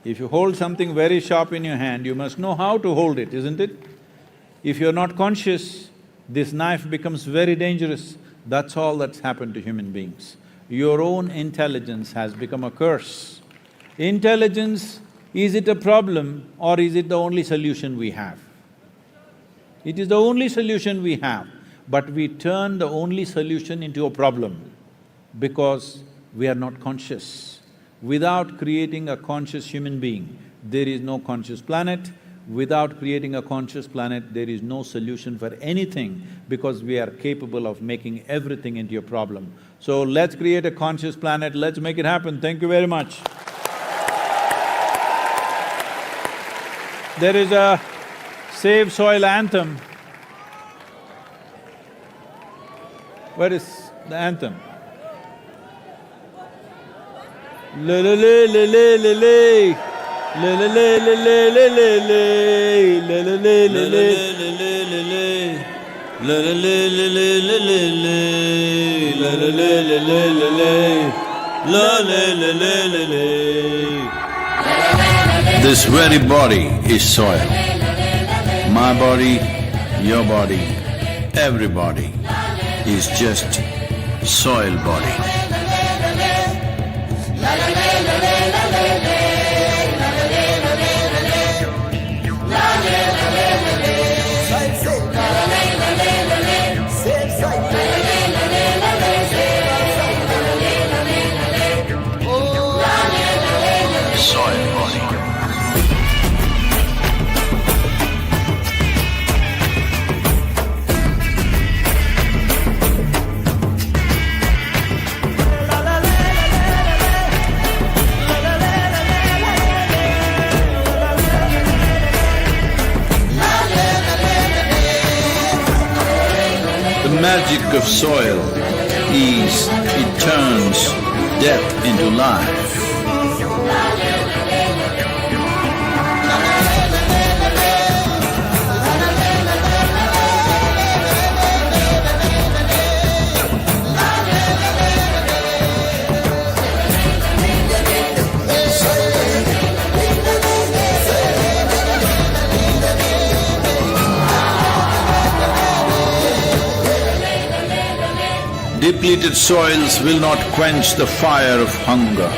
S28: If you hold something very sharp in your hand, you must know how to hold it, isn't it? If you're not conscious, this knife becomes very dangerous. That's all that's happened to human beings. Your own intelligence has become a curse. Intelligence, is it a problem or is it the only solution we have? It is the only solution we have, but we turn the only solution into a problem because we are not conscious. Without creating a conscious human being, there is no conscious planet. Without creating a conscious planet, there is no solution for anything because we are capable of making everything into a problem. So let's create a conscious planet, let's make it happen. Thank you very much. There is a Save Soil anthem. Where is the anthem? Le le le le le le le. Le le le le le le le le. Le le le le le le le le. Le le le le le le le le. Le le le le le le le. Le le le le le le.
S3: This very body is soil. My body, your body, everybody is just soil body. The magic of soil is it turns death into life. Depleted soils will not quench the fire of hunger.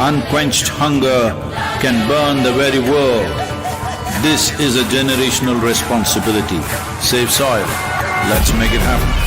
S3: Unquenched hunger can burn the very world. This is a generational responsibility. Save soil. Let's make it happen.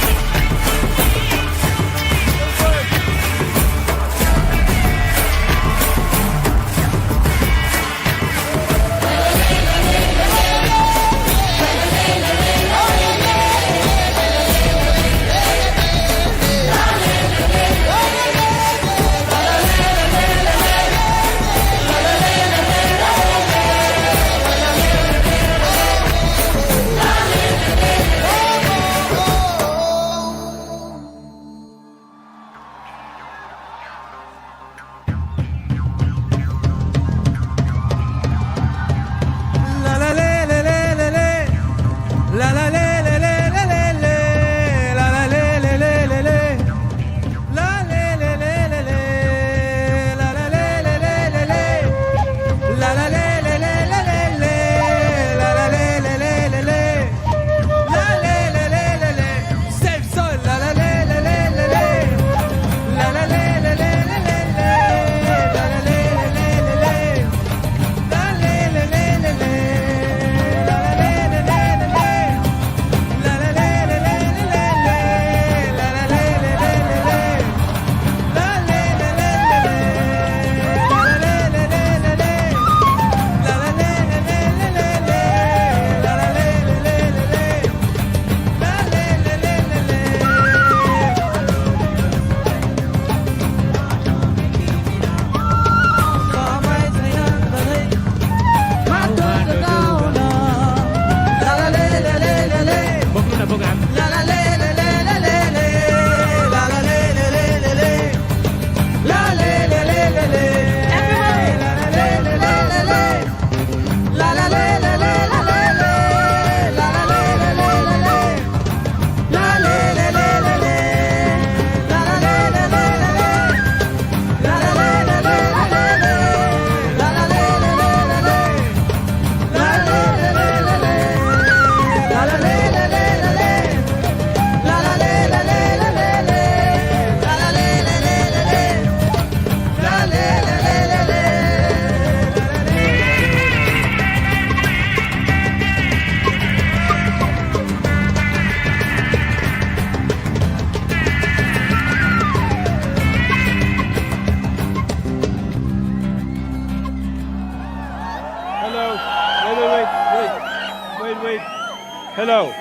S28: Hello.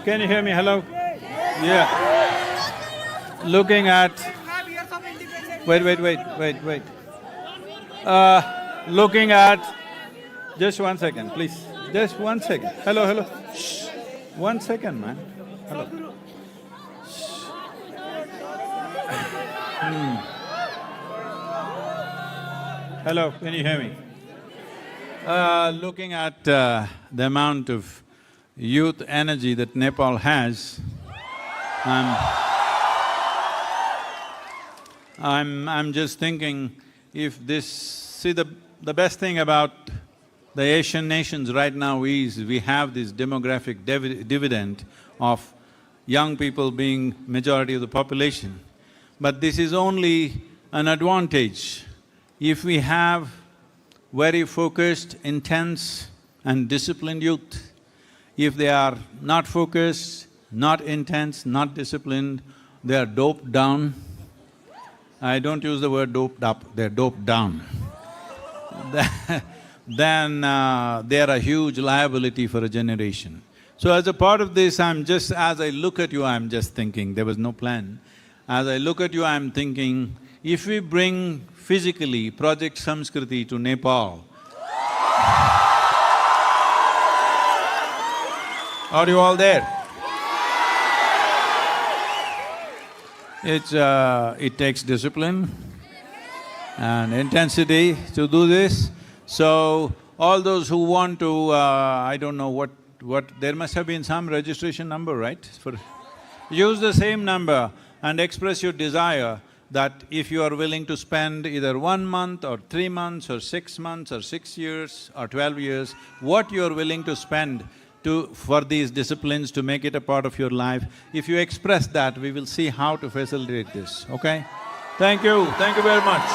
S28: Can you hear me? Hello? Yeah. Looking at… Wait. Looking at… Just 1 second, please. Just 1 second. Hello. Shh. 1 second, man. Hello. Shh. Hello, can you hear me? Looking at the amount of youth energy that Nepal has, I'm just thinking if this… See, the best thing about the Asian nations right now is we have this demographic dividend of young people being majority of the population. But this is only an advantage if we have very focused, intense and disciplined youth. If they are not focused, not intense, not disciplined, they are doped down. I don't use the word doped up, they're doped down. Then they are a huge liability for a generation. So as a part of this, as I look at you, I'm just thinking, there was no plan. As I look at you, I'm thinking, if we bring physically Project Samskriti to Nepal, are you all there? It takes discipline and intensity to do this. So, all those who want to, I don't know what… there must have been some registration number, right? Use the same number and express your desire that if you are willing to spend either 1 month or 3 months or 6 months or 6 years or 12 years, what you are willing to spend for these disciplines to make it a part of your life. If you express that, we will see how to facilitate this, okay? Thank you very much.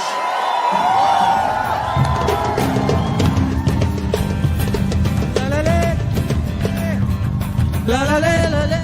S10: La la la la